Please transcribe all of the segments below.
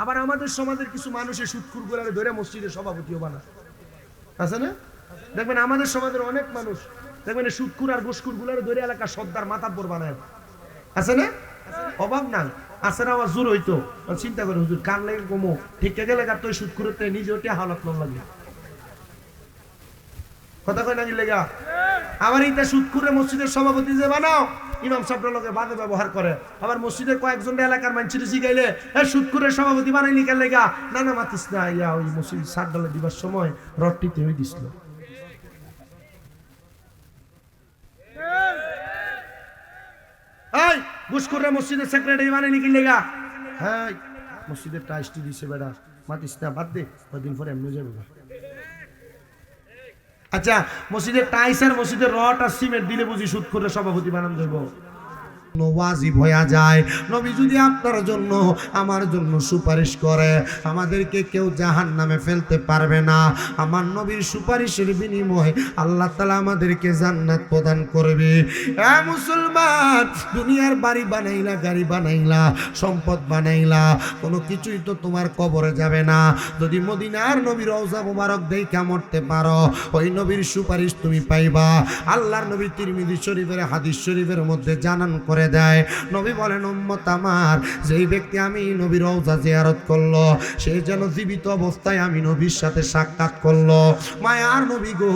আবার আমাদের সমাজের কিছু মানুষের সুদখোর গুলারে ধরে মসজিদের সভাপতিও বানায়, আছে না? দেখবেন আমাদের সমাজের অনেক মানুষ দেখবেন সুদখোর আর ঘুষখোর গুলারে ধরে এলাকার সর্দার মাতাব্বর বানায়, আছে না? অভাব নাই, আছে না? আমার জোর হইতো চিন্তা করে হুজুর কান লেগে কমো ঠিক গেলে কার তো সুদখোরতে নিজে ওটা হালত ন লাগে কথা কয় নাকি লেগা। আবার এইটা সুদখোরে মসজিদের সভাপতি যে বানাও ইমাম সাহেবের লোকে বাদে ব্যবহার করে, আবার মসজিদের কয়েকজন এলাকার মানুষের জিগাইলে সুদখোরের সভাপতি বানাইনি কেন লেগা, না না মাতিস না, ইয়া ওই মসজিদ সাত ডালে দিবার সময় রটটিতে হয়ে দিছিল। এই ঘুষখোররা মসজিদের সেক্রেটারি বানাইনি কি লেগা, হ্যাঁ মসজিদের ট্রাস্টি দিছে বেড়া, মাতিস না, বাদ দে, কদিন পরে এমনি যাবে। আচ্ছা মসজিদের টাইস আর মসজিদের রড আর সিমেন্ট দিলে বুঝি সুদখোরের সভাপতি বানানো যাবে? ওয়াজিব হয়ে যায়। নবী যদি আপনার জন্য আমার জন্য সুপারিশ করে আমাদেরকে কেউ জাহান্নামে ফেলতে পারবে না। আমার নবীর সুপারিশের বিনিময়ে আল্লাহ তাআলা আমাদেরকে জান্নাত প্রদান করবে। এ মুসলমান, দুনিয়ার বাড়ি বানাইলা, গাড়ি বানাইলা, সম্পদ বানাইলা, কোনো কিছুই তো তোমার কবরে যাবে না। যদি মদিনার নবীর রওজা মুবারক দেখে মরতে পারো, ওই নবীর সুপারিশ তুমি পাইবা। আল্লাহর নবী তিরমিজি শরীফের হাদিস শরীফের মধ্যে জানান করে দেয়, নবী বলেন উম্মত আমার, যেই ব্যক্তি আমি নবীর রওজা জিয়ারত করলো সে যেন জীবিত অবস্থায় আমি নবীর সাথে সাক্ষাৎ করলো। মায়ার নবী গো,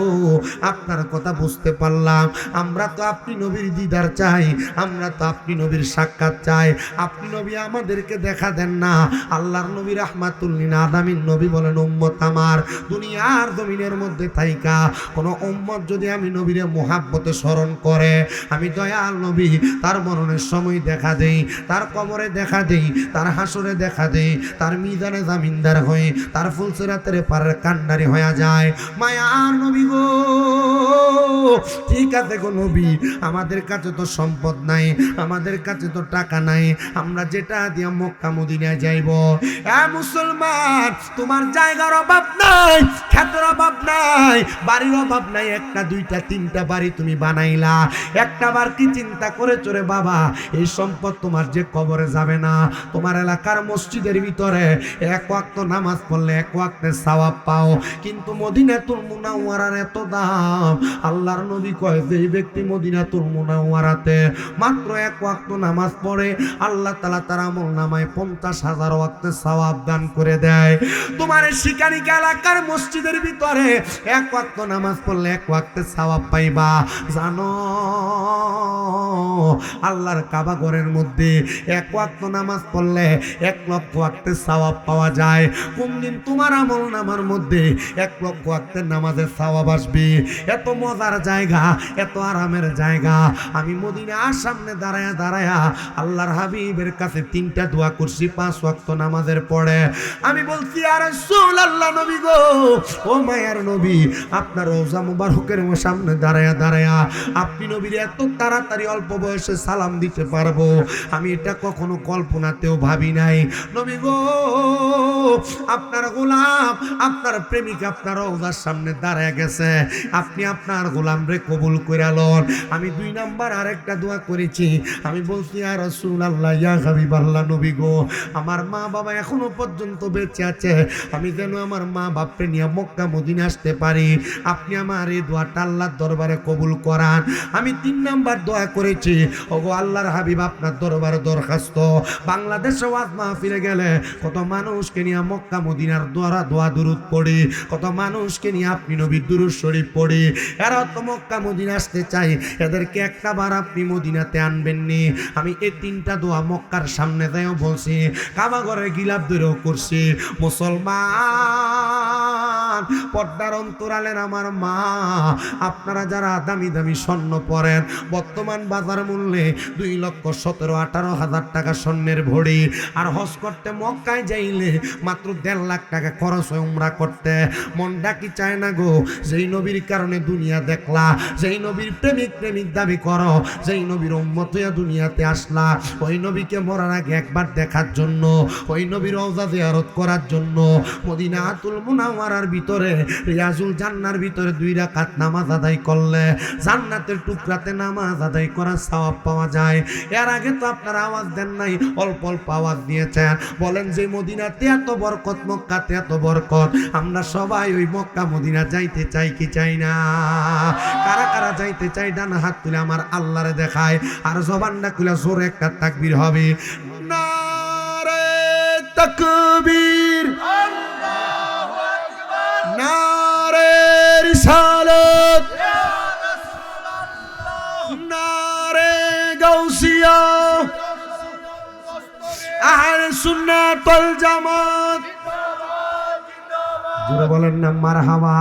আপনার কথা বুঝতে পারলাম, আমরা তো আপনি নবীর দিদার চাই, আমরা তো আপনি নবীর সাক্ষাৎ চাই, আপনি নবী আমাদেরকে দেখা দেন না। আল্লাহর নবী রাহমাতুল লিল আলামিন নবী বলেন উম্মত আমার, দুনিয়ার জমিনের মধ্যে থাইকা কোন উম্মত যদি আমি নবীরে মুহাব্বতে স্মরণ করে, আমি দয়াল নবী তার মরণের সময় দেখা দেই, তার কবরে দেখা দেই, তার হাসরে দেখা দেই, তার মিজানে জামিনদার হয়ে তার ফুলসিরাতের পারের কান্ডারি হয়ে যায়। মায়ার নবী গো, ঠিক আছে গো নবী, আমাদের কাছে তো সম্পদ নাই, আমাদের কাছে তো টাকা নাই, আমরা যেটা দিয়া মক্কা মদিনায় যাইব। এ মুসলমান, তোমার জায়গার অভাব নাই, ক্ষেতের অভাব নাই, বাড়ির অভাব নাই, একটা দুইটা তিনটা বাড়ি তুমি বানাইলা, একটা বার কি চিন্তা করে চরে বাবা, এই সম্পদ তোমার যে কবরে যাবে না। তোমার এলাকার মসজিদের ভিতরে এক ওয়াক্ত নামাজ পড়লে এক ওয়াক্তের সওয়াব পাও, কিন্তু মদিনাতুল মুনাওয়ারার এত দাম। আল্লাহর নবী কয় যে ব্যক্তি মদিনাতুল মুনাওয়ারাতে মাত্র এক ওয়াক্ত নামাজ পড়ে, আল্লাহ তাআলা তার আমলনামায় 50,000 ওয়াক্তের সওয়াব দান করে দেয়। তোমার শিকারিকা এলাকার মসজিদের ভিতরে এক ওয়াক্ত নামাজ পড়লে এক ওয়াক্তের সওয়াব পাইবা। জানো আল্লাহর কাবা ঘরের মধ্যে এক ওয়াক্ত নামাজ পড়লে 1,00,000 ওয়াক্তের সওয়াব পাওয়া যায়। কোন দিন তোমার আমলনামার মধ্যে 1,00,000 ওয়াক্তের নামাজের সওয়াব আসবে? এত মজার জায়গা, এত আরামের জায়গা। আমি মদিনার সামনে দাঁড়ায়া দাঁড়ায়া আল্লাহর হাবিবের কাছে 3টা দোয়া করছি 5 ওয়াক্ত নামাজের পরে। আমি বলছি ইয়া রাসূলুল্লাহ, নবী গো, ও মায়ার নবী, আপনার রওজা মুবারকের সামনে দাঁড়ায়া দাঁড়ায়া আপনি নবীর এত তাড়াতাড়ি অল্প বয়সে সালাম দিতে পারবো, আমি এটা কখনো কল্পনাতেও ভাবি নাই। নবী গো, আপনার গোলাম, আপনার প্রেমিক আপনার রওজার সামনে দাঁড়ায় গেছে, আপনি আপনার গোলাম রে কবুল করে লন। আমি 2 নাম্বার আরেকটা দোয়া করেছি, আমি বলছি ইয়া রাসূলুল্লাহ, ইয়া হাবিবাল্লাহ, নবী গো, আমার মা বাবা এখনো পর্যন্ত বেঁচে আছে, আমি যেন আমার মা বাপরে নিয়ে মক্কা মদিনা আসতে পারি, আপনি আমার এই দোয়াটা আল্লাহর দরবারে কবুল করান। আমি 3 নাম্বার দোয়া করেছি, ওগো আল্লাহর হাবিব, আপনার দরবারে দরখাস্ত, বাংলাদেশে ওয়াজ মাহফিলে গেলে কত মানুষকে নিয়ে মক্কা মদিনার দোয়া দুরূদ পড়ি, কত মানুষকে নিয়ে আপনি নবীর দুরূদ শরীফ পড়ি, এরা তো মক্কা মদিনা আসতে চাই, এদেরকে একটা বার আপনি মদিনাতে আনবেননি। আমি এই 3টা দোয়া মক্কার সামনে যাইও বলছি, কাবা ঘরে গিলাপ ধরেও করছি। মুসলমান, পর্দার অন্তরালের আমার মা, আপনারা যারা দামি দামি স্বর্ণ পরেন, বর্তমান বাজার মূল্যে 2,17,18,000 টাকা স্বর্ণের ভরি, আর হজ করতে মক্কায় যাইলে মাত্র 1.5 লাখ টাকা খরচ হয় উমরা করতে। মনটা কি চায় না গো যেই নবীর কারণে দুনিয়া দেখলা, যেই নবীর প্রেমিক দাবি করো, যেই নবীর উম্মত হইয়া দুনিয়াতে আসলা, ওই নবীকে মরার আগে একবার দেখার জন্য, ওই নবীর রওজা জিয়ারত করার জন্য মদিনাতুল মুনাওয়ারার ভিতরে রিয়াজুল জান্নার ভিতরে 2 রাকাত নামাজ আদায় করলে জান্নাতের টুকরাতে নামাজ আদায় করার সওয়াব পাওয়া যায়। এর আগে তো আপনারা আওয়াজ দেন নাই, অল্প অল্প আওয়াজ দিয়েছেন। বলেন যে মদিনাতে এত বরকত, মক্কাতে এত বরকত, আমরা সবাই ওই মক্কা মদিনা যাইতে চাই কি চাই না? কারা কারা যাইতে চাই ডান হাত তুলে আমার আল্লাহরে দেখায়, আর জবানটা খুলে জোরে একটা তাকবীর হবে। নারে তাকবীর, আল্লাহু আকবার, নারে রিসালাত, ইয়া রাসূলুল্লাহ, নারে গাউসিয়া, আহলে সুন্নাত ওয়াল জামাত, জোরে বলেন না মারহাবা।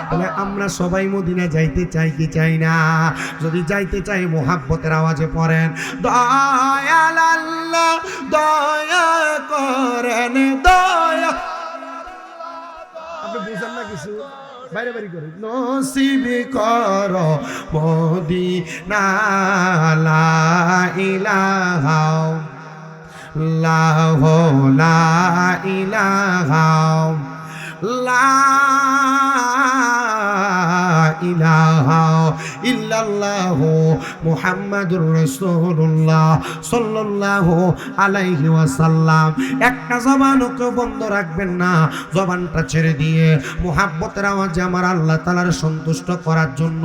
তাহলে আমরা সবাই মদিনা যাইতে চাই কি চাই না? যদি যাইতে চাই মোহাব্বতের আওয়াজে পড়েন দয়াল আল্লাহ দয়া করেন, দয়া। আপনি বুঝেন না কিছু? বাইরে বাইরে করে নসিব করো মদিনা, লা ইলাহা লা ইলাহা লা ইলাহা ইল্লাল্লাহু মুহাম্মাদুর রাসূলুল্লাহ সাল্লাল্লাহু আলাইহি ওয়াসাল্লাম। একটা জবানকে বন্ধ রাখবেন না, জবানটা ছেড়ে দিয়ে মুহাব্বতের আওয়াজে আমার আল্লাহ তাআলার সন্তুষ্ট করার জন্য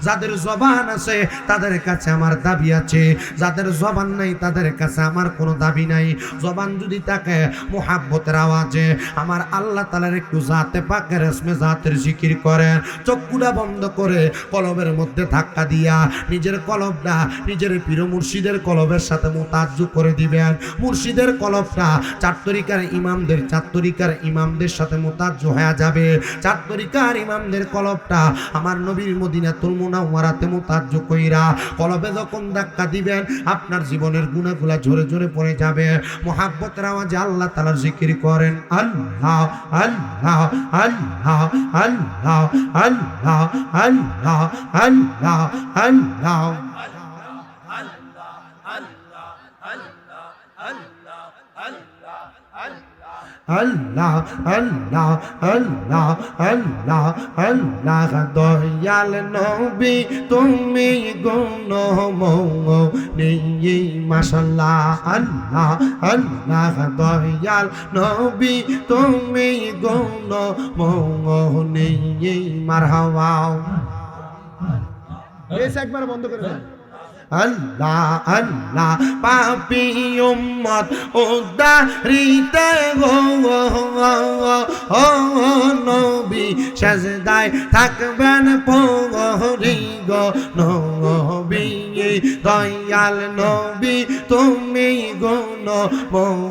যাদের জবান আছে তাদের কাছে আমার দাবি আছে, যাদের জবান নাই তাদের কাছে আমার কোনো দাবি নাই। জবান যদি থাকে মুহাব্বতের আওয়াজে আমার আল্লাহ তাআলার একটু জাতে পাকের ইসমে জাতের জিকির করেন, চক্ষুটা বন্ধ করে কলবের মধ্যে ধাক্কা দিয়া নিজের কলবটা নিজের পীর মুর্শিদের কলবের সাথে মুতাজ্জু করে দিবেন। মুর্শিদের কলবটা 4 তরিকার ইমামদের সাথে মুতাজ্জু হয়ে যাবে। 4 তরিকার ইমামদের কলবটা আমার নবীর মদিনাতুল মুনাওয়ারাতে মুতাজ্জু কইরা কলবে যখন ধাক্কা দিবেন আপনার জীবনের গুনাহগুলা ঝরে ঝরে পড়ে যাবে। মুহাব্বতের আওয়াজে আল্লাহ তাআলার জিকির করেন, আল্লাহ আল্লাহ আল্লাহ আল্লাহ আল্লাহ আল্লাহ আল্লাহ আল্লাহ আল্লাহ আল্লাহ আল্লাহ আল্লাহ আল্লাহ। দয়াল নবী তুমি গুণময়ী মাশাআল্লাহ, আল্লাহ আল্লাহ। দয়াল নবী তুমি গুণময়ী মারহাবা। বেশ একবার বন্ধ করে দেন। আল্লাহ আল্লাহ পাপী উম্মত উদ্ধারিতে গো ও নবী সাজদায় থাকবেন পগরি গো নবী। দয়াল নবী তুমি গুণময়ী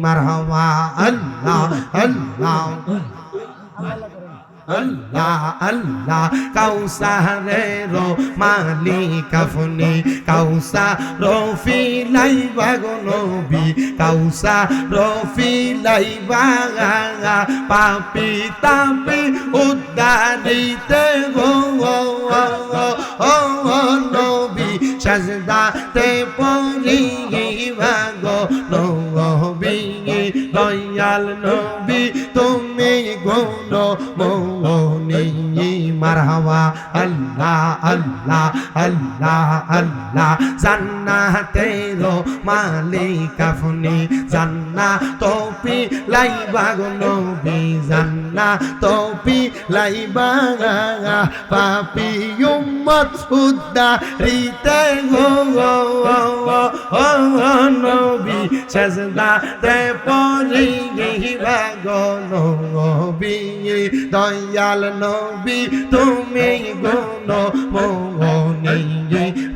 মারহাবা। আল্লাহ আল্লাহ আল্লাহ আল্লাহ। কাউসারের মালিক আপনি, কাউসার ফিলাইবা গো নবী, কাউসার ফিলাইবা পাপি তাপি উদ্ধারিতে গো নবী সাজদাতে পড়িবা গো নবী। দয়াল নবী তুমি গুণময়ী মারহাবা। আল্লাহ আল্লাহ আল্লাহ আল্লাহ। জান্নাতের মালিক আপনি, জান্নাত লাইবা গো নবী, জান্নাত লাইবা পাপী উম্মত উদ্ধারিতে গো নবী সাজদাতে পড়িবা গো নবী। দয়াল নবী তুমি গুণময়ী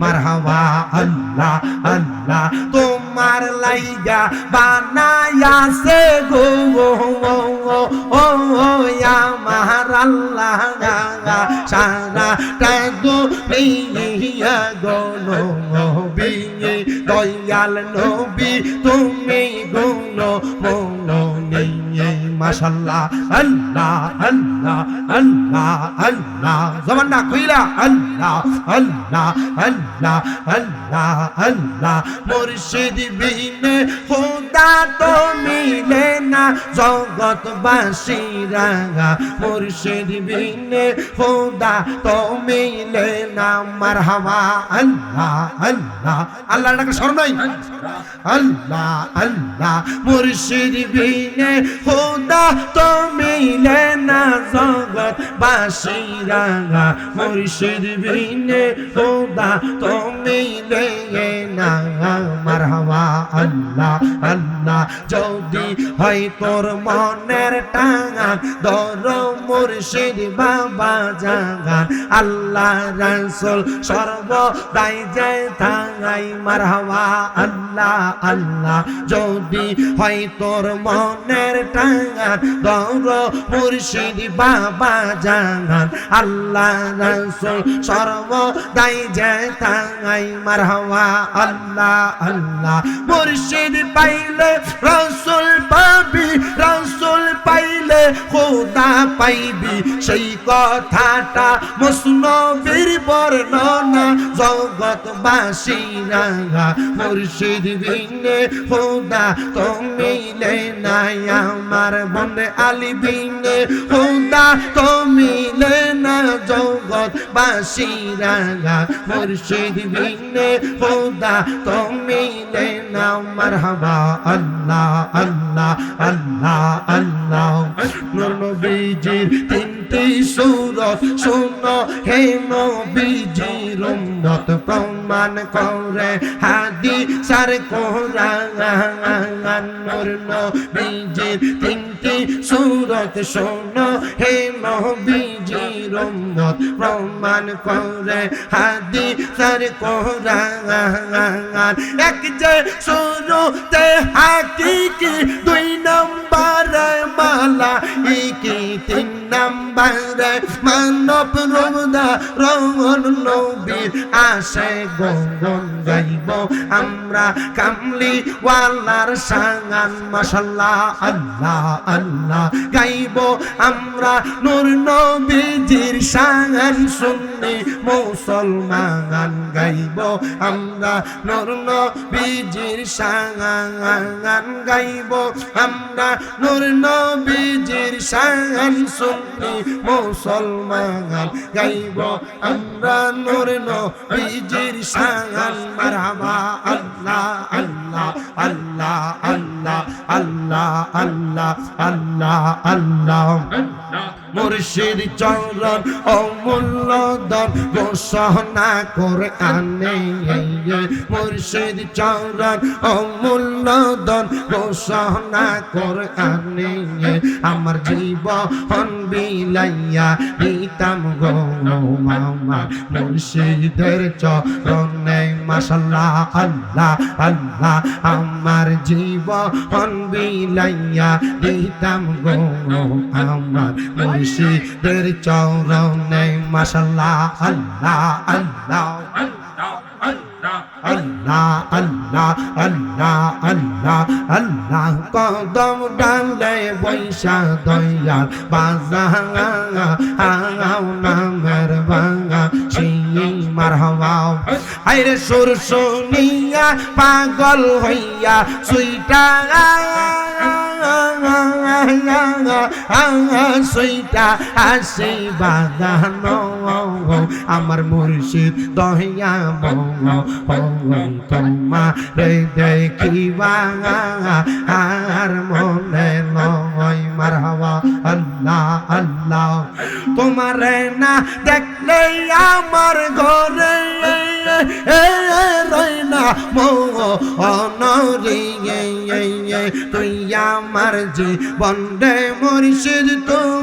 মারহাবা। আল্লাহ আল্লাহ তোমার লাইগা বানায়াছে গো আমার আল্লাহ সারা দুনিয়া গো নবী। দয়াল নবী তুমি গুণ মননি মাশাআল্লাহ আল্লাহ আল্লাহ আল্লাহ আল্লাহ জবানটা কইলা আল্লাহ আল্লাহ আল্লাহ আল্লাহ আল্লাহ মুর্শিদ বিনে খোদা তো মিলে না জগৎবাসীরা মুর্শিদ বিনে খোদা তো মিলে না মারহাবা আল্লাহ আল্লাহ আল্লাহ ডাকে স্মরণ নাই আল্লাহ আল্লাহ মুর্শিদ বিনে খোদা তো মিলে না জগৎবাসীরা মুর্শিদ বিনে খোদা তো মিলে না মারহাবা আল্লাহ আল্লাহ যদি হয় তোর মনের টাঙান দর মুর্শিদ বাবা জাগান আল্লাহ রাসূল সর্বদাই যায় থাঙ্গাই মারহাবা আল্লাহ আল্লাহ যদি হয় তোর মনের টাঙান দর মুর্শিদ বাবা জাগান আল্লাহ রাসূল সর্বদাই যায় থাঙ্গাই মারহাবা আল্লাহ আল্লাহ মুর্শিদ পাইলে রাসূল পাবি রাসূল পাইলে খোদা পাইবি সেই কথাটা মুসনবীর বর্ণনা জগৎবাসীরা মুর্শিদ বিনে খোদা তো মিলে না আমার বন্দে আলী বিনে খোদা তো মিলে না জগৎবাসীরা মুর্শিদ বিনে খোদা তো মিলে না মারহাবা আল্লাহ আল্লাহ আল্লাহ আল্লাহ নূর নবীজির তিনটি সূরত শোনো হে নবীজির উম্মত প্রমাণ করে হাদিসের কোরআন নূর নবীজির তিনটি সূরত শোনো হে নবীজির উম্মত প্রমাণ করে হাদিসের কোরআন এক যে শুরুতে হাকিকি দুই নম্বরে মালাইকি তিন নম্বরে মানব রূপদা রঙন নবীর আসে গঙ্গন গাইব আমরা কামলি ওয়ালার সাঙ্গান মাশাআল্লাহ আল্লাহ আল্লাহ গাইব আমরা নূর নবীজির সাঙ্গান সুন্নি মুসলমান গাইব আমরা নূর নবীজির সাঙ্গান গাইব আমরা নূর নবীজির সাঙ্গান সুন্নি মুসলমান গাইব আমরা নূর নবীজির সাঙ্গান মারহাবা আল্লাহ আল্লাহ আল্লাহ আল্লাহ আল্লাহ আল্লাহ আল্লাহ আল্লাহ মুর্শিদ চরণ অমূল্য দন ঘোষণা করে আনে মুর্শিদ চরণ অমূল্য দন ঘোষণা করে আনে আমার জীবন বিলাইয়া দিতাম গো মামা মুর্শিদের চরণে মাশাআল্লাহ আল্লাহ আল্লাহ আমার জীবন বিলাইয়া দিতাম গো আমার মুর্শিদের চরণে মাশাআল্লাহ আল্লাহ আল্লাহ আল্লাহ আল্লাহ আল্লাহ আল্লাহ আল্লাহ কদম ডালে বৈশা দয়াল বাজাঙা নামের ভাঙা সেই মারহাবা আইরে সুর শুনিয়া পাগল হইয়া সুইটা সুইটা আসে বাগানো আমার মুর্শিদ দহিয়া তোমারে দেখিবা আর মনে নয় মারহাবা আল্লাহ আল্লাহ তোমারে না দেখলে আমার ঘরে রই না মনরিয়ে তুই আমার জীবন রে মুর্শিদ তুই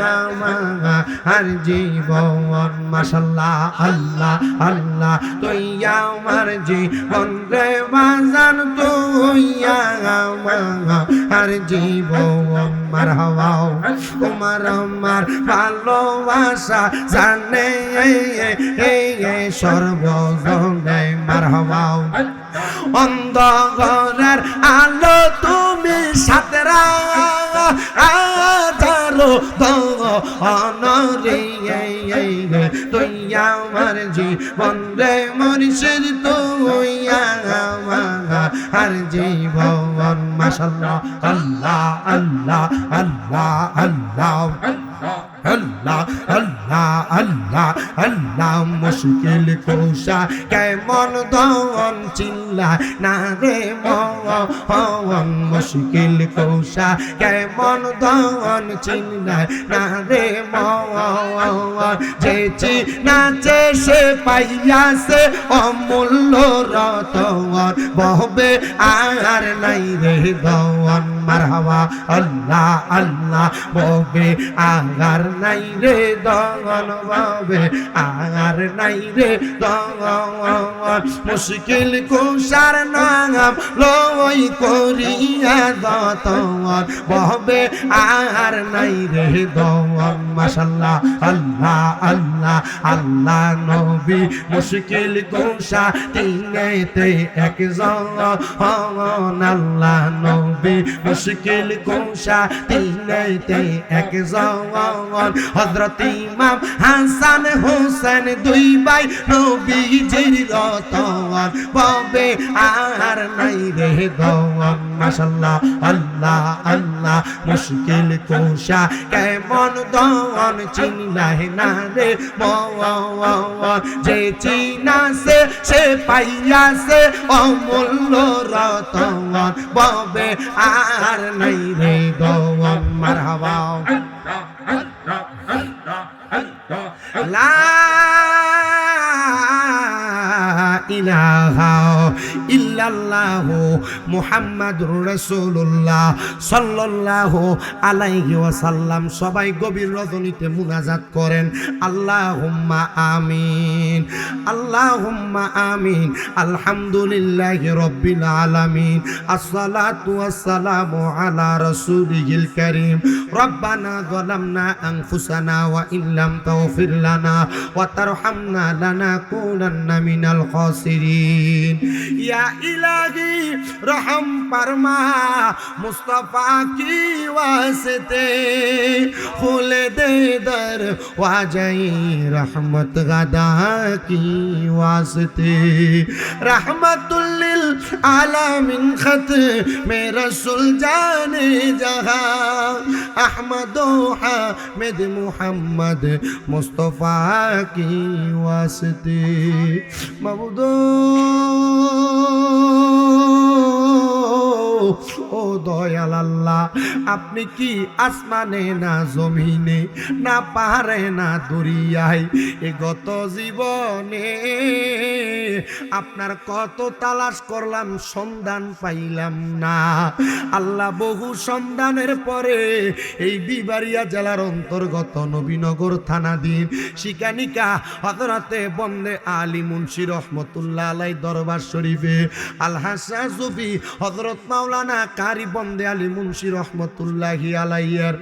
আমার জীবন মাশাআল্লাহ আল্লাহ আল্লাহ তুই আমার জীবন রে বাজান তুই আমার জীবন মারহাবা তোমার আমার ভালোবাসা জানে সর্বজনে মারহাবা অন্ধকারের আলো তুমি সাতরা আজারো অনরে তুই আমার জীবন রে মুর্শিদ তুই আমার জীবন মাশাআল্লাহ আল্লাহ আল্লাহ আল্লাহ আল্লাহ আল্লাহ আল্লাহ আল্লাহ আল্লাহ মুশকিল কোশা কেমন দন চিল্লা না রে মন মুশকিল কোশা কেমন দন চিল্লা না রে মন যে নাচে সে পাইয়াছে অমূল্য রতন বহবে আর নাই রে দন মারহাবা আল্লাহ আল্লাহ বহবে আর নাই রে দন বাবে আর নাই রে দন মুশকিল কুশার নাম লই করিয়া দতন বহবে আর নাই রে দন মাশাআল্লাহ আল্লাহ আল্লাহ আল্লাহ নবী মুশকিল কুশা তিনেতে একজন আল্লাহ নবী মুশকিল কুশা তিনেতে একজন হযরত ইমাম হাসান হোসেন দুই ভাই নবীজির রতন ববে আর নাই রে দন মাশাআল্লাহ আল্লাহ আল্লাহ মুশকিল কোশা কেমন দন চিনলাই না রে মন যে চিনাছে সে পাইয়াছে অমূল্য রতন ববে আর নাই রে দন মারহাবা লা ইলাহা ইল্লাল্লাহু মুহাম্মাদুর রাসূলুল্লাহ সাল্লাল্লাহু আলাইহি ওয়াসাল্লাম। সবাই গভীর রজনীতে মুনাজাত করেন আল্লাহুম্মা আমিন আল্লাহুম্মা আমিন। আলহামদুলিল্লাহি রাব্বিল আলামিন আসসালাতু ওয়াসসালামু আলা রাসূলিল কারীম রব্বানা যালামনা আনফুসানা ওয়া ইল্লাম তাগফির লানা ওয়া তারহামনা লানাকুনান্না মিনাল খাসিরিন। ইয়া ইলাহি রহম ফরমা মুস্তাফা কি ওয়াস্তে খুলে দে দর ওয়াজাই রহমত গাদা কি ওয়াস্তে रहमतुल लिल आलमीन खत में रसूल जाने जहां अहमद हामिद मुहम्मद मुस्तफा की वास्ते मबूदो ও দয়াল আল্লাহ, আপনি কি আসমানে না জমিনে না পাহাড়ে না দরিয়ায় এ গত জীবনে আপনার কত তালাশ করলাম সন্ধান পাইলাম না আল্লাহ। বহু সন্ধানের পরে এই বিবাড়িয়া জেলার অন্তর্গত নবীনগর থানাধীন শিকানিকা হযরতে বন্দে আলী মুন্সি রহমতুল্লাহ আলাই দরবার শরীফে আলহাসা সুফি হযরত মাওলানা কারি বন্দে আলী মুন্সি রহমতুল্লাহি আলাইহির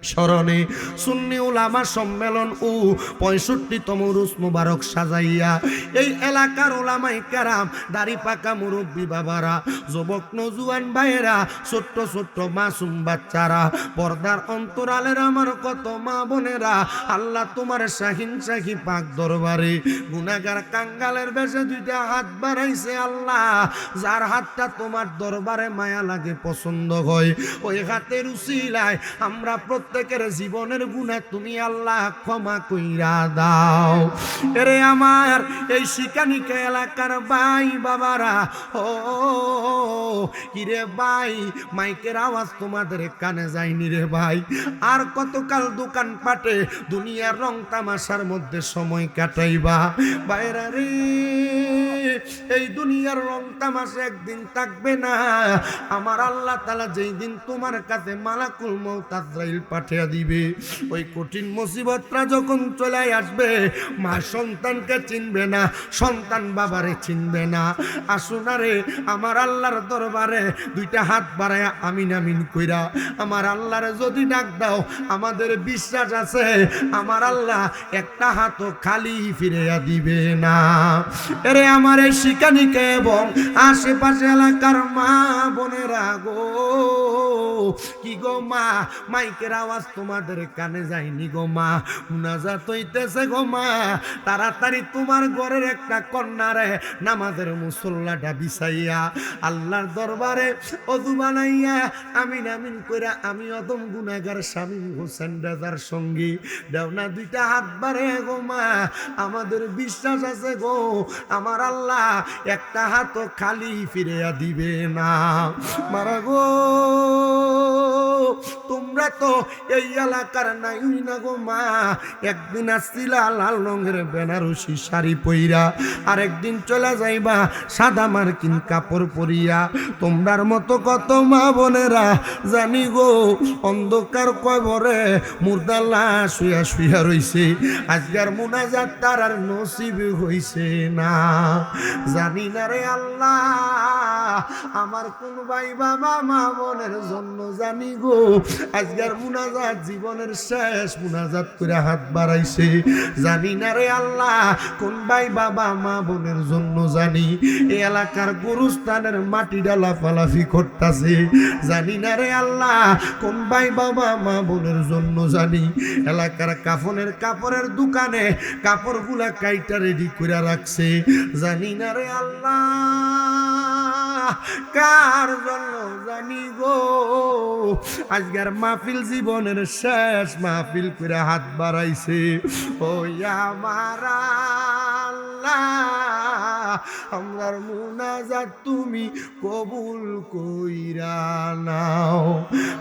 স্মরণে সুন্নি উলামা সম্মেলন ও 65তম রুস মুবারক সাজাইয়া এই এলাকার উলামায়ে কেরাম, দাড়ি পাকা মুরব্বী বাবারা, যুবক নজুয়ান ভাইয়েরা, ছোট্ট ছোট্ট মাসুম বাচ্চারা, পর্দার অন্তরালের আমার কত মা বোনেরা, আল্লাহ তোমার শাহিন শাহী পাক দরবারে গুনাহগার কাঙ্গালের বেশে দুইটা হাত বাড়াইছে আল্লাহ। যার হাতটা তোমার দরবারে মায়া লাগে, পছন্দ হয়, ওই হাতের উসিলায় আমরা প্রত্যেকের জীবনের গুনাহ তুমি আল্লাহ ক্ষমা কইরা দাও। এরে আমার এই শিকানিকা এলাকার ভাই বাবারা, ও কিরে ভাই, মাইকের আওয়াজ তোমাদের কানে যায়নি রে ভাই। আর কতকাল দোকান পাটে দুনিয়ার রং তামাশার মধ্যে সময় কাটাইবা বাইরা রে। এই দুনিয়ার রং তামাশা একদিন থাকবে না। আমার আল্লাহ তাআলা যেই দিন তোমার কাছে মালাকুল মউত আজরাইল পাঠিয়ে দিবে, ওই কঠিন মুসিবতটা যখন চলে আসবে, মা সন্তানকে চিনবে না, সন্তান বাবারে চিনবে না। আসুন রে আমার আল্লাহর দরবারে দুইটা হাত বাড়ায়া আমিন আমিন কইরা আমার আল্লাহরে যদি ডাক দাও, আমাদের বিশ্বাস আছে আমার আল্লাহ একটা হাতও খালি ফিরিয়া দিবে না। এরে আমার আমার এই শিকানিকে এবং আশেপাশে এলাকার মা বোনেরা গো, কি গো মা, মাইকের আওয়াজ তোমাদের কানে যায়নি গো মা, মুনাজাত হইতেছে গো মা, তাড়াতাড়ি তোমার ঘরের একটা কন্যারে নামাজের মুসল্লাটা বিছাইয়া আল্লাহর দরবারে ওযু বানাইয়া আমিন আমিন কইরা আমি অদম গুনাহগার স্বামী হোসেন রাজার সঙ্গী দাও না দুইটা হাত বাড়ে গো মা, আমাদের বিশ্বাস আছে গো আমার আল্লাহ একটা হাতও খালি ফিরিয়া দিবে না। মারা গো, তোমরা তো এই এলাকার নাই না গো মা, একদিন আসছিলা লাল রঙের বেনারসি শাড়ি পইরা, আর একদিন চলে যাইবা সাদা মার্কিন কাপড় পরিয়া। তোমরার মতো কত মা বোনেরা জানি গো অন্ধকার কবরে মুর্দাল্লা শুয়া শুয়া রইছে, আজকের মুনাজাত তার আর নসিব হইছে না। জানি না রে আল্লাহ আমার কোন ভাই বাবা মা বোনের জন্য জানি গো আজকের মুনাজাত জীবনের শেষ মুনাজাত করে হাত বাড়াইছে, জানি না রে আল্লাহ কোন ভাই বাবা মা বোনের জন্য জানি এই এলাকার গুরুস্থানের মাটি ডালা ফালাফি করতেছে, জানি না রে আল্লাহ কোন ভাই বাবা মা বোনের জন্য জানি এলাকার কাপড়ের দোকানে কাপড়গুলা কাইটা রেডি করে রাখছে, জানি না রে আল্লাহ কার জন্য জানি গো আজকের মাহফিল জীবনের শেষ মাহফিল করে হাত বাড়াইছে। ও আমার আল্লাহ আমরার মুনাজাত তুমি কবুল কইরা নাও,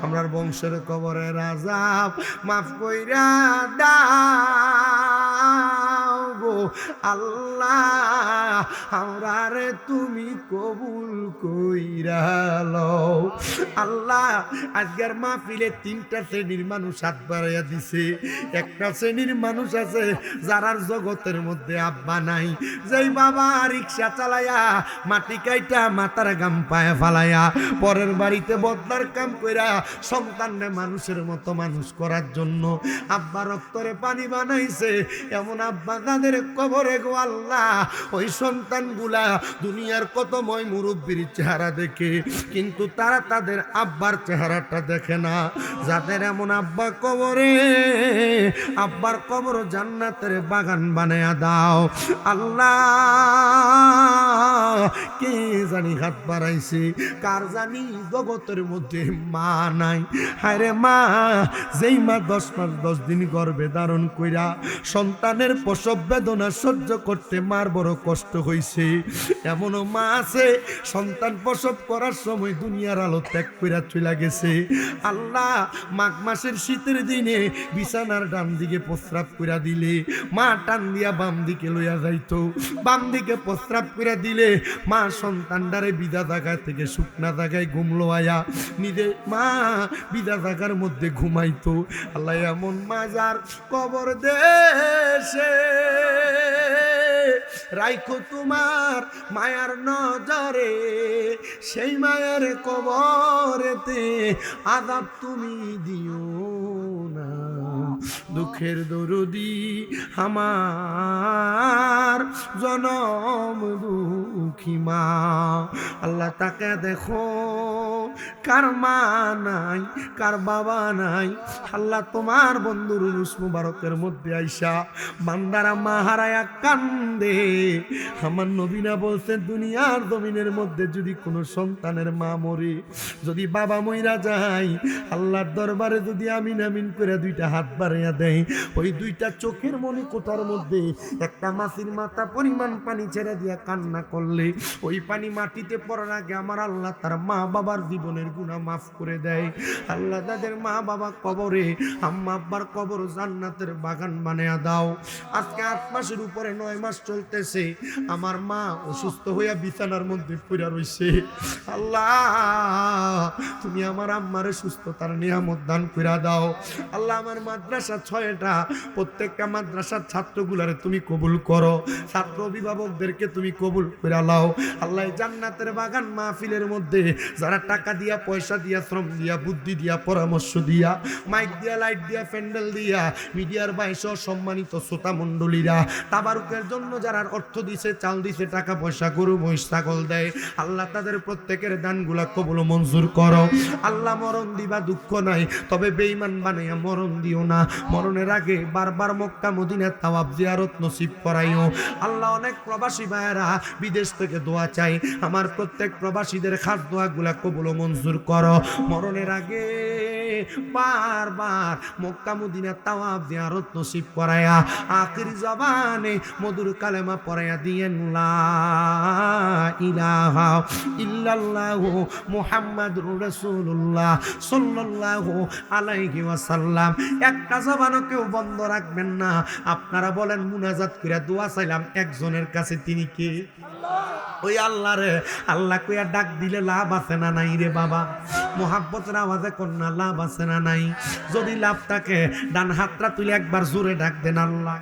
আমরার বংশের কবরের আযাব মাফ কইরা দাও গো আল্লাহ, আমরারে তুমি কবুল কইরা লও। আল্লাহ আজকের মাহফিলে তিনটা শ্রেণীর মানুষ হাত বাড়াইয়া দিছে। একটা শ্রেণীর মানুষ আছে যারার জগতের মধ্যে আব্বা নাই, যেই বাবা রিক্সা চালাইয়া মাটি কাইটা মাথার গাম পায়ে ফালাইয়া পরের বাড়িতে বদলার কাম কইরা সন্তানরে মানুষের মতো মানুষ করার জন্য আব্বা রক্তরে পানি বানাইছে, এমন আব্বা তাদের কবরে গো আল্লাহ ওই সন্তানগুলা দুনিয়ার কত মই মুরব্বীর চেহারা দেখে কিন্তু তারা তাদের আব্বার চেহারাটা দেখে না। যাদের এমন আব্বা কবরে আব্বার কবর জান্নাতের বাগান বানায়া দাও আল্লাহ। কে জানি হাত বাড়াইছে, কার জানি জগতের মধ্যে মা নাই। হায়রে মা, যেই মা 10 মাস 10 দিন গর্ভে ধারণ কইরা সন্তানের প্রসব বেদনা সহ্য করতে মার বড় কষ্ট হইছে, এমনও মা আছে সন্তান প্রসব করার সময় দুনিয়ার আলো ত্যাগ কইরা চলে গেছে। আল্লাহ মাঘ মাসের শীতের দিনে বিছানার ডান দিকে প্রস্রাব কইরা দিলে মা টান দিয়া বাম দিকে লইয়া যাইতো, বাম দিকে প্রস্রাব কইরা দিলে মা সন্তানটারে বিদা জায়গা থেকে শুকনা জায়গায় ঘুম লোয়া নিজে মা বিদা জায়গার মধ্যে ঘুমাইতো। আল্লাহ এমন মাজার কবর দেশে রাইখো তোমার মায়ার নজরে, সেই মায়ের কবরেতে আযাব তুমি দিও না। দুঃখের দরদি আমার জনম দুঃখী মা, আল্লাহ তাকে দেখো কার মা নাই কার বাবা নাই। আল্লাহ তোমার বন্ধুর উরুস মুবারকের মধ্যে আইসা বান্দারা মা হারায়া কান্দে। আমার নবীনা বলছেন দুনিয়ার জমিনের মধ্যে যদি কোনো সন্তানের মা মরে, যদি বাবা মইরা যায়, আল্লাহর দরবারে যদি আমিন আমিন করে দুইটা হাত বাড়াইয়া দেয়, ওই দুইটা চোখের মনি কোঠার মধ্যে একটা মাছির মাথা পরিমাণ পানি ছেড়ে দিয়া কান্না করলে ওই পানি মাটিতে পড়ার আগে আমার আল্লাহ তার মা বাবার জীবনের গুনাহ মাফ করে দেয়। আল্লাহ তাদের মা বাবা কবরে আম্মা আব্বার কবর জান্নাতের বাগান বানায়া দাও। আজকে 8 মাসের উপরে 9 মাস চলতেছে, আমার মা অসুস্থ হইয়া বিছানার মধ্যে পড়ে রইছে। আল্লাহ তুমি আমার আম্মারে সুস্থতার নিয়ামত দান কইরা দাও। আল্লাহ আমার মাদ্রাসা মাদ্রাসা 6টা, প্রত্যেকটা মাদ্রাসার ছাত্রগুলারে তুমি কবুল করো, ছাত্র অভিভাবকদেরকে তুমি কবুল করে লাও আল্লাহ। জান্নাতের বাগান মাহফিলের মধ্যে যারা টাকা দিয়া, পয়সা দিয়া, শ্রম দিয়া, বুদ্ধি দিয়া, পরামর্শ দিয়া, মাইক দিয়া, লাইট দিয়া, প্যান্ডেল দিয়া, মিডিয়ার বাইশ সম্মানিত শ্রোতা মণ্ডলীরা, তাবারুকের জন্য যারা অর্থ দিছে, চাল দিছে, টাকা পয়সা, গরু মহিষ ছাগল দেয়, আল্লাহ তাদের প্রত্যেকের দানগুলা কবুল মঞ্জুর করো আল্লাহ। মরণ দিবা দুঃখ নাই, তবে বেঈমান বানাইয়া মরণ দিও না। মরণের আগে বারবার মক্কা মদিনার তাওয়াব জিয়ারত নসিব করাইও আল্লাহ। অনেক প্রবাসী ভাইয়েরা বিদেশ থেকে দোয়া চাই, আমার প্রত্যেক প্রবাসীদের খাস দোয়াগুলা কবুল মঞ্জুর করো। মরণের আগে বারবার মক্কা মদিনার তাওয়াব জিয়ারত নসিব করায়া আখিরি জবানে মধুর কালেমা পড়াইয়া দিয়েন লা ইলাহা ইল্লাল্লাহু মুহাম্মাদুর রাসূলুল্লাহ সাল্লাল্লাহু আলাইহি ওয়াসাল্লাম। একটা জবানও কেউ বন্ধ রাখবেন না। আপনারা বলেন মুনাজাত করে দোয়া চাইলাম একজনের কাছে, তিনি কে? ওই আল্লাহ রে। আল্লাহ কইয়া ডাক দিলে লাভ আছে না নাই রে বাবা? মোহাব্বতের আওয়াজে কন্যা লাভ আছে না নাই? যদি লাভ থাকে ডান হাতটা তুলে একবার জোরে ডাক দেন আল্লাহ।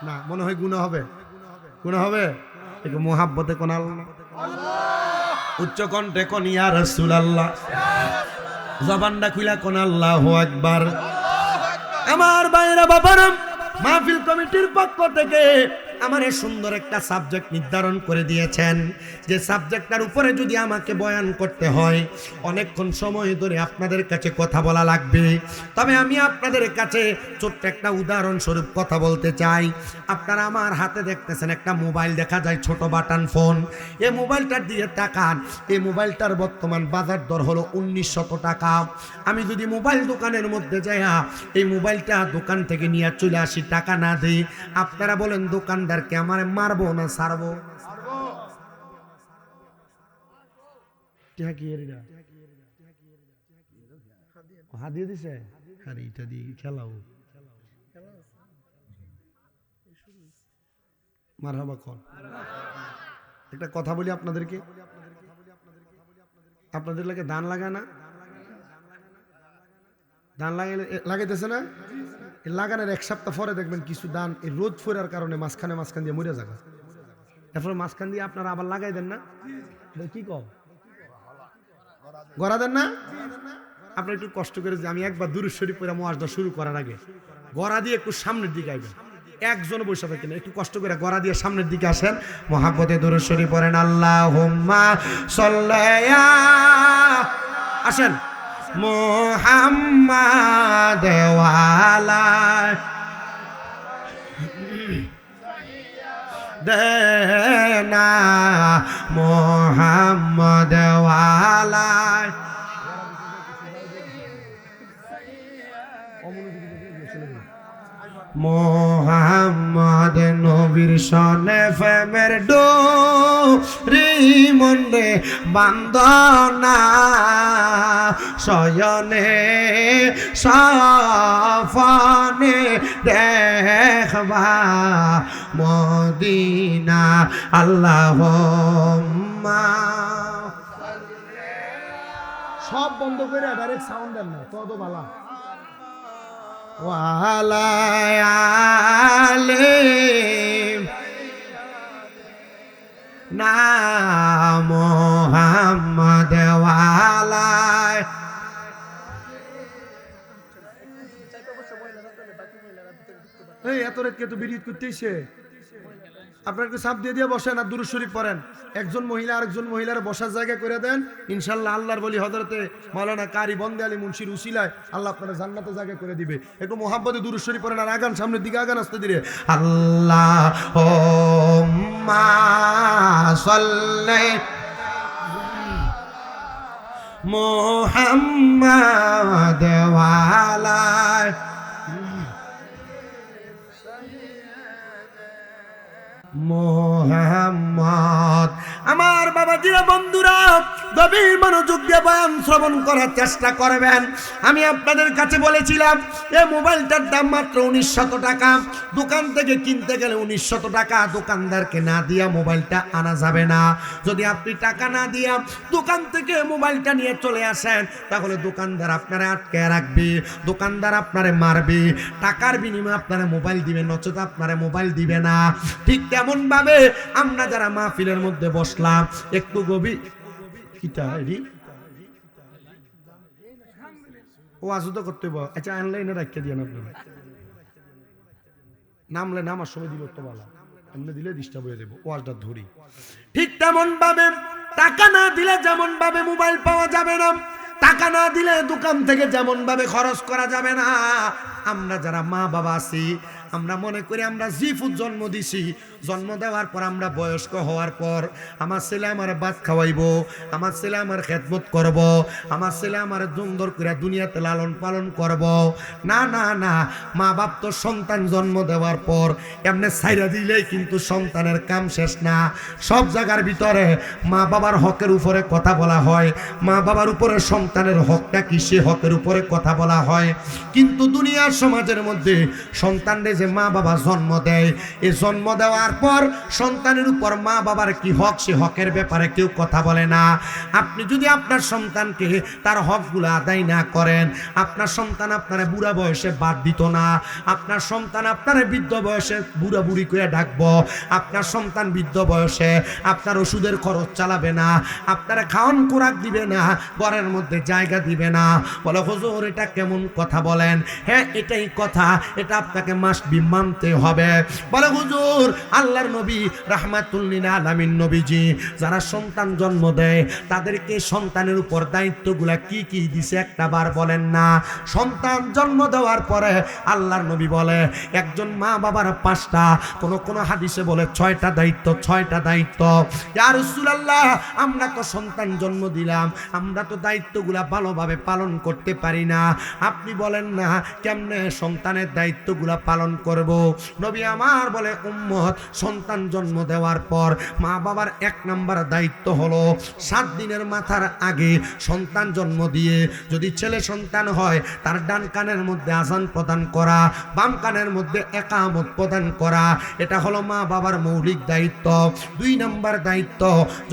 না মনে হয় গুনাহ হবে, গুনাহ হবে। একটু মোহাব্বতে কোন আল্লাহ, উচ্চ কণ্ঠে কোন ইয়া রাসূলুল্লাহ, জবানটা খুইলা কোন আল্লাহু আকবার। আমার ভাইরা বাবারা, মাহফিল কমিটির পক্ষ থেকে আমার এই সুন্দর একটা সাবজেক্ট নির্ধারণ করে দিয়েছেন, যে সাবজেক্টটার উপরে যদি আমাকে বয়ান করতে হয় অনেকক্ষণ সময় ধরে আপনাদের কাছে কথা বলা লাগবে। তবে আমি আপনাদের কাছে ছোট্ট একটা উদাহরণস্বরূপ কথা বলতে চাই। আপনারা আমার হাতে দেখতেছেন একটা মোবাইল, দেখা যায় ছোট বাটন ফোন। এই মোবাইলটার দিয়ে তাকান, এই মোবাইলটার বর্তমান বাজার দর হলো 1900 টাকা। আমি যদি মোবাইল দোকানের মধ্যে যাইয়া এই মোবাইলটা দোকান থেকে নিয়ে চলে আসি, টাকা না দিই, আপনারা বলেন দোকানদারকে আমারে মারবো না ছাড়বো? হাদিয়ে দিছে, আরে এটা দিয়ে খেলাও মারহাবা কর। একটা কথা বলি আপনাদেরকে, আপনাদের লাগে ধান লাগায় না? ধান লাগাইতেছে না? লাগানোর এক সপ্তাহ পরে দেখবেন কিছু ধান এই রোদ ফোরার কারণে মাঝখানে দিয়ে মরে যাবে। এরপরে মাঝখান দিয়ে আপনারা আবার লাগাই দেন না? কি কম গড়া দেন না? আপনার একটু কষ্ট করে, যে আমি একবার দুরূদ শরীফ পড়ে মুয়াজ্জা শুরু করার আগে গড়া দিয়ে একটু সামনের দিকে আইবেন। একজন বসে থাকেন, একটু কষ্ট করে গড়া দিয়ে সামনের দিকে আসেন, মহাব্বতে দুরূদ শরীফ পড়েন। আল্লাহুম্মা সাল্লি আসেন মুহাম্মাদ ওয়ালা দেনা মুহাম্মাদ ওয়ালা। মোহাম্মদ নবীর সনে ফেমের ডোরি মনে বান্দনা, শয়নে সফনে দেখবা মদিনা। আল্লাহুম্মা সব বন্ধ করে ডাইরেক্ট সাউন্ড দেন না, তত ভালো। ওয়ালা আলে না মুহাম্মদ ওয়ালা। এই এত রাত কে তো বিরিদ করতেইছে? আপনাকে চাপ দিয়ে বসেন আর দুরূদ শরীফ পড়েন। একজন মহিলা আরেকজন মহিলার বসার জায়গা করে দেন, ইনশাল্লাহ আল্লাহর বলি হযরতে মাওলানা কারি বন্দে আলী মুন্সির উসিলায় আল্লাহ আপনারা জান্নাতে জায়গা করে দিবে। একটু মুহাব্বতে দুরূদ শরীফ পড়েন আর আগান, সামনের দিকে আগান আসতে দিলে। আল্লাহুম্মা সাল্লি মুহাম্মাদ ওয়ালা মোহাম্মদ। আমার বাবাজিরা, বন্ধুরা, গভীর মনোযোগ দিয়ে বয়ান শ্রবণ করার চেষ্টা করবেন। আমি আপনাদের কাছে বলেছিলাম এই মোবাইলটার দাম মাত্র 1900 টাকা। দোকান থেকে কিনতে গেলে 1900 টাকা। দোকানদারকে না দিয়া মোবাইলটা আনা যাবে না। যদি আপনি টাকা না দিয়া দোকান থেকে মোবাইলটা নিয়ে চলে আসেন, তাহলে দোকানদার আপনারে আটকে রাখবে, দোকানদার আপনারে মারবে, টাকার বিনিময়ে আপনারে মোবাইল দিবে, নচেত আপনারে মোবাইল দিবে না। ঠিক তেমন ভাবে আমরা যারা মাহফিলের মধ্যে বসলাম, একটু গভীর কিটা এডি ওয়াজ তো করতে হবে। আচ্ছা অনলাইনে রাখতে দিয়েন, আপনারা নামলে নামার সময় দিল তো ভালো, এমনি দিলে ডিস্টার্ব হয়ে যাবে, ওয়াজটা ধরি। ঠিক তেমন ভাবে টাকা না দিলে যেমন ভাবে মোবাইল পাওয়া যাবে না, টাকা না দিলে দোকান থেকে যেমন ভাবে খরচ করা যাবে না। আমরা যারা মা বাবা আছি, আমরা মনে করি আমরা জিফুত জন্ম দিছি, জন্ম দেওয়ার পর আমরা বয়স্ক হওয়ার পর আমার ছেলে আমার ভাত খাওয়াইবো, আমার ছেলে আমার খেদমত করব, আমার ছেলে আমার সুন্দর করে দুনিয়াতে লালন পালন করব। না না না, মা বাপ তো সন্তান জন্ম দেওয়ার পর এমনি ছাইরা দিলেই কিন্তু সন্তানের কাম শেষ না। সব জায়গার ভিতরে মা বাবার হকের উপরে কথা বলা হয়, মা বাবার উপরে সন্তানের হকটা কি সে হকের উপরে কথা বলা হয়। কিন্তু দুনিয়ার সমাজের মধ্যে সন্তানদের যে মা বাবা জন্ম দেয়, এই জন্ম দেওয়ার পর সন্তানের উপর মা বাবার কি হক, সে হকের ব্যাপারে কেউ কথা বলে না। আপনি যদি আপনার সন্তানকে তার হকগুলো আদায় না করেন, আপনার সন্তান আপনার বুড়া বয়সে বাদ দিত না, আপনার সন্তান আপনার বৃদ্ধ বয়সে বুড়া বুড়ি করে ডাকবো, আপনার সন্তান বৃদ্ধ বয়সে আপনার ওষুধের খরচ চালাবে না, আপনার খাওয়ান খোরাক দিবে না, ঘরের মধ্যে জায়গা দিবে না। বলে হুজুর এটা কেমন কথা বলেন? হ্যাঁ এটাই কথা, এটা আপনাকে মাস্ট বি মানতে হবে। বলে হুজুর আল্লাহর নবী রাহমাতুল লিল আলামিন নবীজি যারা সন্তান জন্ম দেয় তাদেরকে সন্তানের উপর দায়িত্বগুলা কি কি দিছে একটা বার বলেন না। সন্তান জন্ম দেওয়ার পরে আল্লাহর নবী বলে একজন মা বাবার 5টা, কোন কোন হাদিসে বলে 6টা দায়িত্ব, 6টা দায়িত্ব। ইয়া রাসূলুল্লাহ আমরা তো সন্তান জন্ম দিলাম, আমরা তো দায়িত্বগুলা ভালোভাবে পালন করতে পারি না, আপনি বলেন না কেমনে সন্তানের দায়িত্বগুলা পালন করব। নবী আমার বলে উম্মত সন্তান জন্ম দেওয়ার পর মা বাবার 1 নাম্বার দায়িত্ব হলো 7 দিনের মাথার আগে সন্তান জন্ম দিয়ে যদি ছেলে সন্তান হয় তার ডান কানের মধ্যে আযান প্রদান করা, বাম কানের মধ্যে ইকামত প্রদান করা, এটা হলো মা বাবার মৌলিক দায়িত্ব। 2 নাম্বার দায়িত্ব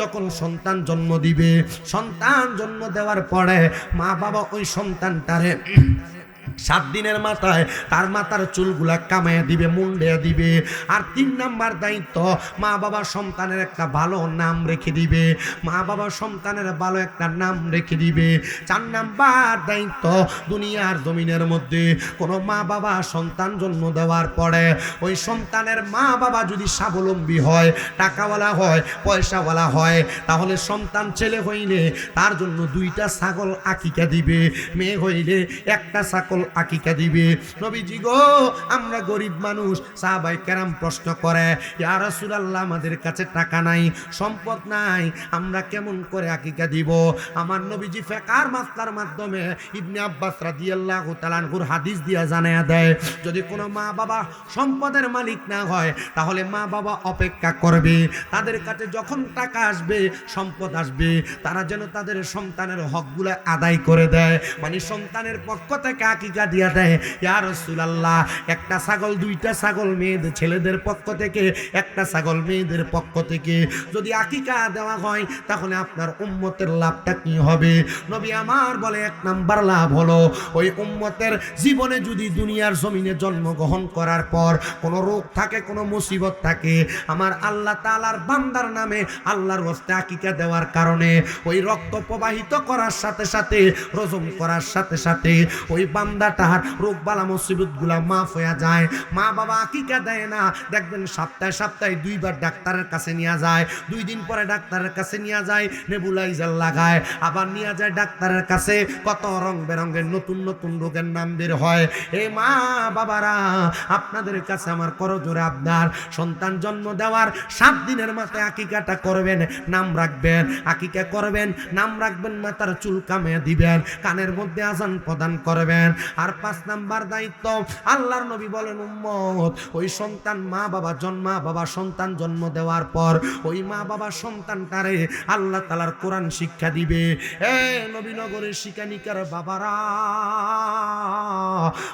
যখন সন্তান জন্ম দিবে, সন্তান জন্ম দেওয়ার পরে মা বাবা ওই সন্তানটারে 7 দিনের মাথায় তার মাথার চুলগুলা কামাইয়া দিবে, মুন্ডে দিবে। আর 3 নাম্বার দায়িত্ব মা বাবা সন্তানের একটা ভালো নাম রেখে দিবে, মা বাবা সন্তানের ভালো একটা নাম রেখে দিবে। 4 নাম্বার দায়িত্ব দুনিয়ার জমিনের মধ্যে কোনো মা বাবা সন্তান জন্ম দেওয়ার পরে ওই সন্তানের মা বাবা যদি স্বাবলম্বী হয়, টাকাওয়ালা হয়, পয়সাওয়ালা হয়, তাহলে সন্তান ছেলে হইলে তার জন্য 2টা ছাগল আকিকা দিবে, মেয়ে হইলে 1টা ছাগল আকিকা দিবে। নবীজি গো আমরা গরিব মানুষ, সাহাবায়ে কেরাম প্রশ্ন করে ইয়া রাসূলুল্লাহ আমাদের কাছে টাকা নাই, সম্পদ নাই, আমরা কেমন করে আকিকা দিব? আমার নবীজি ফিকহার মাসলার মাধ্যমে ইবনে আব্বাস রাদিয়াল্লাহু তাআলা আনহুর হাদিস দিয়া জানায়া দেয় যদি কোনো মা বাবা সম্পদের মালিক না হয় তাহলে মা বাবা অপেক্ষা করবে, তাদের কাছে যখন টাকা আসবে, সম্পদ আসবে, তারা যেন তাদের সন্তানের হকগুলো আদায় করে দেয়, মানে সন্তানের পক্ষ থেকে আকিকা দিয়া দেয়। ইয়া রাসূলুল্লাহ 1টা ছাগল, 2টা ছাগল মেয়েদের ছেলেদের পক্ষ থেকে, 1টা ছাগল মেয়েদের পক্ষ থেকে যদি আকিকা দেওয়া হয় তাহলে আপনার উম্মতের লাভটা কি হবে? নবী আমার বলে 1 নাম্বার লাভ হলো ওই উম্মতের জীবনে যদি দুনিয়ার জমিনে জন্মগ্রহণ করার পর কোনো রোগ থাকে, কোনো মুসিবত থাকে, আমার আল্লাহ তাআলার বান্দার নামে আল্লাহর ওয়াস্তে আকিকা দেওয়ার কারণে ওই রক্ত প্রবাহিত করার সাথে সাথে, রজম করার সাথে সাথে ওই বান্দা তার রোগ বালা মুসিবতগুলা মাফ হয়ে যায়। মা বাবা আকিকা দেয় না, দেখবেন সপ্তাহে সপ্তাহে 2 বার ডাক্তারের কাছে নিয়ে যায়, 2 দিন পরে ডাক্তারের কাছে নিয়ে যায়, নেবুলাইজার লাগায়, আবার নিয়ে যায় ডাক্তারের কাছে, কত রং বেরঙের নতুন নতুন রোগের নাম বের হয়। এ মা বাবারা আপনাদের কাছে আমার করজোরে আবদার, সন্তান জন্ম দেওয়ার 7 দিনের মাথায় আকিকাটা করবেন, নাম রাখবেন, আকিকা করবেন, নাম রাখবেন, মাথার চুল কামিয়ে দিবেন, কানের মধ্যে আযান প্রদান করবেন, আর 5 নাম্বার দায়িত্ব আল্লাহর নবী বলেন উম্মত ওই সন্তান মা বাবা সন্তান জন্ম দেওয়ার পর ওই মা বাবা সন্তানটারে আল্লাহ তাআলার কোরআন শিক্ষা দিবে। নবীনগরের শিকানিকার বাবারা,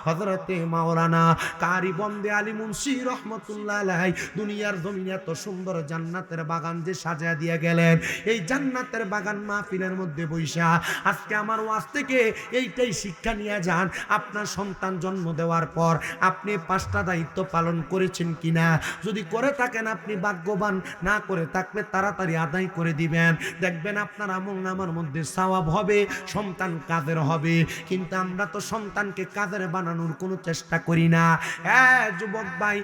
হযরতে মাওলানা কারি বন্দে আলী মুন্সি রহমাতুল্লাহ আলাইহি দুনিয়ার জমিনে এত সুন্দর জান্নাতের বাগান যে সাজিয়ে দিয়ে গেলেন, এই জান্নাতের বাগান মাহফিলের মধ্যে বৈশা আজকে আমার ওয়াজ থেকে এইটাই শিক্ষা নিয়ে যান। আপনার সন্তান জন্ম দেওয়ার পর আপনি 5টা দায়িত্ব পালন করেছেন কিনা, যদি করে থাকেন আপনি ভাগ্যবান, না করে থাকলে তাড়াতাড়ি আদায় করে দিবেন, দেখবেন আপনার আমলনামার মধ্যে সওয়াব হবে, সন্তান কাদের হবে। কিন্তু আমরা তো সন্তানকে কাদের বানানোর কোনো চেষ্টা করি না। যুবক ভাই,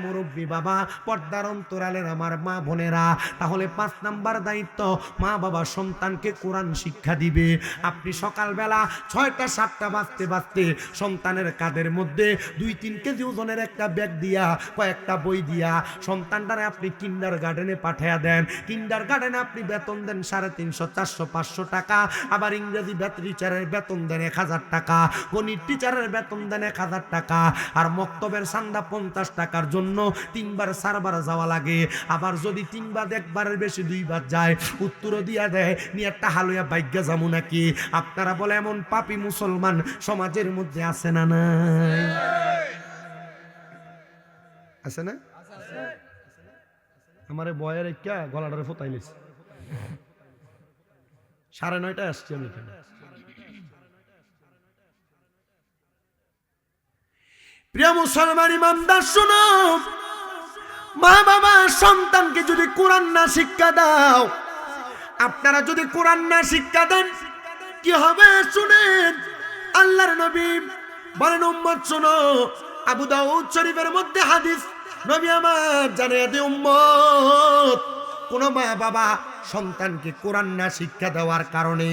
মুরব্বী বাবা, পর্দার অন্তরালের আমার মা বোনেরা, তাহলে 5 নাম্বার দায়িত্ব মা বাবা সন্তানকে কোরআন শিক্ষা দিবে। আপনি সকালবেলা 6টা 7টা বাজতে সন্তানের কাদের মধ্যে 2-3 কেজি ওজনের একটা ব্যাগ দিয়া কয়েকটা বই দিয়া সন্তানটারে আপনি কিন্ডার গার্ডেনে পাঠিয়ে দেন। কিন্ডার গার্ডেনে আপনি বেতন দেন 350, 400, 500 টাকা। আবার ইংরেজি টিচারের বেতন দেন 1000 টাকা, গণিত টিচারের বেতন দেন 1000 টাকা। আর মক্তবের চান্দা 50 টাকার জন্য 3 বার 4 বার যাওয়া লাগে। আবার যদি 3 বার 1 বারের বেশি 2 বার যায়, উত্তরও দিয়া দেয় নিয়ে একটা হালুয়া বাইজ্ঞা যাবো নাকি। আপনারা বলে এমন পাপী মুসলমান সমাজের মধ্যে আছে না? নাই আছে না? আমারে বয়ের একটা গলাটারে ফোটাইলিস 9:30 আসছি আমি এখানে। প্রিয় মুসলমান ইমানদার শুনো, মা বাবা সন্তানকে যদি কোরআন না শিক্ষা দাও, আপনারা যদি কোরআন না শিক্ষা দেন কি হবে শুনেন। আল্লাহর নবী বলেন উম্মত শুনো, আবু দাউদ শরীফের মধ্যে হাদিস, নবী আমার জানিয়ে দে উম্মত, কোন মা বাবা সন্তানকে কোরআন না শিক্ষা দেওয়ার কারণে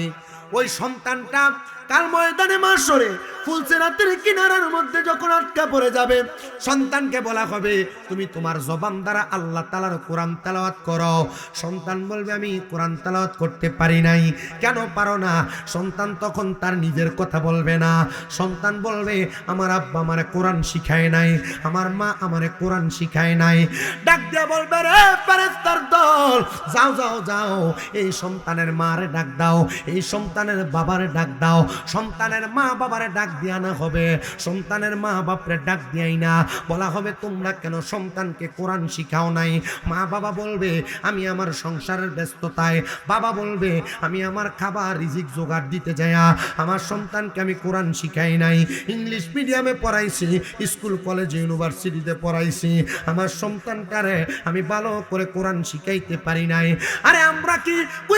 ওই সন্তানটা কাল ময়দানে মাশরে ফুলসিরাতের কিনারার মধ্যে যখন আটকা পড়ে যাবে, সন্তানকে বলা হবে তুমি তোমার জবান দ্বারা আল্লাহ তাআলার কোরআন তেলাওয়াত করো। সন্তান বলবে আমি কোরআন তেলাওয়াত করতে পারি নাই। কেন পারো না? সন্তান তখন তার নিজের কথা বলবে না, সন্তান বলবে আমার আব্বা আমারে কোরআন শিখায় নাই, আমার মা আমারে কোরআন শিখায় নাই। ডাক দিয়ে বলবে রে ফেরেশতার দল, যাও যাও যাও, এই সন্তানের মারে ডাক দাও, এই সন্তানের বাবারে ডাক দাও। সন্তানের মা বাবারে ডাক দিয়া না হবে, সন্তানের মা বাপরে ডাক দিয়াই না, বলা হবে তোমরা কেন সন্তানকে কোরআন শিখাও নাই। মা বাবা বলবে আমি আমার সংসারের ব্যস্ততায়, বাবা বলবে আমি আমার খাবার রিজিক জোগাড় দিতে যাইয়া আমার সন্তানকে আমি কোরআন শিখাই নাই। ইংলিশ মিডিয়ামে পড়াইছি, স্কুল কলেজে ইউনিভার্সিটিতে পড়াইছি, আমার সন্তানটারে আমি ভালো করে কোরআন শিখাইতে পারি নাই। আরে আমরা কি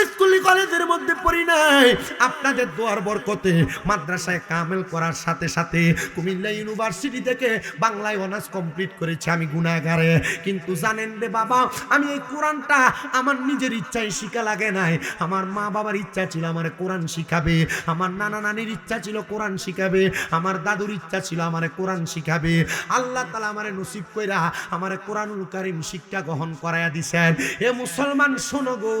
স্কুল কলেজের মধ্যে পড়ি নাই? আপনাদের দোয়ার বরকতে মাদ্রাসায় কামেল করার সাথে সাথে কুমিল্লা ইউনিভার্সিটি থেকে বাংলায় অনার্স কমপ্লিট করেছি আমি গুনাহগারে। কিন্তু জানেন রে বাবা, আমি এই কোরআনটা আমার নিজের ইচ্ছায় শিখা লাগে নাই, আমার মা বাবার ইচ্ছা ছিল আমার কোরআন শিখাবে, আমার নানা নানির ইচ্ছা ছিল কোরআন শিখাবে, আমার দাদুর ইচ্ছা ছিল আমার কোরআন শিখাবে। আল্লাহ তাআলা আমারে নসিব কইরা আমার কোরআনুল কারীম শিক্ষা গ্রহণ করায়া দিছেন। এ মুসলমান শোনো গো,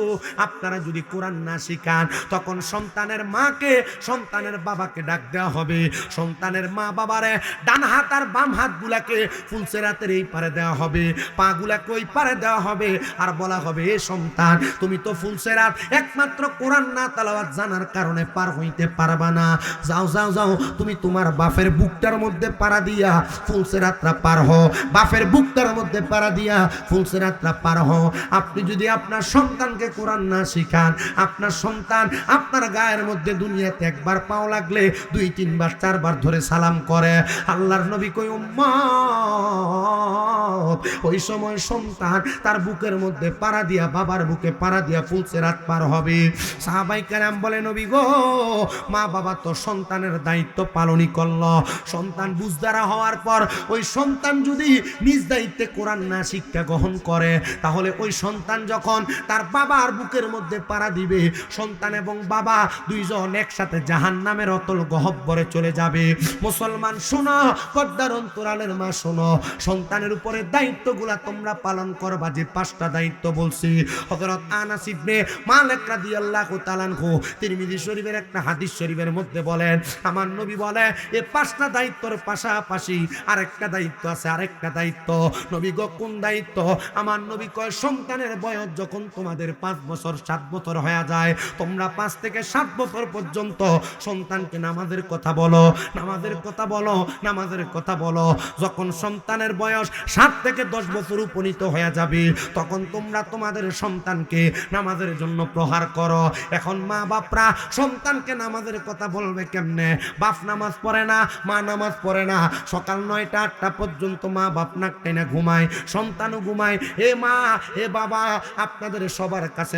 আপনারা যদি কোরআন না শিখান তখন সন্তানের মাকে সন্তানের বাবাকে ডাক দেওয়া হবে, সন্তানের মা বাবারে ডান হাত আর বাম হাত গুলাকে ফুলসিরাতের এই পারে দেওয়া হবে, পা গুলাকে ওই পারে দেওয়া হবে, আর বলা হবে এ সন্তান তুমি তো ফুলসিরাত একমাত্র কোরআন না তেলাওয়াত জানার কারণে পার হইতে পারবা না, যাও যাও যাও তুমি তোমার বাপের বুকটার মধ্যে পাড়া দিয়া ফুলসিরাতরা পার হও, বাপের বুকটার মধ্যে পাড়া দিয়া ফুলসিরাতরা পার হও। আপনি যদি আপনার সন্তানকে কোরআন না শিখান, আপনার সন্তান আপনার গায়ের মধ্যে দুনিয়াতে একবার পাও লাগলে 2-3 বার 4 বার ধরে সালাম করে। আল্লাহর নবী কই উম্মত ওই সময় সন্তান তার বুকের মধ্যে পাড়া দিয়া, বাবার বুকে পাড়া দিয়া ফুলসিরাত পার হবে। সাহাবায়ে কেরাম বলে নবী গো, মা বাবা তো সন্তানের দায়িত্ব পালনই করল, সন্তান বুঝদারা হওয়ার পর ওই সন্তান যদি নিজ দায়িত্বে কোরআন না শিক্ষা গ্রহণ করে, তাহলে ওই সন্তান যখন তার বাবার বুকের মধ্যে পাড়া দিবে, সন্তান এবং বাবা দুইজন একসাথে জাহান্নামের অতল গহ্বরে চলে যাবে। মুসলমান শোনো, পর্দার অন্তরালের মা শোনো, সন্তানের উপরে দায়িত্বগুলা তোমরা পালন করবা। যে 5টা দায়িত্ব বলছি, হযরত আনাস ইবনে মালিক রাদিয়াল্লাহু তাআলা আনহু তিরমিজি শরীফের একটা হাদিস শরীফের মধ্যে বলেন, আমার নবী বলে এই 5টা দায়িত্বের পাশাপাশি আরেকটা দায়িত্ব আছে, আরেকটা দায়িত্ব। নবী গো কোন দায়িত্ব? আমার নবী কয়, সন্তানের বয়স যখন তোমাদের 5 বছর 7 বছর হয়ে যায়, তোমরা 5 থেকে 7 বছর পর্যন্ত সন্তানকে নামাজের কথা বলো, নামাজের কথা বলো, নামাজের কথা বলো। যখন সন্তানের বয়স 7 থেকে 10 বছর উপনীত হয়ে যাবে, তখন তোমরা তোমাদের সন্তানকে নামাজের জন্য প্রহার করো। এখন মা বাপরা সন্তানকে নামাজের কথা বলবে কেমনে? বাপ নামাজ পড়ে না, মা নামাজ পড়ে না, সকাল 9টা 8টা পর্যন্ত মা বাপ নাক টেনে ঘুমায়, সন্তানও ঘুমায়। হে মা, হে বাবা, আপনাদের সবার কাছে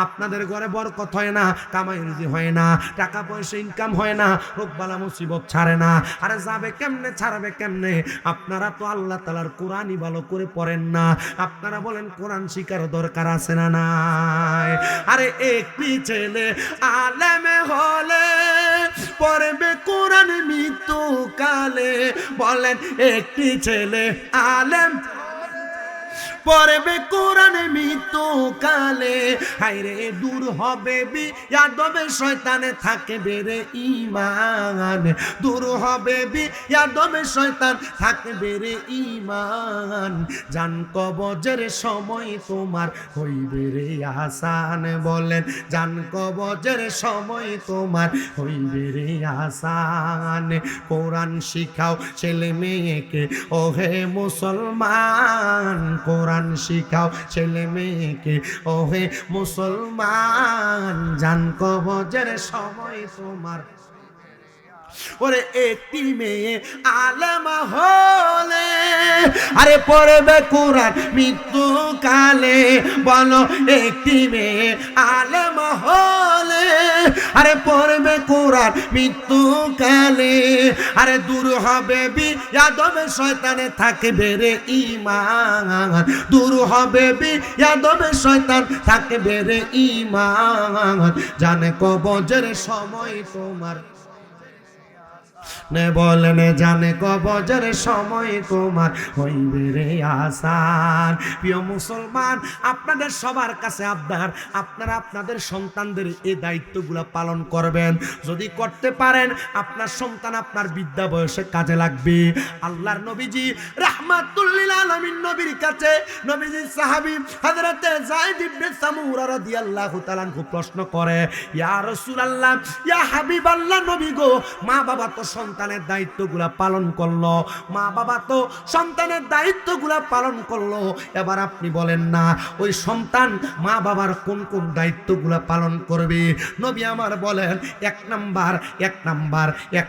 আপনাদের ঘরে বরকত হয় না, কামাই রুজি হয় না, টাকা পয়সা ইনকাম হয় না, রোগ বালা মুসিবত ছাড়ে না। আরে যাবে কেমনে, ছাড়বে কেমনে? আপনারা তো আল্লাহ তাআলার কোরআনই ভালো করে পড়েন না। আপনারা বলেন কোরআন শিখার দরকার আছে না নাই? আরে একটি ছেলে আলেম হলে পড়বে কোরআন মৃত্যুকালে। বলেন একটি ছেলে আলেম পড়বে কোরআন মৃত্যুকালে। হায়রে দূর হবে বিয়াদবে শয়তানে থাকবে রে ঈমান, দূর হবে বিয়াদবে শয়তান থাকবে রে ঈমান। জান কবজের সময় তোমার হইবে রে আসান। বলেন জান কবজের সময় তোমার হইবে রে আসান। কোরআন শিখাও ছেলে মেয়েকে ওহে মুসলমান, কোরআন শিখাও ছেলে মেয়েকে ওহে মুসলমান। জান কবজের সময় তোমার। ওরে একটি মেয়ে আলেম হলে আরে পড়বে কোরআন মৃত্যুকালে। বলো একটি মেয়ে আলেম হলে আরে পড়বে কোরআন মৃত্যুকালে। আরে দূর হবে বিয়াদবে শয়তানে থাকবে রে ঈমান, দূর হবে বিয়াদবে শয়তান থাকবে রে ঈমান। জানে কবজের সময় তোমার নে বলেন জানে কবজের সময় তোমার হইবে রে আসান। প্রিয় মুসলমান, আপনাদের সবার কাছে আপনারা আপনাদের সন্তানদের এই দায়িত্বগুলো পালন করবেন। যদি করতে পারেন, আপনার সন্তান আপনার বিদ্যা বয়সে কাজে লাগবে। আল্লাহর নবীজি রাহমাতুল লিল আলামিন নবীর কাছে নবীজির সাহাবী হযরত যায়েদ ইবনে সামূরা রাদিয়াল্লাহু তাআলা প্রশ্ন করে, ইয়া রাসূলুল্লাহ, ইয়া হাবিবাল্লাহ, নবী গো, মা বাবা তো সন্তানের দায়িত্বগুলা পালন করলো, মা বাবা তো সন্তানের দায়িত্বগুলা পালন করলো, এবার আপনি বলেন না ওই সন্তান মা বাবার কোন কোন দায়িত্বগুলা পালন করবে? নবী আমার বলেন, এক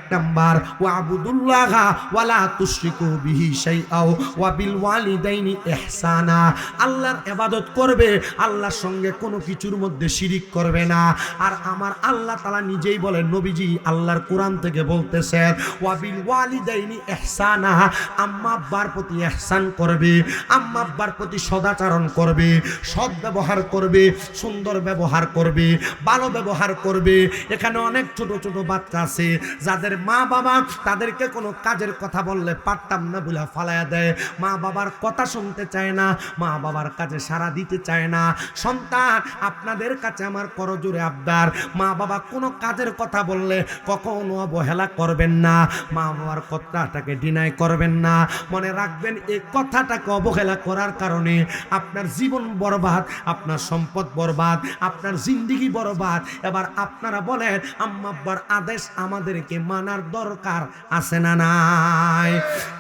নাম্বার ওয়াবুদুল্লাহ ওয়ালা তুশরিকু বিহি শাইআও ওয়া বিল ওয়ালিদাইনি ইহসানা। আল্লাহর ইবাদত করবে, আল্লাহর সঙ্গে কোনো কিছুর মধ্যে শিরিক করবে না। আর আমার আল্লাহ তাআলা নিজেই বলেন, নবীজি আল্লাহর কোরআন থেকে বলতেছেন, ওয়া বিল ওয়ালিদাইনি ইহসানা, আম্মা আব্বার প্রতি ইহসান করবে, আম্মা আব্বার প্রতি সদাচরণ করবে, সৎ ব্যবহার করবে, সুন্দর ব্যবহার করবে, ভালো ব্যবহার করবে। এখানে অনেক ছোট ছোট বাচ্চা আছে যাদের মা বাবা তাদেরকে কোনো কাজের কথা বললে পারতাম না বলে ফালায়া দেয়, মা বাবার কথা শুনতে চায় না, মা বাবার কাছে সাড়া দিতে চায় না। সন্তান, আপনাদের কাছে আমার করজোরে আবদার, মা বাবা কোনো কাজের কথা বললে কখনো অবহেলা করবেন না, মা বাবার কথাটাকে ডিনাই করবেন না। মনে রাখবেন, এই কথাটাকে অবহেলা করার কারণে আপনার জীবন বরবাদ, আপনার সম্পদ বরবাদ, আপনার জিন্দেগি বরবাদ। এবার আপনারা বলেন, আম্মা আব্বার আদেশ আমাদেরকে মানার দরকার আছে না নাই?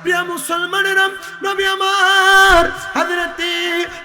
প্রিয় মুসলমানেরা, নবী আমার হযরত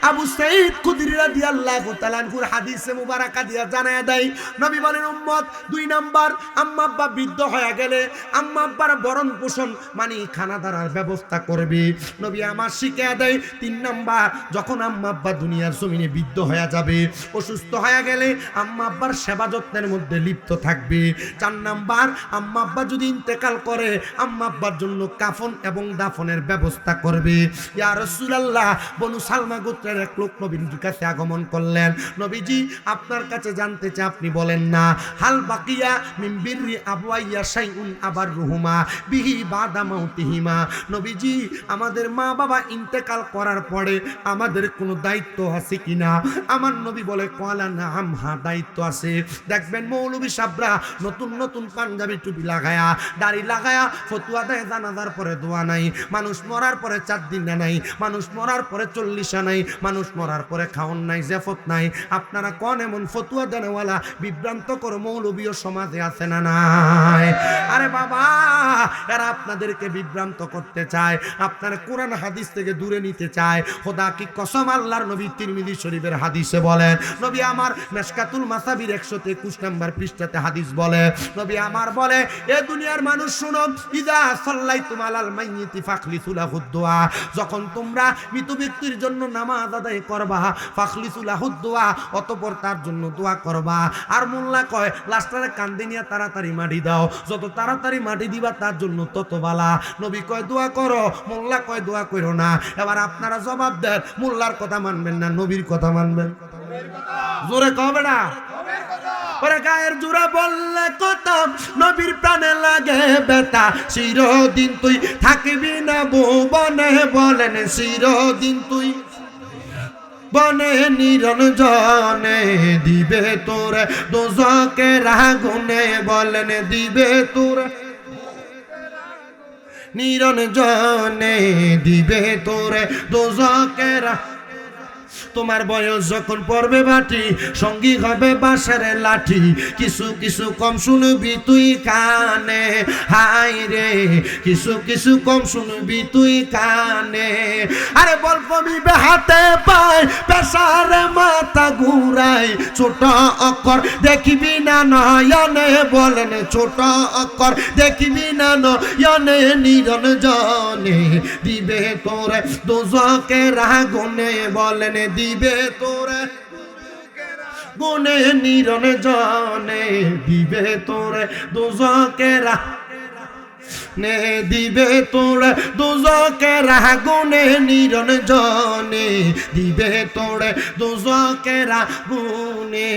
আবু সাঈদ খুদরি রাদিয়াল্লাহু তাআলা আনহুর হাদিসে মুবারাকা দিয়া জানায়া দেয়, নবী বলেন, উম্মত 2 নাম্বার, আম্মা আব্বা বৃদ্ধ হয়ে গেলে আম্মা আব্বার ভরণ পোষণ মানে খানা দানার ব্যবস্থা করবে। নবী আমার শিখিয়ে দেয় 3 নাম্বার, যখন আম্মা আব্বা দুনিয়ার জমিনে বৃদ্ধ হয়ে যাবে, অসুস্থ হয়ে গেলে আম্মা আব্বার সেবা যত্নের মধ্যে লিপ্ত থাকবে। 4 নাম্বার, আম্মা আব্বা যদি ইন্তেকাল করে, আম্মা আব্বার জন্য কাফন এবং দাফনের ব্যবস্থা করবে। ইয়া রাসূলুল্লাহ, বনু সালমা গোত্রের এক লোক নবীর কাছে আগমন করলেন। নবীজি আপনার কাছে জানতে চাই, আপনি বলেন না, হাল বাকিয়া মিন বিররি আবওয়াইয়া শাইউন আবাররুহুমা বিহি বাদা মাউতিহিমা। নবীজি, আমাদের মা বাবা ইন্তেকাল করার পরে আমাদের কোনো দায়িত্ব আছে কিনা? আমার নবী বলে ক্বালা নাআম, হ্যাঁ দায়িত্ব আছে। দেখবেন মৌলভী সাহেবরা নতুন নতুন পাঞ্জাবি টুপি লাগায়া, দাড়ি লাগায়া ফতুয়া দেয় জানাজার পরে দোয়া নাই, মানুষ মরার পরে 4 দিন নাই, মানুষ মরার পরে 40 নাই, মানুষ মরার পরে খাওন নাই, জেফত নাই। আপনারা কোন এমন ফতুয়া দেনওয়ালা বিভ্রান্ত করে মৌলবীয় সমাজে আছে না নাই? আরে বাবা, এরা আপনাদেরকে বিভ্রান্ত করতে চায়, আপনারা কোরআন হাদিস থেকে দূরে নিতে চায়। খোদা কি কসম, আল্লাহর নবী তিরমিজি শরীফের হাদিসে বলেন, নবী আমার মেশকাতুল মাসাবির 121 নম্বর পৃষ্ঠাতে হাদিস বলে, নবী আমার বলে, এ দুনিয়ার মানুষ শুনো, ইযা সাল্লাইতুম আলাল মাইয়িতি ফাখলিসু লাহু দুআ, যখন তোমরা মৃত ব্যক্তির জন্য নামাজ আদায় করবা, ফাখলিসু লাহু দুআ, অতঃপর তার জন্য দোয়া করবা। আর মোল্লা কয়, লাস্টারে কান্দে নিয়ে তাড়াতাড়ি মাটি দাও, যত তাড়াতাড়ি মাটি দিবা তার জন্য তত বালা। নবী কয় দোয়া করো, মোল্লা কয় দোয়া করো না। এবার আপনারা জবাব দেন, মোল্লার কথা মানবেন না নবীর কথা মানবেন? জোরে কবে না? ওরে গায়ের জোড়া বললে কত, নবীর প্রাণে লাগে বেতা, চিরদিন তুই থাকবি না ভুবনে, বলেন চিরদিন তুই বনে নিরঞ্জনে, দিবে তোরে দোজকের আগুনে, বলেন দিবে তোরে নিরঞ্জনে, দিবে তোরে দোজকের। তোমার বয়স যখন পড়বে বাটি, সঙ্গী হবে বাঁশের লাঠি, কিছু কিছু কম শুনবি তুই কানে, হাই রে কিছু কিছু কম শুনবি তুই কানে। আরে বল কমিবে হাতে পায়, পেশারে মাথা ঘুরাই, ছোট অক্ষর দেখিবি না নয়নে, বলেন ছোট অক্ষর দেখিবি না নয়নে, নিরঞ্জনে, দিবে তোরে দোজকের আগুনে, বলেন দিবে তোরে গুনে নিরঞ্জনে, দিবে তোরে দোজকের নে, দিবে তোরে দোজকের আগুনে, নিরঞ্জনে, দিবে তোরে দোজকের আগুনে।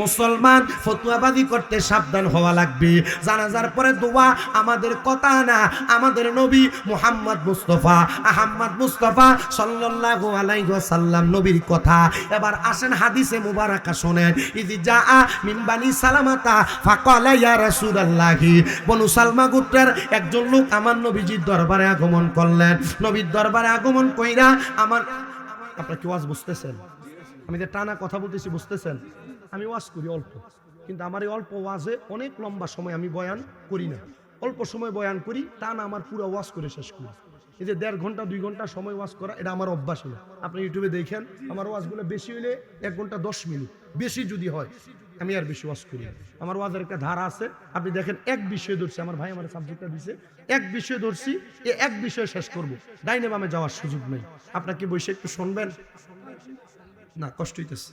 মুসলমান, ফতুয়াবাজি করতে সাবধান হওয়া লাগবে। জানাজার পরে দোয়া আমাদের কথা না, আমাদের নবী মুহাম্মদ মুস্তাফা আহমদ মুস্তাফা সাল্লাল্লাহু আলাইহি ওয়াসাল্লাম নবীর কথা। এবার আসেন হাদিসে মুবারাকা শুনেন। ইজি জাআ মিন বানি সালামাতা ফাকালা ইয়া রাসূলুল্লাহি, বনু সালমা গোত্রের একজন লোক আমার নবীজির দরবারে আগমন করলেন। নবীর দরবারে আগমন কইরা আমার, আপনারা কি ওয়াজ বুঝতেছেন? আমি যে টানা কথা বলতেছি বুঝতেছেন? আমি ওয়াজ করি অল্প, কিন্তু আমার এই অল্প ওয়াজে অনেক লম্বা সময় আমি বয়ান করি না, অল্প সময় বয়ান করি, টানা আমার পুরো ওয়াজ করে শেষ করি। এই যে 1.5 ঘন্টা 2 ঘন্টা সময় ওয়াজ করা, এটা আমার অভ্যাস হলো। আপনি ইউটিউবে দেখেন আমার ওয়াজগুলো বেশি হইলে 1 ঘন্টা 10 মিনিট, বেশি যদি হয় আমি আর বেশি ওয়াজ করি। আমার ওয়াজের একটা ধারা আছে, আপনি দেখেন এক বিষয় ধরছি, আমার ভাই আমার সাবজেক্টটা দিছে, এক বিষয় ধরছি, এই এক বিষয় শেষ করব, ডাইনে বামে যাওয়ার সুযোগ নেই। আপনার কি বসে একটু শুনবেন? না, কষ্ট হইতেছে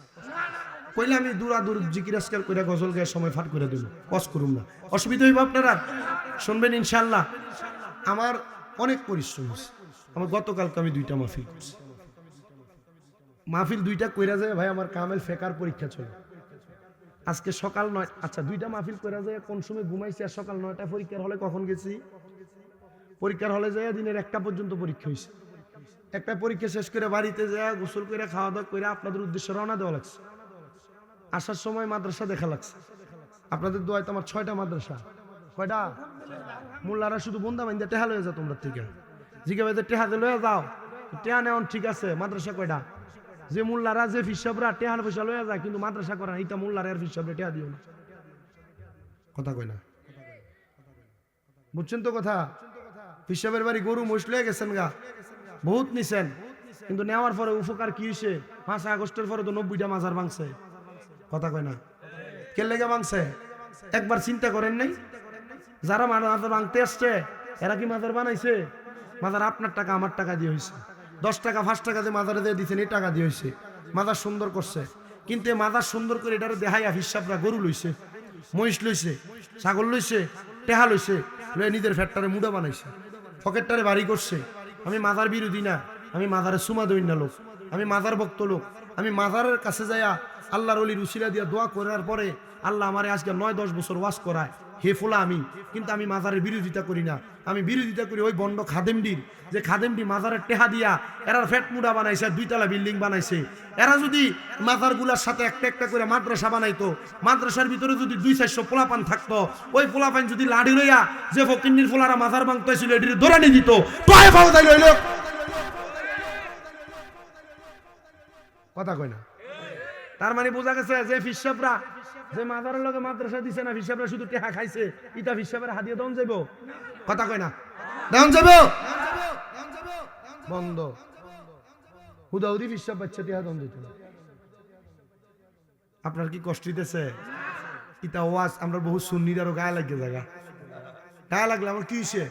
কইলে আমি দূর জিকির আজকাল করে গজল গায়ে সময় ফাট করে দেব, ওয়াজ করুন না, অসুবিধা হইব? আপনারা শুনবেন ইনশাল্লাহ। আমার অনেক পরিশ্রম হচ্ছে। আমার গতকালকে আমি 2টা মাহফিল করছি, মাহফিল 2টা কইরা যায় ভাই, আমার কামেল ফেকার পরীক্ষা চলে আজকে সকাল 9, আচ্ছা 2টা মাহফিল কইরা যায় কোন সময় ঘুমাইছি, আর সকাল 9টায় পরীক্ষার হলে কখন গেছি, পরীক্ষার হলে যায় দিনের 1টা পর্যন্ত পরীক্ষা হয়েছে। একটা পরীক্ষা শেষ করে বাড়িতে যায় গোসল করে খাওয়া দাওয়া করে আপনাদের উদ্দেশ্যে রওনা দেওয়া লাগছে। আসার সময় মাদ্রাসা দেখা লাগছে। আপনাদের দোয়ায় তো আমার 6টা মাদ্রাসা। কয়টা? মোল্লারা শুধু বন্ধা বাইন্দা টেহা লয়ে যাও তোমরা থেকে, জিজ্ঞাসা যে টেহা লয়ে যাও, টেহা নেওয়ান ঠিক আছে, মাদ্রাসা কয়টা? যে মোল্লারা যে ফিসাবরা টেহার পয়সা লয়ে যায় কিন্তু মাদ্রাসা করা, এইটা মোল্লারা আর ফিসাবরা টেহা দিও না। কথা কয় না, বুঝছেন তো কথা? ফিসাবের বাড়ি গরু মহিষ লয়ে গেছেন গা, বহুত নিছেন, কিন্তু নেওয়ার পরে উপকার কি হয়েছে? 5 আগস্টের পরে তো 90টা মাজার ভাঙছে। কথা কয় না, কে লেগে ভাঙছে? একবার চিন্তা করেন নাই? যারা মাজার ভাঙতে আসছে এরা কি মাজার বানাইছে? মাজার আপনার টাকা আমার টাকা দিয়ে হয়েছে, 10 টাকা 5 টাকা দিয়ে মাজারে দিয়ে দিচ্ছেন, এই টাকা দিয়ে হয়েছে, মাজার সুন্দর করছে। কিন্তু মাজার সুন্দর করে এটারে দেখাইয়া হিসাবরা গরু লইছে, মহিষ লইছে, ছাগল লইছে, টেহা লইছে, লয়ে নিজের ফ্যাটটারে মুড়া বানাইছে, পকেটটারে বাড়ি করছে, আমি মাজার বিরোধী না, আমি মাজারের সুমা দই না লোক, আমি মাজার ভক্ত লোক। আমি মাজারের কাছে যাইয়া আল্লাহর ওলির উসিলা দিয়া দোয়া করার পরে আল্লাহ আমারে আজকে 9-10 বছর ওয়াজ করায়, হে ফোলা আমি। কিন্তু আমি মাজারের বিরোধিতা করি না, আমি বিরোধিতা করি ওই বন্ড খাদেমডির, যে খাদেমডি মাজারের টেহা দিয়া এরা ফ্যাট মুডা বানাইছে, 2 তলা বিল্ডিং বানাইছে। এরা যদি মাজারগুলার সাথে একটা একটা করে মাদ্রাসা বানাইতো, মাদ্রাসার ভিতরে যদি 200-400 পোলাপান থাকতো, ওই পোলাপান যদি লাড়ি লইয়া যে ফকিন্নির ফোলারা মাজার ভাঙতেছিল এটি দৌড়ানি দিত, টয়ে পাও তাই লইল। কথা কয় না? তার মানে বোঝা গেছে যে ফিসাবরা যে মাজারের লগে মাদ্রাসা দিছে না, ফিসাবরা শুধু টেহা খাইছে, ইটা ফিসাবের হাদিয়া দন যাইব। কথা কয় না? দন যাইব বন্ধ। হুদাহুদি ফিসাব বাচ্চা টেহা দন দিত। আপনার কি কষ্ট দিতেছে? ইটা ওয়াজ আমরা বহু সুন্নির আরো গায়ে লাগে জায়গা, গায়ে লাগলে আমার কি হইছে?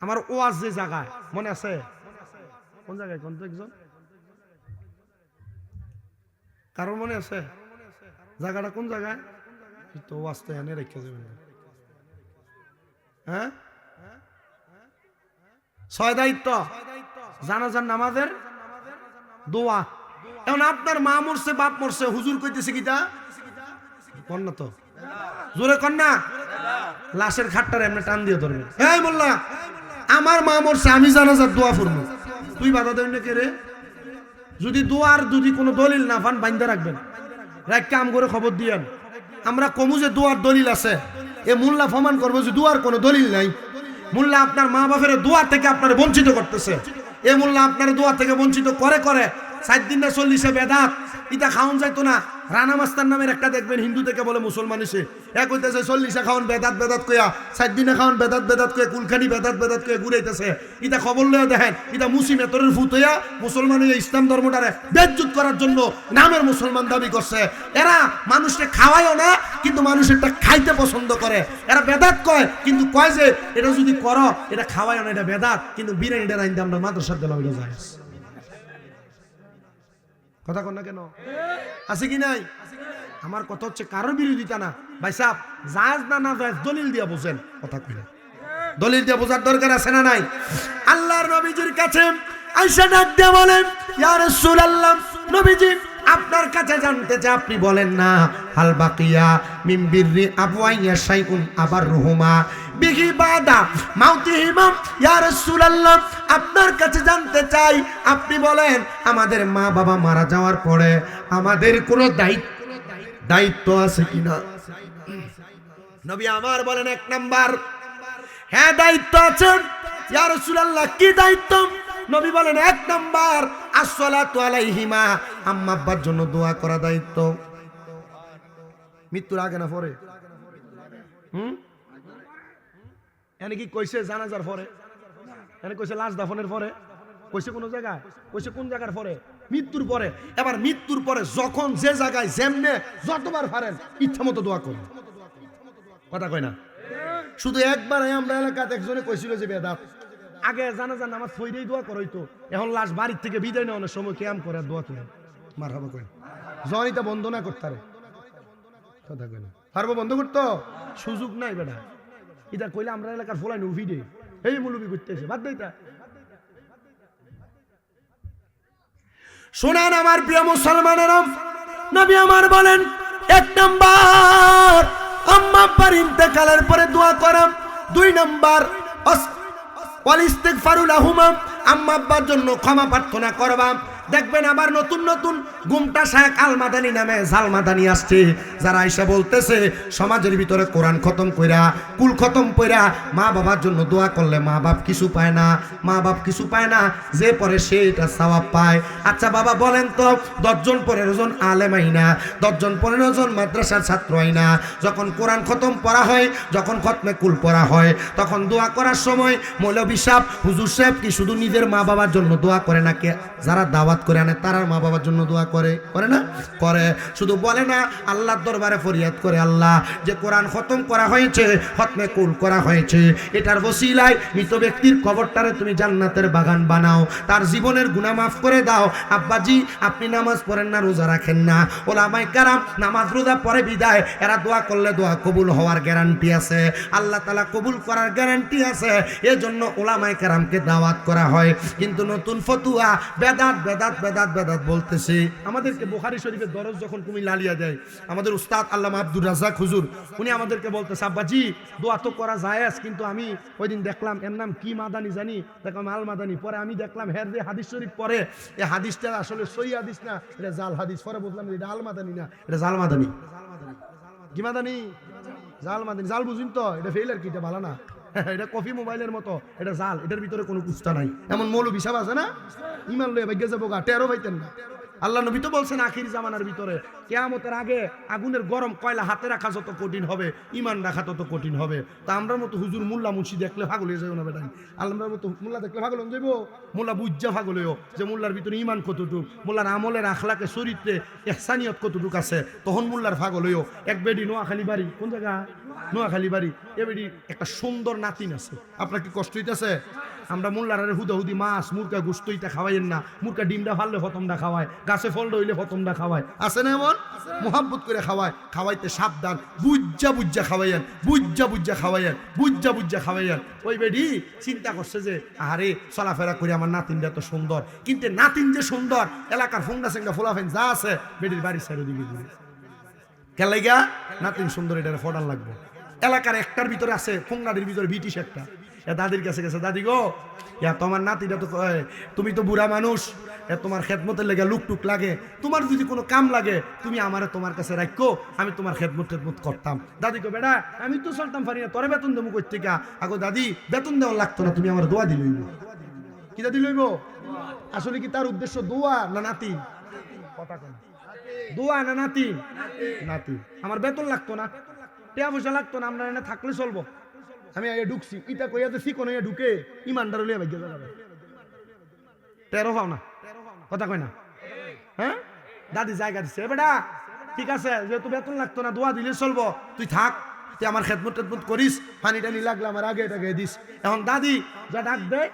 আমার ওয়াজ যে জায়গায় মনে আছে, কোন জায়গায় কোন তো একজন কারোর মনে আছে জায়গাটা কোন জায়গায়? তো ওয়াজটা এনে রেখে যাবেন। হ্যাঁ, 6 দায়িত্ব জানাজার নামাজের দোয়া। এখন আপনার মা মরছে, বাপ মরছে, হুজুর কইতেছে কিটা কন্যা, তো জোরে কন্যা লাশের খাটটার এমনি টান দিয়ে ধরবে। এই মোল্লা, আমার মা মরছে, আমি জানাজার দোয়া করবো, তুই বাধা দেবেন না কে রে? যদি দোয়ার যদি কোনো দলিল না পান বাইন্দা রাখবেন, রাখকে আম করে খবর দিয়েন। আমরা কমু যে দোয়ার দলিল আছে, এ মোল্লা প্রমাণ করবো যে দোয়ার কোনো দলিল নাই। মোল্লা আপনার মা বাপের দোয়ার থেকে আপনার বঞ্চিত করতেছে, এ মোল্লা আপনার দোয়ার থেকে বঞ্চিত করে 7 দিন না 40 বেদাত, ইটা খাওন যাইতো না। রানা মাস্টার নামের একটা দেখবেন হিন্দু থেকে বলে মুসলমান এসে, এক হইতেছে 40 খাওন বেদাত বেদাত কইয়া, 7 দিনে খাওন বেদাত বেদাত কয়ে, কুলখানি বেদাত বেদাত কয়ে ঘুরাইতেছে। ইটা খবর লয়ে দেখেন, ইটা মুসিম এতরের ফুট হইয়া মুসলমান হইয়া ইসলাম ধর্মটারে বেজ্জুত করার জন্য নামের মুসলমান দাবি করছে। এরা মানুষকে খাওয়ায়ও না, কিন্তু মানুষেরটা খাইতে পছন্দ করে। এরা বেদাত কয়, কিন্তু কয় যে এটা যদি করো এটা খাওয়ায়ও না, এটা বেদাত, কিন্তু বিরিয়ানিটা রাইন্দা আমরা মাদ্রাসার দিলাম, এটা যায়। কথা কন না কেন? আছে কি নাই? আমার কথা হচ্ছে কারোর বিরোধিতা না ভাই সাহেব, জায়েজ না না জায়েজ দলিল দিয়া বুঝেন। কথা কইলে দলিল দিয়া বোঝার দরকার আছে না নাই? আল্লাহর নবীজির কাছে আয়েশা ডাক দিয়ে বলেন, ইয়া রাসূলুল্লাহ, নবীজি আপনার কাছে জানতে চাই, আপনি বলেন না হাল বাকিয়া মিন বিররি আবওয়াইয়া শাইউন আবাররুহুমা বিহি বাদা মাউতিহিমা। ইয়া রাসূলুল্লাহ, আপনার কাছে জানতে চাই, আপনি বলেন আমাদের মা বাবা মারা যাওয়ার পরে আমাদের কোনো দায়িত্ব আছে কিনা? নবী আমার বলেন 1 নাম্বার, হ্যাঁ দায়িত্ব আছে। ইয়া রাসূলুল্লাহ, কি দায়িত্ব? নবী বলেন 1 নাম্বার আসসালাতু আলাইহিমা, আম্মা আব্বার জন্য দোয়া করা দায়িত্ব। মৃত্যুর আগে না পরে? এনে কি কইছে জানাজার পরে? এনে কইছে লাশ দাফনের পরে? কইছে কোন জায়গায়? কইছে কোন জায়গার পরে? মৃত্যুর পরে। এবার মৃত্যুর পরে যখন যে জায়গায় যেমনে যতবার পারেন ইচ্ছা মতো দোয়া করুন। কথা কয় না? শুধু একবার আমরা এলাকাতে একজনে কইছিল যে বেদাত, আগে জানাজার নামাজ পড়েই দোয়া করইতো, এখন লাশ বাড়ির থেকে বিদায় নেওয়ার সময় কিয়াম করে দোয়া করে মারহাবা কই জনিতা বন্ধ না করতে পারে। কথা কয় না? পারবো বন্ধ করতো? সুযোগ নাই বেটা। এটা কইলে আমরা এলাকার ফলাই উঠি দে, এই মুলুবি করতে এসে বাদ দেইতা। শোনেন আমার প্রিয় মুসলমানেরা, নবী আমার বলেন 1 নাম্বার আম্মা আব্বার ইন্তেকালের পরে দোয়া করা। 2 নাম্বার ওয়াল ইস্তিগফারু লাহুমা, আম্মা আব্বার জন্য ক্ষমা প্রার্থনা করবা। দেখবেন আবার নতুন নতুন গুমটা শায়েখ আল মাদানী নামে জাল মাদানী আসছে, যারা এসে বলতেছে সমাজের ভিতরে কোরআন খতম কইরা কুল খতম কইরা মা বাবার জন্য দোয়া করলে মা বাপ কিছু পায় না, মা বাপ কিছু পায় না, যে পরে সে এটা সওয়াব পায়। আচ্ছা বাবা বলেন তো, 10 জন 15 জন আলেম আইনা, 10 জন 15 জন মাদ্রাসার ছাত্র আইনা যখন কোরআন খতম পড়া হয়, যখন খতমে কুল পড়া হয়, তখন দোয়া করার সময় মৌলভী সাহেব হুজুর সাহেব কি শুধু নিজের মা বাবার জন্য দোয়া করে নাকি যারা দাওয়াত দাওয়াত করে আনে, তারার মা বাবার জন্য দোয়া করে না? করে। শুধু বলে না, আল্লাহর দরবারে ফরিয়াদ করে, আল্লাহ যে কোরআন খতম করা হয়েছে, খতমে কুল করা হয়েছে, এটার ওসিলায় মৃত ব্যক্তির কবরটারে তুমি জান্নাতের বাগান বানাও, তার জীবনের গুনাহ মাফ করে দাও। আব্বাজি আপনি নামাজ পড়েন না, রোজা রাখেন না, ওলামায়ে কেরাম নামাজ রোজা পড়ে বিদায়, এরা দোয়া করলে দোয়া কবুল হওয়ার গ্যারান্টি আছে, আল্লাহ তাআলা কবুল করার গ্যারান্টি আছে। এজন্য ওলামায়ে কেরামকে দাওয়াত করা হয়। কিন্তু নতুন ফতুয়া বেদাত বেদাত বেদাত বেদাত বলতেছে। আমাদেরকে বুখারী শরীফের দরজ যখন তুমি লালিয়া দেয়, আমাদের উস্তাদ আল্লামা আব্দুর রাজ্জাক হুজুর উনি আমাদেরকে বলতেছে, আব্বাজি দোয়া তো করা জায়েজ, কিন্তু আমি ওই দিন দেখলাম এর নাম কি মাদানি জানি, দেখলাম আল মাদানি, পরে আমি দেখলাম হের যে হাদিস শরীফ পরে এই হাদিসটা আসলে সহি হাদিস না, এটা জাল হাদিস, পরে বুঝলাম এটা আল মাদানি না, এটা জাল মাদানি। কি মাদানি? জাল মাদানি। জাল বুঝুন তো, এটা ফেল আর কি, এটা ভালো না, এটা কফি মোবাইলের মতো, এটা জাল, এটার ভিতরে কোনো কুস্তা নাই। এমন মৌলবী সাহেব আছে না, ইমান লয়ে ভাগ্য যাবো গা, টেরো পাইতেন না। আল্লাহ নবী তো বলছেন আখির জামানার ভিতরে কিয়ামতের আগে আগুনের গরম কয়লা হাতে রাখা যত কঠিন হবে, ইমান রাখা তত কঠিন হবে। তা আমরার মতো হুজুর মোল্লা মুন্সি দেখলে পাগল হয়ে যাবো না বেটাই, আল্লাহর মতো মোল্লা দেখলে পাগল হয়ে যাবো, মোল্লা বুজ্জা পাগল হয়েও যে মোল্লার ভিতরে ইমান কতটুক, মোল্লার আমলের আখলাকে চরিত্রে ইহসানিয়ত কতটুক আছে, তখন মোল্লার পাগল হয়েও। এক বেডি নোয়াখালী বাড়ি, কোন জায়গা? নোয়াখালী বাড়ি। এ বেডি একটা সুন্দর নাতিন আছে, আপনার কি কষ্ট হইতেছে? আমরা মোল্লারে হুদাহুদি মাছ মুরগা গোস্ত ইটা খাওয়াইয়েন না, মুরগা ডিমটা ফাললে প্রথমটা খাওয়ায়, গাছে ফল হইলে প্রথমটা খাওয়ায়, আছে না এমন? মোহাব্বত করে খাওয়ায়, খাওয়াইতে সাবধান, বুজ্জা বুজ্জা খাওয়াইয়েন, বুজ্জা বুজ্জা খাওয়াইয়েন, বুজ্জা বুজ্জা খাওয়াইয়েন। ওই বেডি চিন্তা করছে যে আরে চলাফেরা করে আমার নাতিনটা এত সুন্দর, কিন্তু নাতিন যে সুন্দর, এলাকার ফোনটা সেঙ্গা ফোলাফেন যা আছে বেডির বাড়ির সাইড দিকে কেলাইগা নাতিন সুন্দর, এটার ফোটান লাগবে। এলাকার একটার ভিতরে আছে, ফোংনাডির ভিতরে ব্রিটিশ একটা, দাদির কাছে গেছে, দাদি গো তোমার নাতিটা তো, তুমি তো বুড়া মানুষ, তোমার খেদমতের লেগে লুকটুক লাগে, তোমার যদি কোনো কাম লাগে তুমি আমারে তোমার কাছে রাখো, আমি তোমার খেদমত টেদমত করতাম। দাদি গো বেটা আমি তো চলতাম পারি না, তোরে বেতন দেবো কই থেকে? আগো দাদি বেতন দেওয়া লাগতো না, তুমি আমার দোয়া দি লইব। কি দাদি লইব? আসলে কি তার উদ্দেশ্য দোয়া না নাতি? কথা কেন? দোয়া না নাতি? নাতি। আমার বেতন লাগতো না, টাকা পয়সা লাগতো না, আমরা এনে থাকলে চলবো। আমি ঢুকছি ইটা কইয়াতে শিখো না, ঢুকে ইমানদার লিয়ে ভাগ্য যাবে, টেরো পাও না, কথা কয় না? হ্যাঁ দাদি জায়গা দিচ্ছে, বেটা ঠিক আছে যেহেতু বেতন লাগতো না, দোয়া দিলে চলবো, তুই থাক, তুই আমার খেদমত টেদমত করিস, পানি টানি লাগলে আমার আগে এটা গিয়ে দিস। এখন দাদি যা ডাক দেয়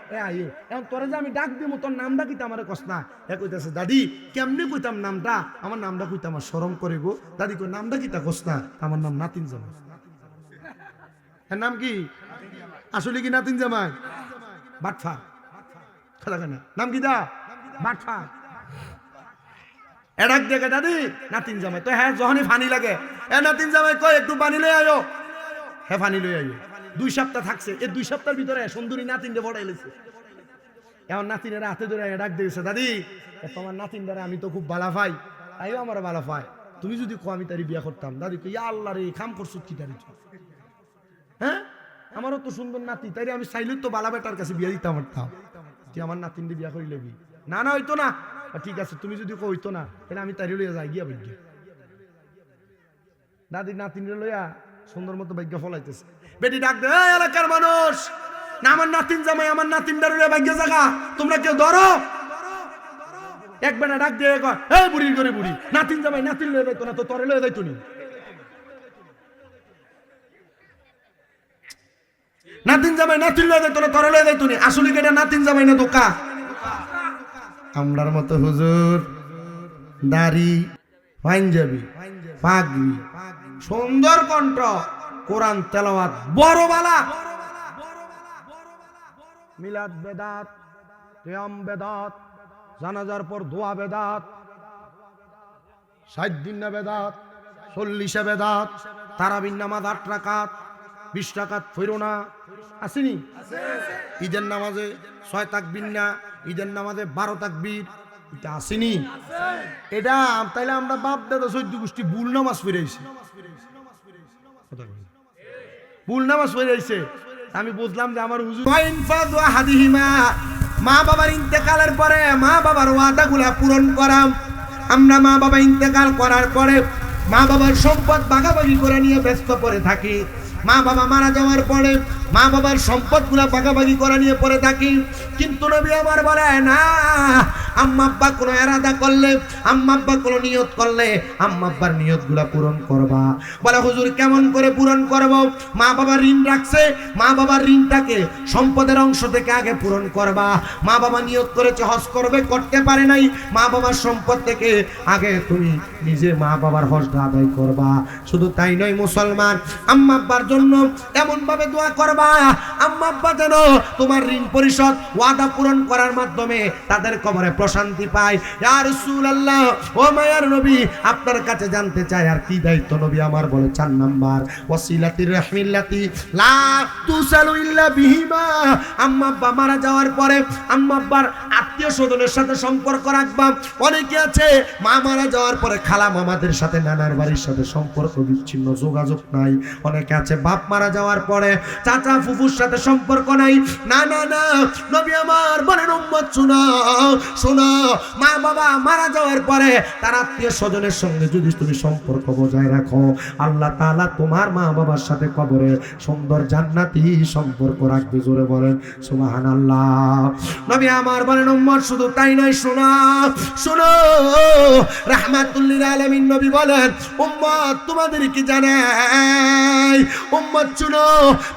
এখন তোরে যে আমি ডাক দিব, তোর নামটা কইতে আমার কস না, কইতেছে দাদি কেমনে কইতাম নামটা, আমার নামটা কইতে আমার শরম করে গো। দাদি কই নামটা কিতা কস না? আমার নাম নাতিন জামাই। এর নাম কি? আসলে কি নাতিন জামাই? বাটফা, কথা কেন? নাম কি দা? বাটফা। এডাক দেখে দাদি নাতিন জামাই, তো হ্যাঁ যখনই ফানি লাগে, এ নাতিন জামাই কয় একটু পানি লই আয়ো, হ্যাঁ পানি লই আয়ো। 2 সপ্তাহ থাকছে, এই 2 সপ্তাহের ভিতরে সুন্দরী নাতিনকে বড়াই লেছে। এখন নাতিনের হাতে ধরে ডাক দিয়েছে, দাদি তোমার নাতিন দ্বারা আমি তো খুব ভালো পাই, তাইও আমার ভালো পাই, তুমি যদি কো আমি তারি বিয়া করতাম। দাদি কই আল্লাহ রে খাম করছো কি তারি, হ্যাঁ আমারও তো সুন্দর নাতি, তাই আমি চাইলে তো বালা বেটার কাছে বিয়া দিতে পারতাম, তুই আমার নাতিন দিয়ে বিয়া করে লেবি। না না হইতো না, ঠিক আছে তুমি যদি কইতো না তাহলে আমি তাই লইয়া যাই গিয়া ভাগ্য। দাদি নাতিন লইয়া সুন্দর মতো ভাগ্য ফলাইতেছে। বেটি ডাক দে, এলাকার মানুষ না আমার নাতিন জামাই, আমার নাতিন লইয়া ভাগ্য জায়গা, তোমরা কেউ ধরো। এক বেটা ডাক দিয়ে কয়, এই বুড়ির করে বুড়ি, নাতিন জামাই নাতিন লইয়া যাইতো না তো তরে লইয়া যাইতো নি? নাতিন জামাই নাতিন লইয়া যাইতো না তরে লইয়া যাইতো নি? আসলে কি এটা নাতিন জামাই না দোকা? আমরার মতো হুজুর দাড়ি, পাঞ্জাবি, পাগড়ি, সুন্দর কণ্ঠ, কোরআন তেলাওয়াত বড় বালা, মিলাদ বেদাত, কিয়াম বেদাত, জানাজার পর দোয়া বেদাত, 60 দিন না বেদাত, 40 বেদাত, তারাবির নামাজ 8 রাকাত, 20 রাকাত ফিরো না, আসেনি? ঈদের নামাজে 6 তাকবীর না, ঈদের নামাজে 12 তাকবীর, এটা আসেনি? এটা তাইলে আমরা বাপ দাদা 14 গোষ্ঠী ভুল নামাজ ফিরাইছি, ভুল নামাজ ফিরাইছে। আমি বুঝলাম যে আমার হুজুর মা বাবার ইন্তেকালের পরে মা বাবার ওয়াদাগুলা পূরণ করাম। আমরা মা বাবা ইন্তেকাল করার পরে মা বাবার সম্পদ ভাগাভাগি করে নিয়ে ব্যস্ত পড়ে থাকি। মা বাবা মারা যাওয়ার পরে মা বাবার সম্পদগুলা ভাগাভাগি করে নিয়ে পড়ে থাকি। কিন্তু নবী আমার বলে না, আম্মা আব্বা কোনো এরাদা করলে, আম্মা আব্বা কোনো নিয়ত করলে আম্মা আব্বার নিয়তগুলা পূরণ করবা। বলে হুজুর কেমন করে পূরণ করব? মা বাবা ঋণ রাখছে, মা বাবার ঋণটাকে সম্পদের অংশ থেকে আগে পূরণ করবা। মা বাবা নিয়ত করেছে হজ করবে, করতে পারে নাই, মা বাবার সম্পদ থেকে আগে তুমি নিজে মা বাবার হজটা আদায় করবা। শুধু তাই নয় মুসলমান, আম্মা আব্বার জন্য এমন ভাবে দোয়া করবা আম্মা আব্বা যেন তোমার ঋণ পরিশোধ ওয়াদা পূরণ করার মাধ্যমে তাদের কবরে প্রশান্তি পায়। ইয়া রাসূলুল্লাহ, ও মায়ার নবী, আপনার কাছে জানতে চাই আর কি দায়িত্ব নবী আমার? বলে 4 নাম্বার ওয়াসিলাতির রাহমিল্লাতি লা তুসালু ইল্লা বিহিমা। আম্মা আব্বা মারা যাওয়ার পরে আম্মা আব্বার আত্মীয় স্বজনের সাথে সম্পর্ক রাখবা। অনেকে আছে মা মারা যাওয়ার পরে খালা মামাদের সাথে, নানার বাড়ির সাথে সম্পর্ক বিচ্ছিন্ন, যোগাযোগ নাই। অনেকে আছে বাপ মারা যাওয়ার পরে চাচা ফুফুর সাথে সম্পর্ক নাই। না না না, নবী আমার বলেন উম্মত শুনো শুনো, মা বাবা মারা যাওয়ার পরে তার আত্মীয় স্বজনের সঙ্গে যদি তুমি সম্পর্ক বজায় রাখো, আল্লাহ তাআলা তোমার মা বাবার সাথে কবরে সুন্দর জান্নাতি সম্পর্ক রাখবে। জোরে বলেন সুবহানাল্লাহ। নবী আমার বলেন উম্মত শুধু তাই নয়, শোনো শোনো, রাহমাতুল লিল আলামিন নবী বলেন উম্মত তোমাদের কি জানাই? উম্মত শুনো,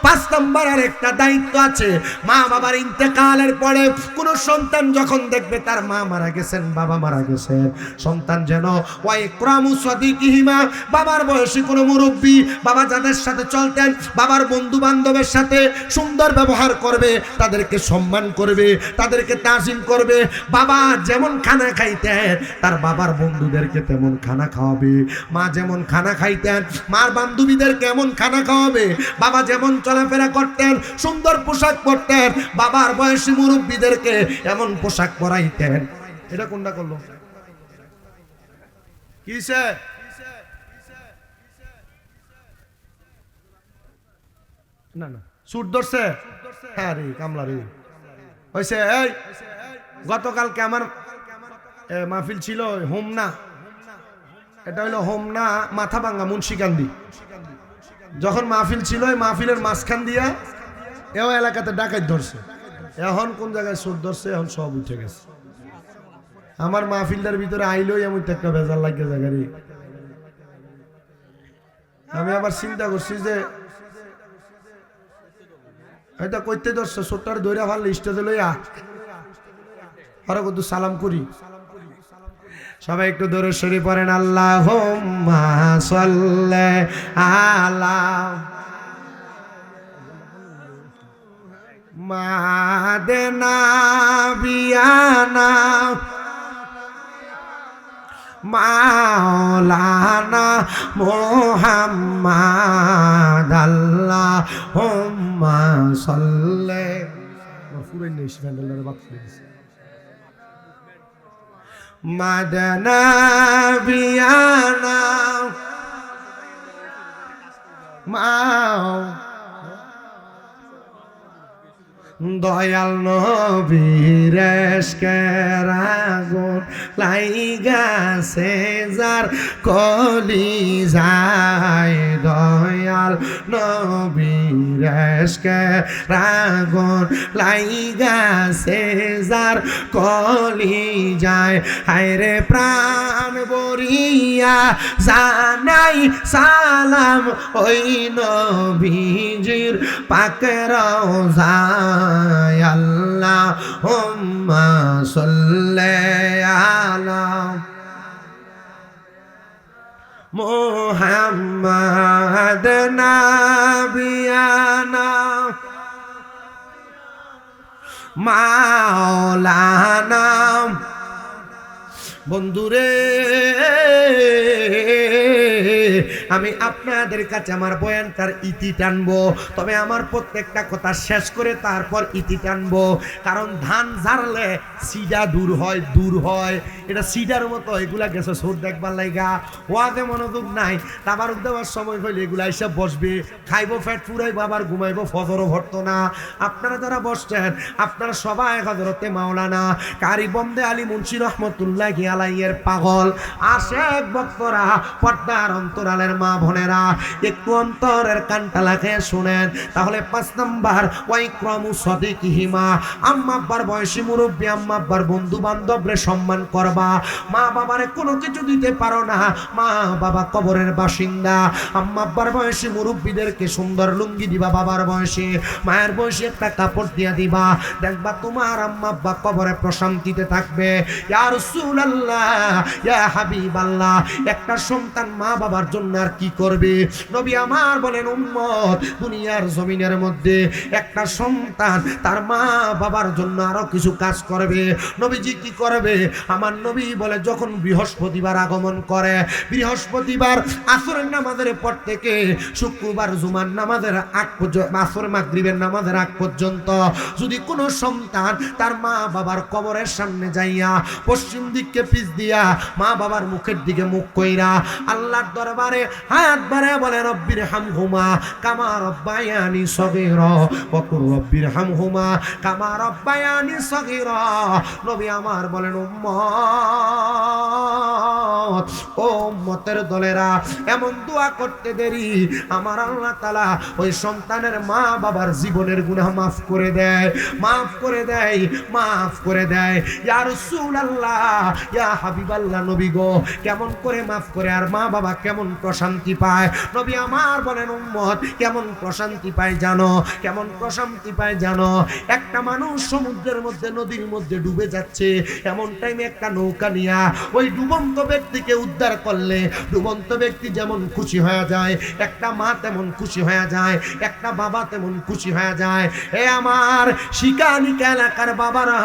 5 নাম্বার আর একটা দায়িত্ব আছে। মা বাবার ইন্তেকালের পরে কোন সন্তান যখন দেখবে তার মা মারা গেছেন, বাবা মারা গেছেন, সন্তান যেন ওয়াই ইকরামু সাদিকিহিমা, বাবার বয়সী কোনো মুরব্বী, বাবা যাদের সাথে চলতেন, বাবার বন্ধু বান্ধবের সাথে সুন্দর ব্যবহার করবে, তাদেরকে সম্মান করবে, তাদেরকে তাজিম করবে। বাবা যেমন খানা খাইতেন তার বাবার বন্ধুদেরকে তেমন খানা খাওয়াবে। মা যেমন খানা খাইতেন মার বান্ধবীদের কেমন খানা খাওয়াবে। বাবা যেমন চলাফেরা করতেন, সুন্দর পোশাক পরতেন, বাবার বয়সী মুরব্বীদেরকে এমন পোশাক পরাইতেন। এটা কোনটা করলো? কিসে? না না, সুট ধরছে। হ্যাঁ রে কামলা রে হয়েছে। এই গতকালকে আমার মাহফিল ছিল হোমনা, এটা হলো হোমনা মাথাভাঙ্গা মুন্সিকান্দি। যখন মাহফিল ছিল ওই মাহফিলের মাঝখান দিয়া এও এলাকাতে ডাকাত ধরছে। এখন কোন জায়গায় সুট ধরছে এখন সব উঠে গেছে। আমার মাহফিলটার ভিতরে আইলই এমন একটা বেজার লাগে জায়গারই। আমি আবার চিন্তা করছি যে এটা কইতে ধরছে, সুটটার দৌড়া ভালো স্টেজে লইয়া আরো কত সালাম করি। সবাই একটু দরুদ শরীফ পড়েন, আল্লাহুম্মা সাল্লি আলা মাদেনা বিয়ানা মাওলানা মুহাম্মাদ আল্লাহুম্মা সাল্লি। ফুরাই নেই স্যান্ডেলের বাক্স দিয়েছে মাদানা বিয়ানা মাও দয়াল নবীর এশকের আগুন লাইগাছে যার কলিজায়। দয়াল নবীর এশকের আগুন লাইগাছে যার কলিজায়। হায়রে প্রাণ বরিয়া জানাই সালাম ওই নবীজির পাক রওজায়। আল্লাহুম্মা সাল্লি আলা মুহাম্মাদ নাবিয়ানা মাওলানা। বন্ধুরে আমি আপনাদের কাছে আমার বয়ানটার ইতি টানবো, তবে আমার প্রত্যেকটা কথা শেষ করে তারপর ইতি টানবো। কারণ ধান ঝাড়লে সিডা দূর হয়, এটা সিডার মতো। এগুলা গেছে সোর দেখবার লাইগা, ওয়াদে মনোযোগ নাই। তাবারুক দেওয়ার সময় হইলে এগুলা এসে বসবে, খাইবো, পেট ফুরাইবো, আবার ঘুমাইবো, ফজরও ভরতো না। আপনারা যারা বসছেন আপনারা সবাই হযরতে মাওলানা কারি বন্দে আলী মুন্সি রহমতুল্লাহি আলাইহির পাগল আশেক ভক্তরা পর্দার অন্তরালের মা বোনেরা একটু অন্তরের কানটা লাগিয়ে শুনেন। তাহলে 5 নাম্বার ওয়াইক্রামু সাদিকিহিমা, আম্মা আব্বার বয়সী মুরব্বী, আম্মা আব্বার বন্ধু বান্ধবরে সম্মান করবা। মা বাবারে কোনো কিছু দিতে পারো না, মা বাবা কবরের বাসিন্দা। আম্মা আব্বার বয়সী মুরব্বীদেরকে সুন্দর লুঙ্গি দিবা, বাবার বয়সে মায়ের বয়সে একটা কাপড় দিয়া দিবা, দেখবা তোমার আম্মা আব্বা কবরে প্রশান্তিতে থাকবে। ইয়া রাসূলুল্লাহ, ইয়া হাবিবাল্লাহ, একটা সন্তান মা বাবার জন্য আর কি করবে? নবী আমার বলেন উম্মত, দুনিয়ার জমিনের মধ্যে একটা সন্তান তার মা বাবার জন্য আরো কিছু কাজ করবে। নবীজি কি করবে? আমার নবী বলে যখন বৃহস্পতিবার আগমন করে, বৃহস্পতিবার আসরের নামাজের পর থেকে শুক্রবার জুমার নামাজের আগ পর্যন্ত, আসর মাগরিবের নামাজের আগ পর্যন্ত যদি কোনো সন্তান তার মা বাবার কবরের সামনে যাইয়া পশ্চিম দিককে পিছ দিয়া মা বাবার মুখের দিকে মুখ কইরা আল্লাহর দরবারে হাত বাড়ায় বলে রব্বির হামহুমা কামা রব্বায়ানি সগীরা ওয়া কুর রব্বির হামহুমা কামা রব্বায়ানি সগীরা, নবী আমার বলেন উম্মত, ও উম্মতের দলেরা, এমন দোয়া করতে দেরি আমার আল্লাহ তাআলা ওই সন্তানের মা বাবার জীবনের গুনাহ মাফ করে দেয়, মাফ করে দেয়, মাফ করে দেয়। ইয়া রাসূলুল্লাহ, ইয়া হাবিবাল্লাহ, নবী গো কেমন করে মাফ করে আর মা বাবা কেমন প্রশান্তি পায়? নবী আমার বলেন উম্মত কেমন প্রশান্তি পায় জানো? কেমন প্রশান্তি পায় জানো? একটা মানুষ সমুদ্রের মধ্যে, নদীর মধ্যে ডুবে যাচ্ছে, এমন টাইমে একটা নৌকা নিয়া ওই ডুবন্ত ব্যক্তিকে উদ্ধার করলে ডুবন্ত ব্যক্তি যেমন খুশি হয়ে যায়, একটা মা তেমন খুশি হয়ে যায়, একটা বাবা তেমন খুশি হয়ে যায়। এ আমার শিকানিকা এলাকার বাবারা,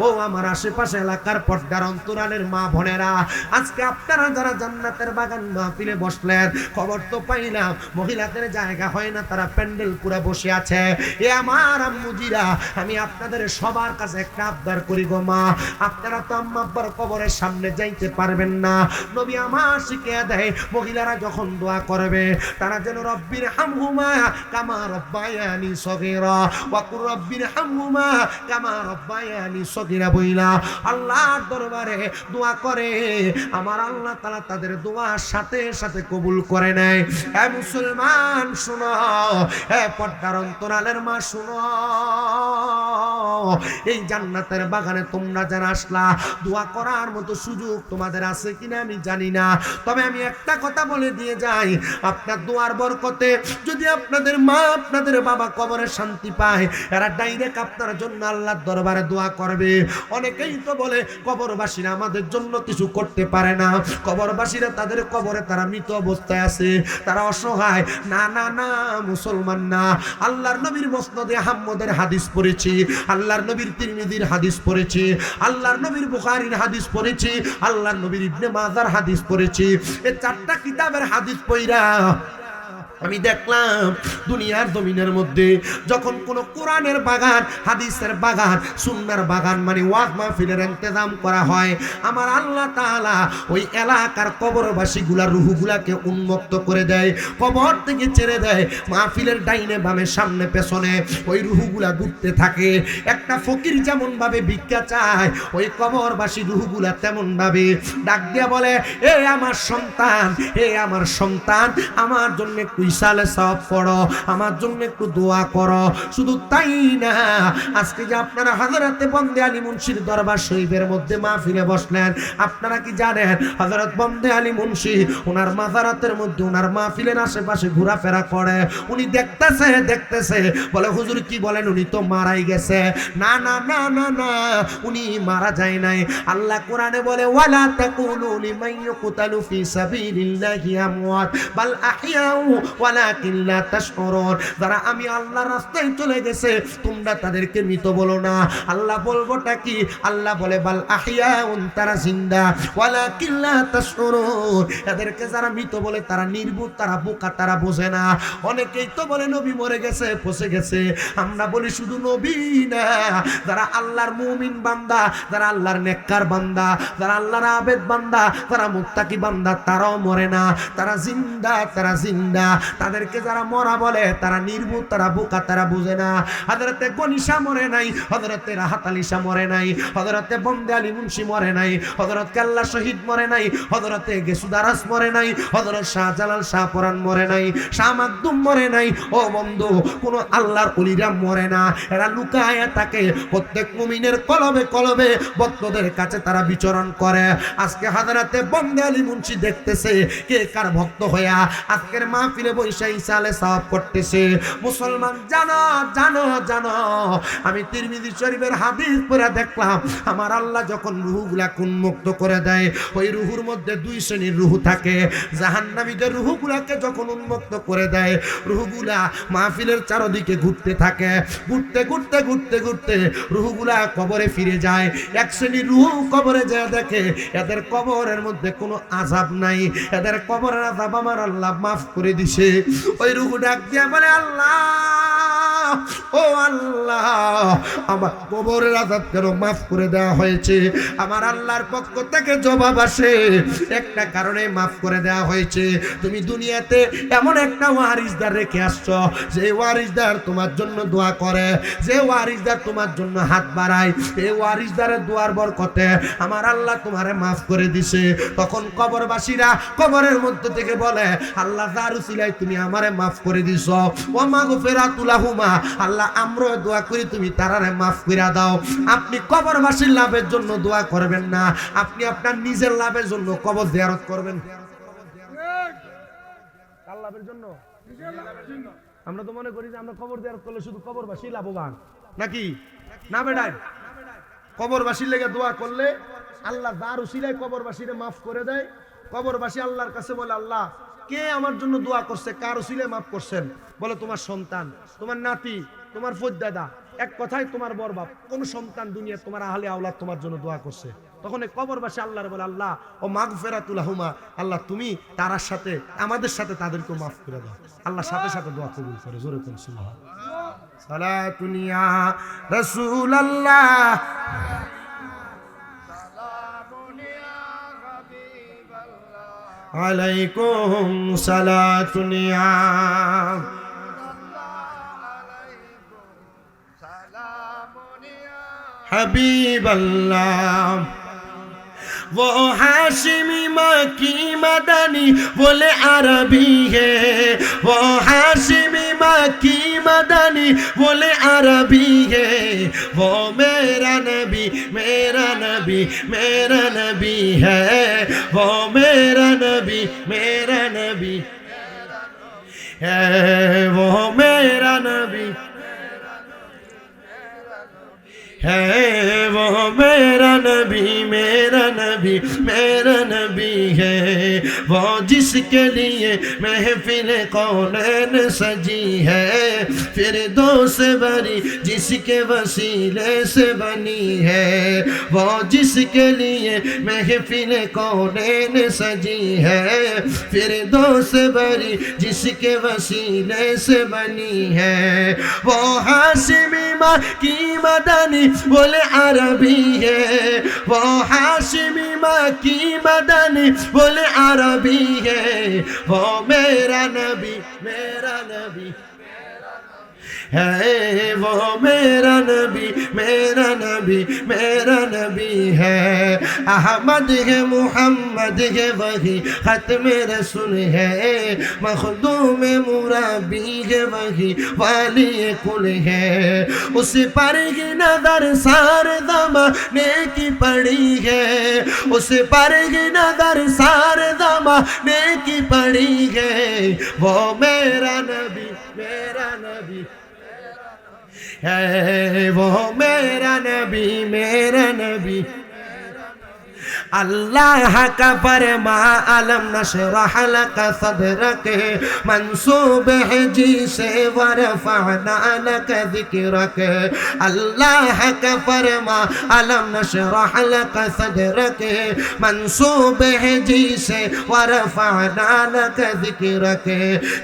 ও আমার আশেপাশে এলাকার পর্দার অন্তরালের মা বোনেরা, আজকে আপনারা যারা জান্নাতের বাগান মাহফিলে বসলেন, খবর তো পাইলাম মহিলাদের জায়গা হয় না, তারা প্যান্ডেল পুরা বসে আছে। এ আমার আম্মুজিরা, আমি আপনাদের সবার কাছে একটা আবদার করি গো মা, আপনারা তো আম্মা আব্বার কবরের সামনে যাইতে পারবেন না। নবী আমার শিখিয়ে দেয় মহিলারা যখন দোয়া করবে তারা যেন রব্বির হামহুমা কামা রব্বায়ানি সগীরা ওয়া কুর রব্বির হামহুমা কামা রব্বায়ানি সগীরা বইলা আল্লাহর দরবারে দোয়া করে। আমার আল্লাহ তাআলা তাদের দোয়া সাথে সাথে কবুল করে নেয়। হে মুসলমান শুনো, হে পর্দার অন্তরালের মা শুনো, এই জান্নাতের বাগানে তোমরা যারা আসলা, দোয়া করার মতো সুযোগ তোমাদের আছে কিনা আমি জানি না, তবে আমি একটা কথা বলে দিয়ে যাই, আপনার দোয়ার বরকতে যদি আপনাদের মা আপনাদের বাবা কবরে শান্তি পায়, এরা ডাইরেক্ট আপনার জন্য আল্লাহর দরবারে দোয়া করবে। অনেকেই তো বলে কবরবাসীরা আমাদের জন্য কিছু করতে পারে না, কবরবাসীরা তাদের কবরে তারা মৃত অবস্থায় আছে, তারা অসহায়। না না না, মুসলমান না। আল্লাহর নবীর মুসনাদে আহমদের হাদিস পড়েছি, আল্লাহর নবীর তিরমিজির হাদিস পড়েছি, আল্লাহর নবীর বুখারীর হাদিস পড়েছি, আল্লাহর নবীর ইবনে মাজার হাদিস পড়েছি। এই 4টা কিতাবের হাদিস পড়া আমি দেখলাম দুনিয়ার জমিনের মধ্যে যখন কোন কোরআনের বাগান, হাদিসের বাগান, সুন্নাহর বাগান মানে ওয়াজ মাহফিলের ইন্তজাম করা হয়, আমার আল্লাহ তাআলা ওই এলাকার কবরবাসীগুলা রূহগুলাকে উন্মুক্ত করে দেয়, কবর থেকে ছেড়ে দেয়। মাহফিলের ডাইনে বামে সামনে পেছনে ওই রূহগুলা ঘুরতে থাকে। একটা ফকির যেমন ভাবে ভিক্ষা চায়, ওই কবরবাসী রূহগুলা তেমন ভাবে ডাক দিয়া বলে, এ আমার সন্তান, এ আমার সন্তান, আমার জন্য একটু ইসালে সওয়াব পড়ো, আমার জন্য একটু দোয়া করো। শুধু তাই না, আজকে যে আপনারা হযরতে বন্দে আলী মুন্সির দরবার শরীফের মধ্যে মাহফিলে বসলেন, আপনারা কি জানেন হযরত বন্দে আলী মুন্সি ওনার মাজারাতের মধ্যে ওনার মাহফিলের আশেপাশে ঘোরাফেরা করে। উনি দেখতেছে বলে হুজুর কি বলেন, উনি তো মারাই গেছে। না না না না না, উনি মারা যায় নাই। আল্লাহ কোরআনে বলে ওয়ালা তাকুলু লিমান ইউকতালু ফি সাবিলিল্লাহি আমওয়াত বাল আহইয়াউ ওয়ালাকিন লা তাশউরুন। যারা আমি আল্লাহর রাস্তায় চলে গেছে তোমরা তাদেরকে মৃত বলো না। আল্লাহ বলবোটা কি? আল্লাহ বলে বাল আহইয়াউন, তারা জিন্দা, ওয়ালাকিন লা তাশউরুন। এদেরকে যারা মৃত বলে তারা নির্বুধ, তারা বোকা, তারা বোঝে না। অনেকেই তো বলে নবী মরে গেছে, পচে গেছে। আমরা বলি শুধু নবী না, যারা আল্লাহর মুমিন বান্দা, যারা আল্লাহর নেককার বান্দা, যারা আল্লাহর আবেদ বান্দা, যারা মুত্তাকি বান্দা, তারাও মরে না, তারা জিন্দা, তারা জিন্দা। তাদেরকে যারা মরা বলে তারা নির্বুধ, তারা বোকা, তারা বুঝে না। হযরতে গনি শাহ মরে নাই, হযরতে রাহাত আলী শাহ মরে নাই, হযরতে বন্দে আলী মুন্সি মরে নাই, হযরত কাল্লা শহীদ মরে নাই, হযরতে গেসুদারাস মরে নাই, হযরত শাহজালাল শাহপরান মরে নাই, শাহ মাকদুম মরে নাই। ও বন্ধু, কোন আল্লাহর ওলিরা মরে না, এরা লুকায় থাকে। প্রত্যেক মুমিনের কলবে কলবে ভক্তদের কাছে তারা বিচরণ করে। আজকে হযরতে বন্দে আলী মুন্সি দেখতেছে কে কার ভক্ত হইয়া আজকের মাহফিলে বৈশা ঈসা আলাইহিস সালাম করতেছে। মুসলমান জানো জানো জানো, আমি তিরমিজি শরীফের হাদিস পড়ে দেখলাম, আমার আল্লাহ যখন রূহগুলা উন্মুক্ত করে দেয়, ওই রূহুর মধ্যে দুই শ্রেণীর রূহ থাকে। জাহান্নামীদের রূহগুলাকে যখন উন্মুক্ত করে দেয়, রূহগুলা মাহফিলের চারদিকে ঘুরতে থাকে। ঘুরতে ঘুরতে ঘুরতে ঘুরতে রূহগুলা কবরে ফিরে যায়। এক শ্রেণীর রূহ কবরে যায় দেখে এদের কবরের মধ্যে কোনো আযাব নাই, এদের কবরের আযাব আমার আল্লাহ মাফ করে দিছে। ওই রূহ ডাক দিয়ে বলে, আল্লাহ, ও আল্লাহ, আমার কবরের আযাব কেন মাফ করে দেওয়া হয়েছে? আমার আল্লাহর পক্ষ থেকে জবাব আসে, একটা কারণে মাফ করে দেওয়া হয়েছে। তুমি দুনিয়াতে এমন একটা ওয়ারিসদার রেখে আসছো, যে ওয়ারিসদার তোমার জন্য দোয়া করে, যে ওয়ারিসদার তোমার জন্য হাত বাড়ায়, এই ওয়ারিসদারের দোয়ার বরকতে আমার আল্লাহ তোমারে মাফ করে দিছে। তখন কবরবাসীরা কবরের মধ্যে থেকে বলে, আল্লাহ যার উসিলায় তুমি আমারে মাফ করে দিছো, ওয়া মাগফিরাতুল লাহুমা, আল্লাহ আমরা দোয়া করি তুমি তারারে মাফ করে দাও। আপনি কবরবাসীর লাভের জন্য দোয়া করবেন না, আপনি আপনার নিজের লাভের জন্য কবর জিয়ারত করবেন। কার লাভের জন্য? আমরা তো মনে করি যে আমরা কবর জিয়ারত করলে শুধু কবরবাসী লাভবান, নাকি না বেটাই? কবরবাসীর লেগে দোয়া করলে আল্লাহ যার উসিলায় কবরবাসীরে মাফ করে দেয়। কবরবাসী আল্লাহর কাছে বলে, আল্লাহ কে আমার জন্য দোয়া করছে, কার উসিলায় মাফ করছেন? বলে, তোমার সন্তান, তোমার নাতি, তোমার ফজ্জাদা, এক কথায় তোমার বরবাপ, কোন সন্তান দুনিয়া তোমার আহলে আওলাদ তোমার জন্য দোয়া করছে। তখন এই কবরবাসী আল্লাহর বলে, আল্লাহ ও মাগফিরাতুল লাহুমা, আল্লাহ তুমি তার সাথে আমাদের সাথে তাদেরকে মাফ করে দাও। আল্লাহ সাথে সাথে দোয়া কবুল করে। জোরে কোন সুবহানাল্লাহ। সালাতুন ইয়া রাসূলুল্লাহ, আলাইকুম সালাতুন ইয়া হাবিবাল্লাহ। वो हाशिमी मकी मदनी बोले अरबी है, वो हाशिमी मकी मदनी बोले अरबी है, वो मेरा नबी मेरा नबी मेरा नबी है, वो मेरा नबी मेरा नबी है, वो मेरा नबी है, वो मेरा नबी मेरा नबी मेरा नबी है, वो जिसके लिए महफिल कौनैन सजी है, फिरदौस बरी जिसके वसीले से बनी है, वो जिसके लिए महफिल कौनैन सजी है, फिरदौस बरी जिसके वसीले से बनी है, वो हाशिमी मकी मदनी बोले अरबी है, वो हाशिमी मकी मदनी बोले अरबी है, वो मेरा नबी है, वो मेरा नबी मेरा नबी मेरा नबी है, अहमद है मुहम्मद है वही खत्म रसूल है, मखदूम मुरब्बी है वही वाली कुल है, उस पर ही नजर सार ज़माने की पड़ी है, उस पर ही नजर सार ज़माने की पड़ी है, वो मेरा नबी है, वो मेरा नबी अल्लाह का फरमा अलम नशरह लक सदरक मंसूब है जी से वरफअना लक ज़िक्रक, अल्लाह का फरमा अलम नशरह लक सदरक मंसूब है जी से वरफअना लक ज़िक्रक,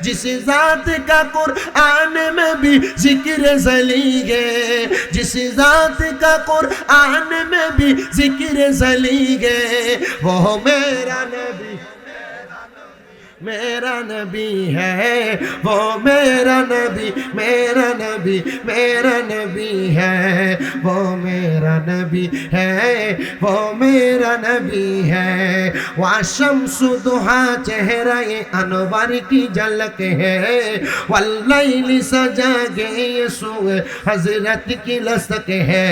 जिस ज़ात का कुरआन में भी जिक्र ज़ली है, जिस ज़ात का कुरआन में भी जिक्र ज़ली है, वो मेरा नबी मेरा नबी है वो मेरा नबी मेरा नबी मेरा नबी है वो मेरा नबी है वो मेरा नबी है वाशम्सु दुहा चेहरा ये अनवर की झलक है वल्लैली सजा गए सुए हजरत की लसक है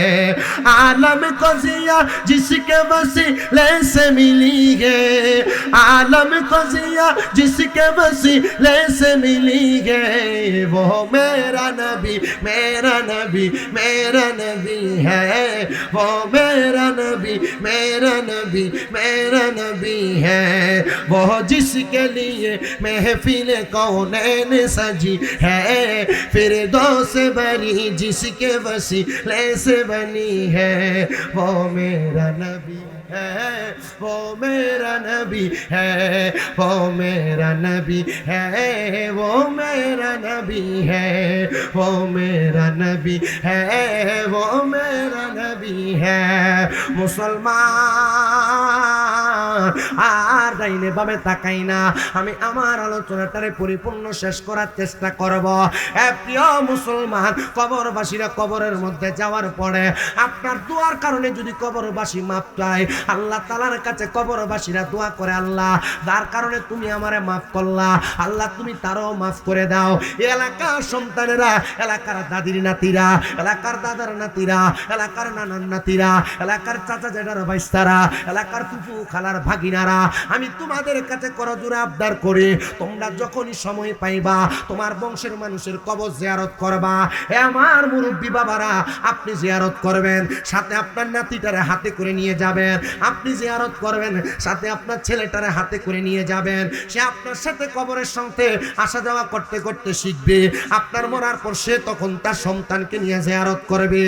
आलम को जिया जिसके वसीले से मिली है आलम को जिया जिसके वसीले से मिली है वो मेरा नबी मेरा नबी मेरा नबी है वो मेरा नबी मेरा नबी मेरा नबी है वो जिसके लिए महफिल कौनैन सजी है फिर दो से बनी जिसके वसीले से बनी है वो मेरा नबी है वो मेरा नबी है वो मेरा नबी है वो मेरा नबी है वो मेरा नबी है वो मेरा नबी है मुसलमान আর ডাইনে বামে তাকাই না আমি আমার আলোচনাটারে পরিপূর্ণ শেষ করার চেষ্টা করব প্রিয় মুসলমান কবরবাসীরা কবরের মধ্যে যাওয়ার পরে আপনার দোয়ার কারণে যদি কবরবাসী মাপ চায় আল্লাহ তাআলার কাছে কবরবাসীরা দোয়া করে আল্লাহ যার কারণে তুমি আমারে মাফ করলা আল্লাহ তুমি তারও মাফ করে দাও এলাকার সন্তানেরা এলাকার দাদির নাতিরা এলাকার দাদার নাতিরা এলাকার নানার নাতিরা এলাকার চাচা জেঠার ভাইস্তারা এলাকার ফুফু খালার ভাগিনারা আমি তোমাদের কাছে করজোড়ে আবদার করি তোমরা যখনই সময় পাইবা তোমার বংশের মানুষের কবর জিয়ারত করবা আমার মুরব্বী বাবারা আপনি জিয়ারত করবেন সাথে আপনার নাতিটারে হাতে করে নিয়ে যাবেন আপনি জিয়ারত করবেন সাথে আপনার ছেলেটারে হাতে করে নিয়ে যাবেন সে আপনার সাথে কবরের সঙ্গে আসা যাওয়া করতে করতে শিখবে আপনার মরার পর সে তখন তার সন্তানকে নিয়ে জিয়ারত করবে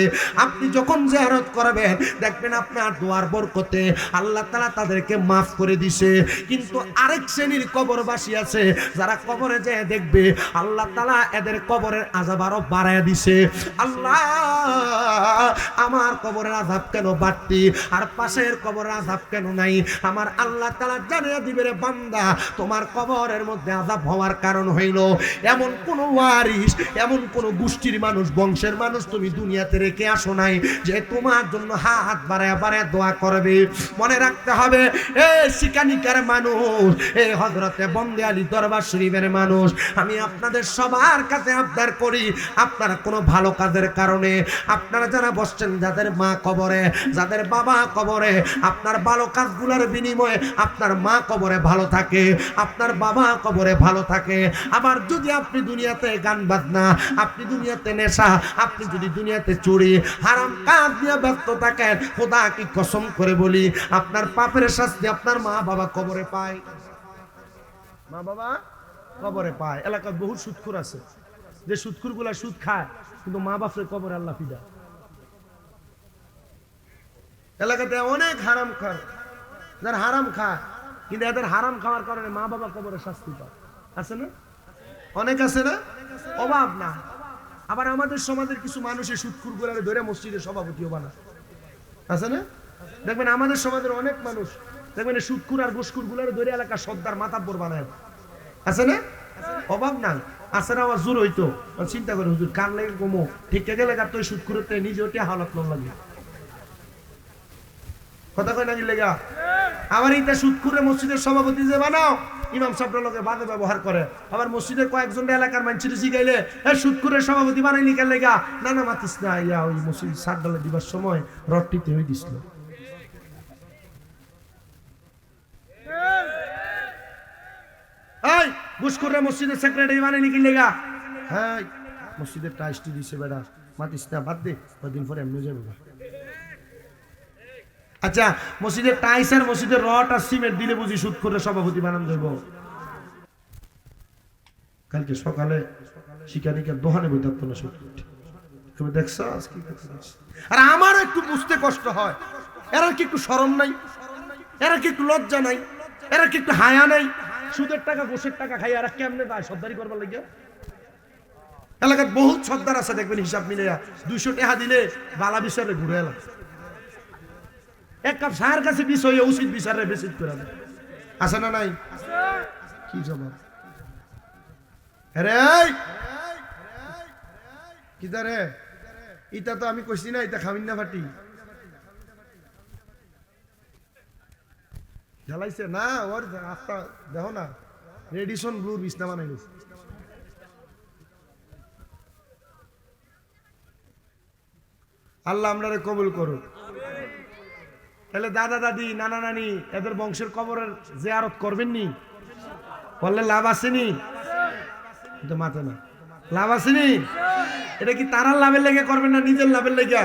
আপনি যখন জিয়ারত করবেন দেখবেন আপনার দোয়ার বরকতে আল্লাহ তাআলা তাদেরকে মাফ করে দিছে কিন্তু আরেক শ্রেণীর কবরবাসী আছে যারা কবরে যেয়ে দেখবে আল্লাহ তাআলা এদের কবরের আযাব আরো বাড়ায় দিছে আল্লাহ আমার কবরের আযাব কেন বাড়তি আর পাশের কবরের আযাব কেন নাই আমার আল্লাহ তাআলা জানিয়ে দিবে রে বান্দা তোমার কবরের মধ্যে আযাব হওয়ার কারণ হইল এমন কোন ওয়ারিস এমন কোন গোষ্ঠীর মানুষ বংশের মানুষ তুমি দুনিয়াতে রেখে আসো নাই যে তোমার জন্য হাত বাড়ায় বাড়ায় দোয়া করবে মনে রাখতে হবে শিকানিকার মানুষ হযরতে বন্দে আলী দরবার শরীফের মানুষ আমি আপনাদের সবার কাছে আবদার করি আপনারা কোনো ভালো কাজের কারণে আপনারা যারা বসছেন যাদের মা কবরে যাদের বাবা কবরে আপনার ভালো কাজগুলোর বিনিময়ে আপনার মা কবরে ভালো থাকে আপনার বাবা কবরে ভালো থাকে আবার যদি আপনি দুনিয়াতে গান বাজনা আপনি দুনিয়াতে নেশা আপনি যদি দুনিয়াতে চুরি হারাম কাজ দিয়ে ব্যস্ত থাকেন খোদা কি কসম করে বলি আপনার পাপের শাস্তি আপনার মা বাবা কবরে পায় মা বাবা কবরে পায় এলাকায় বহু সুদখোর আছে যে সুদখোরগুলা সুদ খায় কিন্তু মা বাপের কবরে আল্লাহ ফিদা এলাকাতে অনেক হারাম খায় যারা হারাম খায় কিন্তু এদের হারাম খাওয়ার কারণে মা বাবা কবরে শাস্তি পায় আছে না অনেক আছে না অভাব না আবার আমাদের সমাজের কিছু মানুষের সুদখোরগুলারে ধরে মসজিদের সভাপতিও বানায় আছে না দেখবেন আমাদের সমাজের অনেক মানুষ দেখবেন সুদখোর আর ঘুষখোর গুলারে ধরে এলাকার সর্দার মাতাব্বর বানায় আছে না অভাব না আছে না জোর হইতো চিন্তা করে হুজুর কান লাগে কমো ঠিক গেলে তো সুদখোরতে নিজে ওটা হালত ন লাগে কথা কয় নাকি লেগা আবার এইটা সুদখোরে মসজিদের সভাপতি যে বানাও ইমাম সাহেবের লগে বাদে ব্যবহার করে আবার মসজিদের কয়েকজন এলাকার মানুষের জিগাইলে সুদখোরের সভাপতি বানাইলি কেন লেগা না না মাতিস না ইয়া ওই মসজিদ সাত ডালে দিবার সময় রটটিতে হয়ে দিছিল এই ঘুষখোরে মসজিদের সেক্রেটারি বানাইলি কি লেগা হ্যাঁ মসজিদের টাইসটি দিছে বেড়া মাতিস না বাদ দে কদিন পরে এমনি যাবে আচ্ছা মসজিদের টাইস আর মসজিদের রড আর সিমেন্ট দিলে বুঝি সুদখোরের সভাপতি বানান দেব কালকে সকালে শিকারিকার দোহানে বই থাকতো না সুদখোর তুমি দেখছো আর আমারও একটু বুঝতে কষ্ট হয় এরা কি একটু শরম নাই এরা কি একটু লজ্জা নাই এরা কি একটু হায়া নাই সুদের টাকা ঘুষের টাকা খাই এরা কেমনে যায় সর্দারি করবার লাগে এলাকার বহুত সর্দার আছে দেখবেন হিসাব মিলে 200 টাকা দিলে বালা বিচারে ঘুরে এলাম এক কাপ সার কাছে বিষয় উচিত বিচারে বেশি করে আছে না নাই কি জবাব রে কিতা রে ইটা তো আমি কইছি না এটা খামিন না ফাটি জ্বালাইছে না ওর রাস্তা দেখো না রেডিসন ব্লুর বিছনা বানাই গেছে আল্লাহ আমরারে কবুল করুক তাহলে দাদা দাদি নানা নানি এদের বংশের কবরের জিয়ারত করবেন নি বললে লাভ আসেনি কিন্তু মাথা না লাভ আসেনি এটা কি তারার লাভের লেগে করবেন না নিজের লাভের লেগে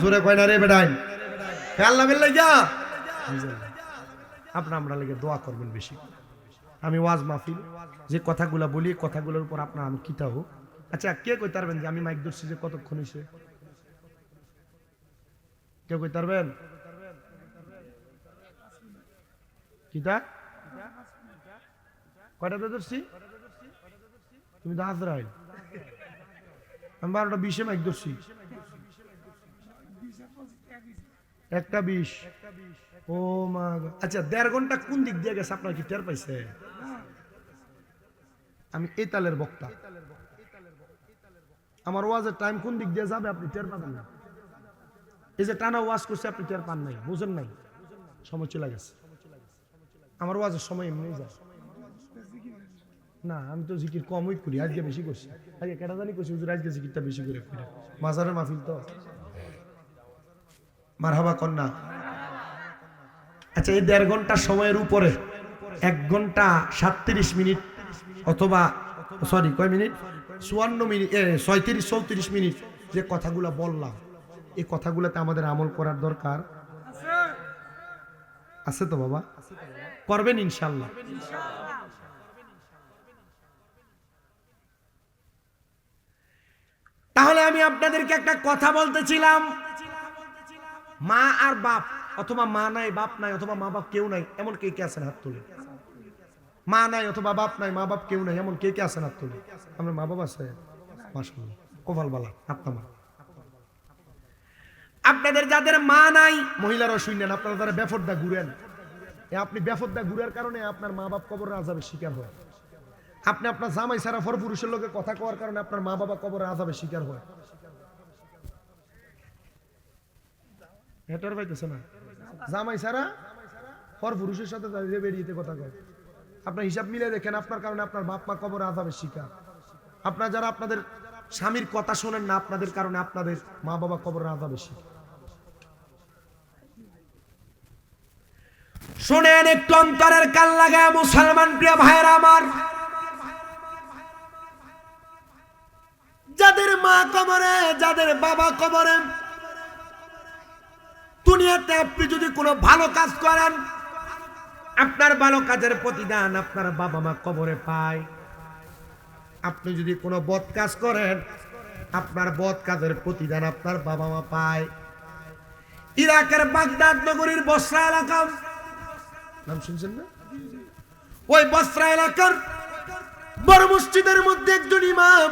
জোরে কয় না রে বেড়াই কার লাভের লেগে আপনার আমরা লেগে দোয়া করবেন বেশি আমি ওয়াজ মাহফিল যে কথাগুলো বলি কথাগুলোর উপর আপনার আমি কিতা হোক আচ্ছা কে কইতে পারবেন যে আমি মাইক ধরছি যে কতক্ষণ হয়েছে কেউ কইতে পারবেন কিতা কয়টাতে ধরছি তুমি তো হাজরাইল আমি 12:20 মাইক ধরছি 1:20 ও মা আচ্ছা 1.5 ঘন্টা কোন দিক দিয়ে গেছে আপনার কি টের পাইছে আমি এই তালের বক্তা আমার ওয়াজের টাইম কোন দিক দিয়ে যাবে আপনি টের পাবেন না এই যে টানা ওয়াজ করছে আপনি টের পান নাই বুঝেন নাই সময় চলে গেছে আমার ওয়াজের সময় এমনি যায় না আমি তো জিকির কমই করি আজকে বেশি করছি আজকে কেটা জানি করছি হুজুর আজকে জিকিরটা বেশি করে করি মাজারের মাহফিল তো মারহাবা কন্যা আচ্ছা এই 1.5 ঘন্টা সময়ের উপরে 1 ঘন্টা 37 মিনিট অথবা সরি কয় মিনিট 54 মিনিট 37-34 মিনিট যে কথাগুলো বললাম এই কথাগুলোতে আমাদের আমল করার দরকার আছে তো বাবা করবেন ইনশাআল্লাহ তাহলে আমি আপনাদেরকে একটা কথা বলতেছিলাম মা আর বাপ অথবা মা নাই বাপ নাই অথবা মা বাপ কেউ নাই এমন কে কে আছেন হাত তুলে মা নাই অথবা বাপ নাই মা বাপ কেউ নাই এমন কে কে আছেন হাত তুলে আমরা মা বাবা আছে মাশাআল্লাহ কপাল বালা আপনার আপনাদের যাদের মা নাই মহিলারা শুনেন আপনারা যারা বেফরদা ঘুরেন আপনি বেফরদা ঘুরার কারণে আপনার মা বাপ কবরের আযাবের শিকার হয় আপনি আপনার জামাই ছাড়া পর পুরুষের লোকে কথা কওয়ার কারণে আপনার মা বাবা কবরের আযাবের শিকার হয় হেটার পাইতেছে না জামাই ছাড়া পর পুরুষের সাথে দাঁড়িয়ে বেরিয়ে কথা কয় আপনার হিসাব মিলে দেখেন আপনার কারণে আপনার বাপ মা কবরের আযাবের শিকার আপনারা যারা আপনাদের স্বামীর কথা শোনেন না আপনাদের কারণে আপনাদের মা বাবা কবরের আযাবের শিকার শুনেন একটু অন্তরের কান লাগায় মুসলমান প্রিয় ভাইরা আমার যাদের মা কবরে যাদের বাবা কবরে দুনিয়াতে আপনি যদি কোনো ভালো কাজ করেন আপনার ভালো কাজের প্রতিদান আপনার বাবা মা কবরে পায় আপনি যদি কোনো বদ কাজ করেন আপনার বদ কাজের প্রতিদান আপনার বাবা মা পায় ইরাকের বাগদাদ নগরীর বসরা এলাকা নাম শুনছেন না ওই বসরা এলাকার বড় মসজিদের মধ্যে একজন ইমাম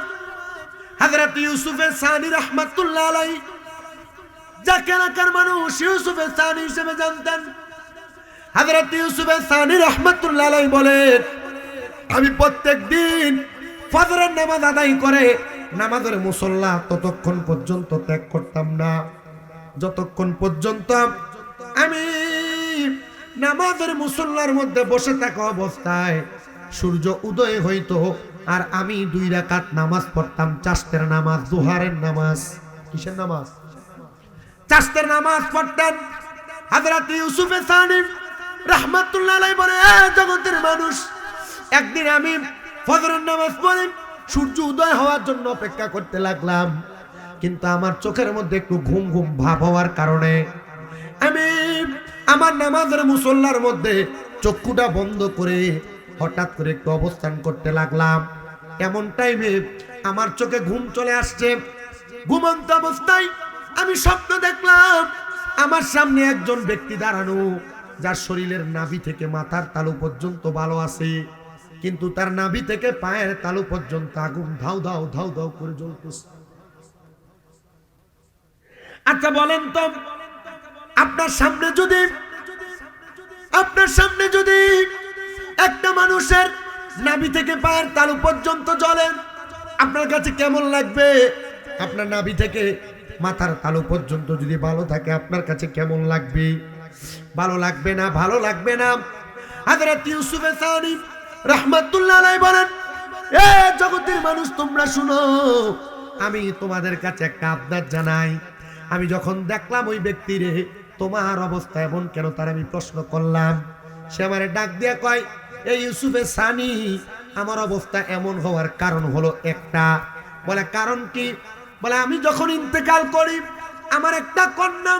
হযরত ইউসুফ সানি রাহমাতুল্লাহ আলাইহি যাকে এলাকার মানুষ ইউসুফ সানি হিসেবে জানতেন হযরত ইউসুফ সানি রাহমাতুল্লাহ আলাইহি বলেন আমি প্রত্যেকদিন ফজরের নামাজ আদায় করে নামাজের মুসল্লা ততক্ষণ পর্যন্ত ত্যাগ করতাম না যতক্ষণ পর্যন্ত আমি নামাজের মুসল্লার মধ্যে বসে থাকা অবস্থায় সূর্য উদয় হইতো আর আমি 2 রাকাত নামাজ পড়তাম চাষতের নামাজ জোহরের নামাজ কিসের নামাজ চাষতের নামাজ পড়তেন হযরত ইউসুফ সানি রাহমাতুল্লাহ আলাইহি বলে জগতের মানুষ একদিন আমি ফজরের নামাজ পড়ে সূর্য উদয় হওয়ার জন্য অপেক্ষা করতে লাগলাম কিন্তু আমার চোখের মধ্যে একটু ঘুম ঘুম ভাব হওয়ার কারণে আমি আমার নামাজের মুসল্লার মধ্যে চক্ষুটা বন্ধ করে হঠাৎ করে একটু অবস্থান করতে লাগলাম এমন টাইমে আমার চোখে ঘুম চলে আসছে ঘুমন্ত অবস্থায় আমি স্বপ্ন দেখলাম আমার সামনে একজন ব্যক্তি দাঁড়ানো যার শরীরের নাভি থেকে মাথার তালু পর্যন্ত ভালো আছে কিন্তু তার নাভি থেকে পায়ের তালু পর্যন্ত আগুন ধাউ ধাউ ধাউ ধাউ করে জ্বলতেছে আচ্ছা বলেন তো আপনার সামনে যদি একটা মানুষের নাভি থেকে পায়ের তালু পর্যন্ত জ্বলে, আপনার কাছে কেমন লাগবে? আপনার নাভি থেকে মাথার তালু পর্যন্ত যদি ভালো থাকে আপনার কাছে কেমন লাগবে? ভালো লাগবে না, ভালো লাগবে না। হযরত ইউসুফ সানি রাহমাতুল্লাহ আলাইহি বলেন, এ জগতের মানুষ তোমরা শুনো, আমি তোমাদের কাছে একটা আবদার জানাই। আমি যখন দেখলাম ওই ব্যক্তিরে, তোমার অবস্থা এমন কেন, তার আমি প্রশ্ন করলাম। সে আমারে ডাক দিয়ে কয়, এই ইউসুফে সানি, আমার অবস্থা এমন হওয়ার কারণ হলো একটা। বলে কারণ কি? বলে আমি যখন ইন্তেকাল করি, আমার একটা কন্যা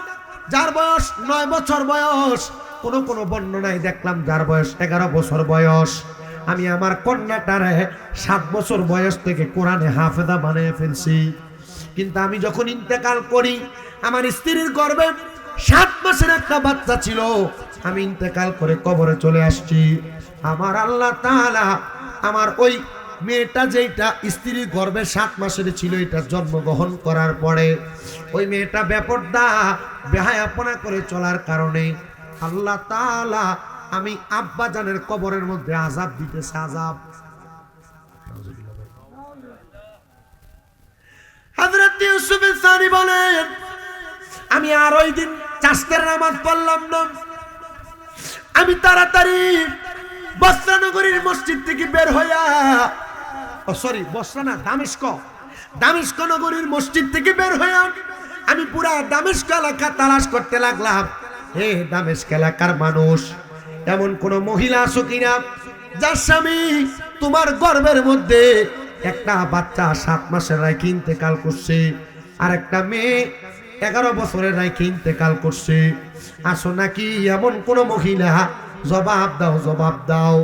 যার বয়স 9 বছর বয়স, কোন বর্ণনায় দেখলাম যার বয়স 11 বছর বয়স, আমি আমার কন্যাটারে 7 বছর বয়স থেকে কোরআনে হাফেজা বানিয়ে ফেলছি। কিন্তু আমি যখন ইন্তেকাল করি, আমার স্ত্রীর গর্ভে 7 মাসের একটা বাচ্চা ছিল। আমি ইন্তেকাল করে কবরে চলে আসছি। আমার আল্লাহ তাআলা আমার ওই মেয়েটা যেটা স্ত্রীর গর্ভে 7 মাসের ছিল, এটা জন্মগ্রহণ করার পরে ওই মেয়েটা বেপরদা বেহায়াপনা করে চলার কারণে আল্লাহ তাআলা আমি আব্বা জানের কবরের মধ্যে আযাব দিতেছে, আযাব। হযরত ইউসুফ সানি বলেন, আমি আর ওই দিন চাষের নামাজ পড়লাম না। আমি তাড়াতাড়ি বসরা নগরীর মসজিদ থেকে বের হইয়া, বসরা না, দামেস্ক নগরীর মসজিদ থেকে বের হইয়া আমি পুরা দামেস্ক এলাকা তালাশ করতে লাগলাম। হে দামেস্ক এলাকার মানুষ, এমন কোন মহিলা আছো কিনা যার স্বামী তোমার গর্ভের মধ্যে একটা বাচ্চা 7 মাসের রাইখে ইন্তেকাল করছে, আর একটা মেয়ে 11 বছরের রাইখে ইন্তেকাল করছে? আসো নাকি এমন কোন মহিলা? জবাব দাও, জবাব দাও।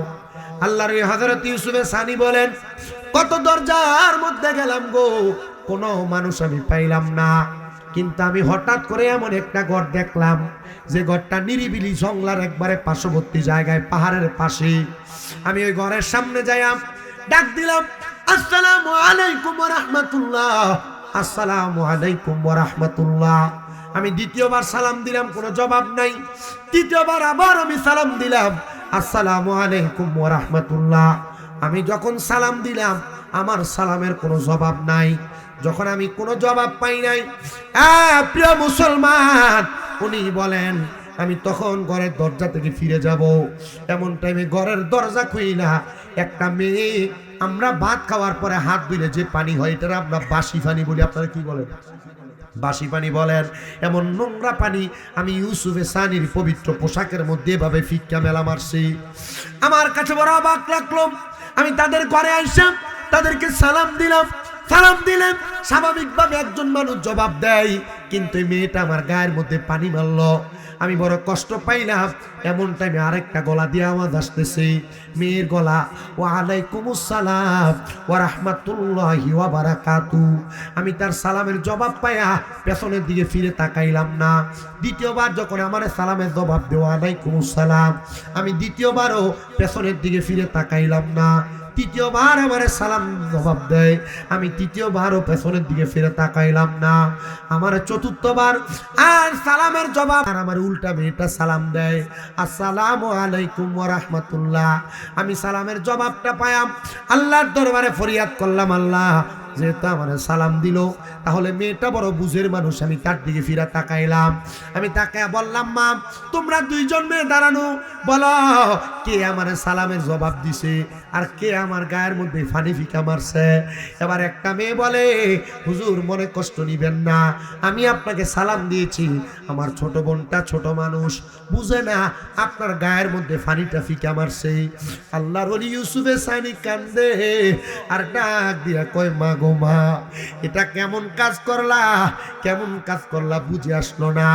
আল্লাহর হযরত ইউসুফে সানি বলেন, কত দরজার মধ্যে গেলাম গো, কোনো মানুষ আমি পাইলাম না। কিন্তু আমি হঠাৎ করে এমন একটা ঘর দেখলাম, যে ঘরটা নিরিবিলি জঙ্গলার একবারে পার্শ্ববর্তী জায়গায়, পাহাড়ের পাশে। আমি ওই ঘরের সামনে যাইলাম, ডাক দিলাম, আসসালামু আলাইকুম ওয়া রাহমাতুল্লাহ, আসসালামু আলাইকুম ওয়া রাহমাতুল্লাহ। আমি দ্বিতীয়বার সালাম দিলাম, কোনো জবাব নাই। তৃতীয়বার আবার আমি সালাম দিলাম, আসসালামু আলাইকুম ওয়া রাহমাতুল্লাহ। আমি যখন সালাম দিলাম, আমার সালামের কোনো জবাব নাই। যখন আমি কোনো জবাব পাই নাই, প্রিয় মুসলমান, উনি বলেন আমি তখন ঘরের দরজা থেকে ফিরে যাব। এমন টাইমে ঘরের দরজা খুইলা একটা মেয়ে, আমরা ভাত খাওয়ার পরে হাত ধুইলে যে পানি হয়, এটা আমরা বাসি পানি বলি, আপনারা কি বলেন? বাসি পানি বলেন। এমন নোংরা পানি আমি ইউসুফে সানির পবিত্র পোশাকের মধ্যে এভাবে ফিক্কা মেলা মারছি। আমার কাছে বড় অবাক লাগলো। আমি তাদের ঘরে আইসা তাদেরকে সালাম দিলাম। সালাম দিলেন, স্বাভাবিকভাবে একজন মানুষ জবাব দেয়, কিন্তু এই মেয়েটা আমার গায়ের মধ্যে পানি মারলো। আমি বড় কষ্ট পাইলাম। এমন টাইমে আরেকটা গলা দিয়ে আওয়াজ আসতেছে, মেয়ের গলা, ওয়া আলাইকুমুস সালাম ওয়া রাহমাতুল্লাহি ওয়া বারাকাতু। আমি তার সালামের জবাব পাইয়া পেছনের দিকে ফিরে তাকাইলাম না। দ্বিতীয়বার যখন আমার সালামের জবাব দেওয়া আলাইকুমুস সালাম, আমি দ্বিতীয়বারও পেছনের দিকে ফিরে তাকাইলাম না। তৃতীয়বার আমার সালাম জবাব দেয়, আমি তৃতীয়বারও পেছনের দিকে ফিরে তাকাইলাম না। আমার চতুর্থবার আর সালামের জবাব, আর আমার উল্টা মেয়েটা সালাম দেয়, আসসালামু আলাইকুম ওয়া রাহমাতুল্লাহ। আমি সালামের জবাবটা পাইলাম, আল্লাহর দরবারে ফরিয়াদ করলাম, আল্লাহ যেহেতু আমার সালাম দিল, তাহলে মেয়েটা বড় বুঝের মানুষ। আমি তার দিকে ফিরে তাকাইলাম। আমি তাকায় বললাম, মা, তোমরা দুইজন মেয়ে দাঁড়ানো, বলো কে আমার সালামের জবাব দিছে আর কে আমার গায়ের মধ্যে ফানি ফিকা মারছে। এবার একটা মেয়ে বলে, হুজুর মনে কষ্ট নিবেন না, আমি আপনাকে সালাম দিয়েছি, আমার ছোট বোনটা ছোট মানুষ, বুঝে না আপনার গায়ের মধ্যে ফানিটা ফিকা মারছে। আল্লাহর ওলি ইউসুফে সানি কান্দে আর ডাক দিয়া কয়, মা গো মা, এটা কেমন কাজ করলা, কেমন কাজ করলা, বুঝে আসলো না।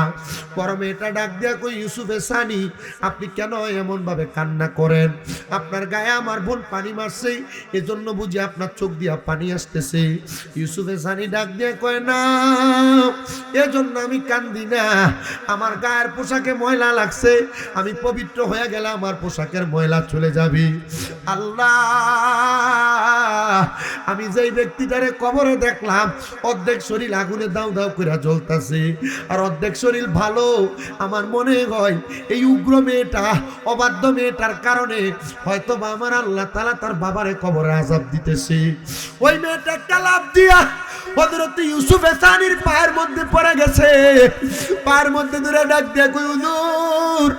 পর মেয়েটা ডাক দিয়া কই, ইউসুফে সানি, আপনি কেন এমন ভাবে কান্না করেন? আপনার গায়ে আমার বোন পানি মারছে, এজন্য বুঝি আপনার চোখ দিয়া পানি আসতেছে। ইউসুফে সানি ডাক দিয়া কয়, না, এজন্য আমি কান্দি না, আমার গায়ের পোশাকে ময়লা লাগছে, আমি পবিত্র হয়ে গেলে আমার পোশাকের ময়লা চলে যাবে। আল্লাহ, আমি যেই ব্যক্তিটা বাপেরে কবরে দেখলাম অর্ধেক শরীর আগুনে দাউ দাউ করে জ্বলতাছে আর অর্ধেক শরীর ভালো। আমার মনে হয় এই উগ্র মেয়েটা, অবাধ্য মেয়েটার কারণে হয়তো বা আমার আল্লাহ তাআলা তার বাবারে কবরে আযাব দিতেছে। ওই মেয়েটা কালাপ দিয়া হযরত ইউসুফ সানির পায়ের মধ্যে পড়ে গেছে। পায়ের মধ্যে ধরে ডাক দিয়া কই, হুজুর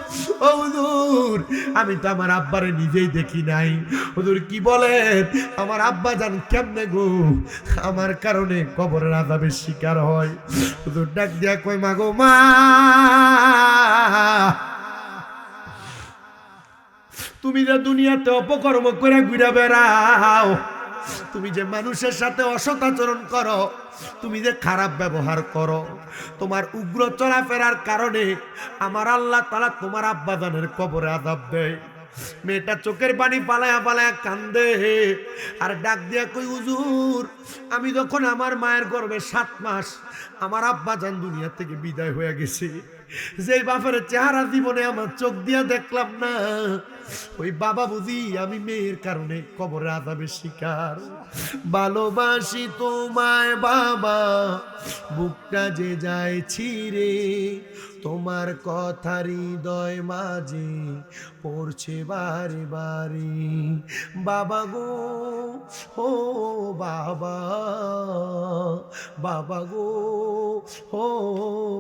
ও হুজুর, আমি তো আমার আব্বারে নিজেই দেখি নাই। হুজুর কি বলেন? আমার আব্বা জান কেমনে গো আমার কারণে কবরের আযাবের শিকার হয়? হুজুর ডাক দিয়া কই, মা গো মা, তুমি যে দুনিয়াতে অপকর্ম করে ঘুরে বেড়াও, তুমি যে মানুষের সাথে অসৎ আচরণ করো, তুমি যে খারাপ ব্যবহার করো, তোমার উগ্র চলাফেরার কারণে আমার আল্লাহ তাআলা তোমার আব্বাজানের কবরে আযাব দেয়। মেয়েটা চোখের পানি পালায়া পালায়া কান্দে আর ডাক দিয়া কই, হুজুর আমি যখন আমার মায়ের গর্ভে 7 মাস আমার আব্বাজান দুনিয়া থেকে বিদায় হয়ে গেছে, যেই বাপের চেহারা জীবনে আমার চোখ দিয়া দেখলাম না, ওই বাবা বুঝি আমি মেয়ের কারণে কবরে আযাবের শিকার। ভালোবাসি তোমায় বাবা, বুকটা যে যায় ছিঁড়ে, তোমার কথা হৃদয় মাঝে পড়ছে বারে বারে। বাবা গো ও বাবা, বাবা গো ও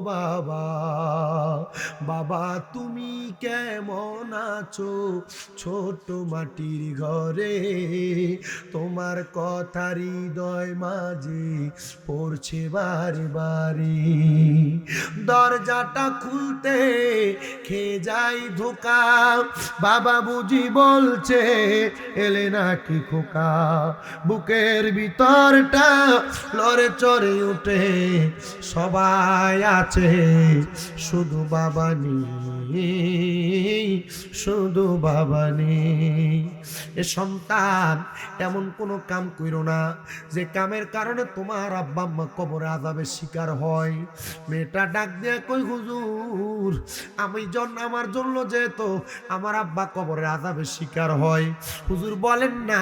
বাবা, বাবা তুমি কেমন আছো ছোট মাটির ঘরে, তোমার কথা হৃদয় মাঝে পড়ছে বারে বারে। দরজাটা খুলতে খেয়ে যাই ধোকা, বাবা বুঝি বলছে এলে নাকি খোকা, বুকের ভিতরটা লড়ে চড়ে উঠে, সবাই আছে শুধু বাবা নেই, শুধু বাবা নেই। এ সন্তান এমন কোনো কাম কইরো না যে কামের কারণে তোমার আব্বা আম্মা কবরে আযাবের শিকার হয়। মেয়েটা ডাক দিয়ে কই, হুজুর আমার জন্য যেহেতু আমার আব্বা কবরে আযাবের শিকার হয়, হুজুর বলেন না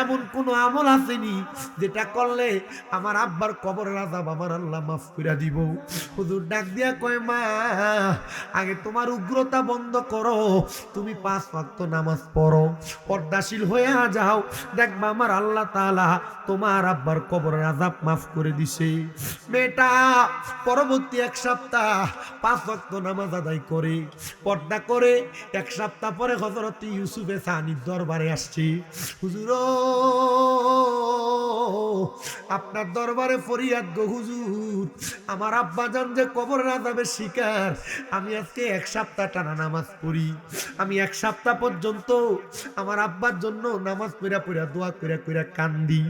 এমন কোনো আমল আসেনি যেটা করলে আমার আব্বার কবরের আযাব আমার আল্লাহ মাফ করে দিব? হুজুর ডাক দিয়া কয়, মা আগে তোমার উগ্রতা বন্ধ করো, তুমি 5 ওয়াক্ত নামাজ পড়ো, পর্দাশীল হয়ে যাও, দেখবা আমার আল্লাহ তাআলা তোমার আব্বার কবরের আযাব মাফ করে দিছে। মেয়েটা পরবর্তী 1 সপ্তাহ 5 ওয়াক্ত নামাজ আদায় করে পর্দা করে 1 সপ্তাহ পরে হযরত ইউসুফ সানির দরবারে আসছে। হুজুর আপনার দরবারে ফরিয়াদ গো হুজুর, আমার আব্বাজান যে কবরের আযাবের শিকার, আমি আজকে 1 সপ্তাহ টানা নামাজ পড়ি, আমি 1 সপ্তাহ পর্যন্ত আমার আব্বার জন্য নামাজ পড়া পড়া দোয়া কইরা কইরা কান্দি,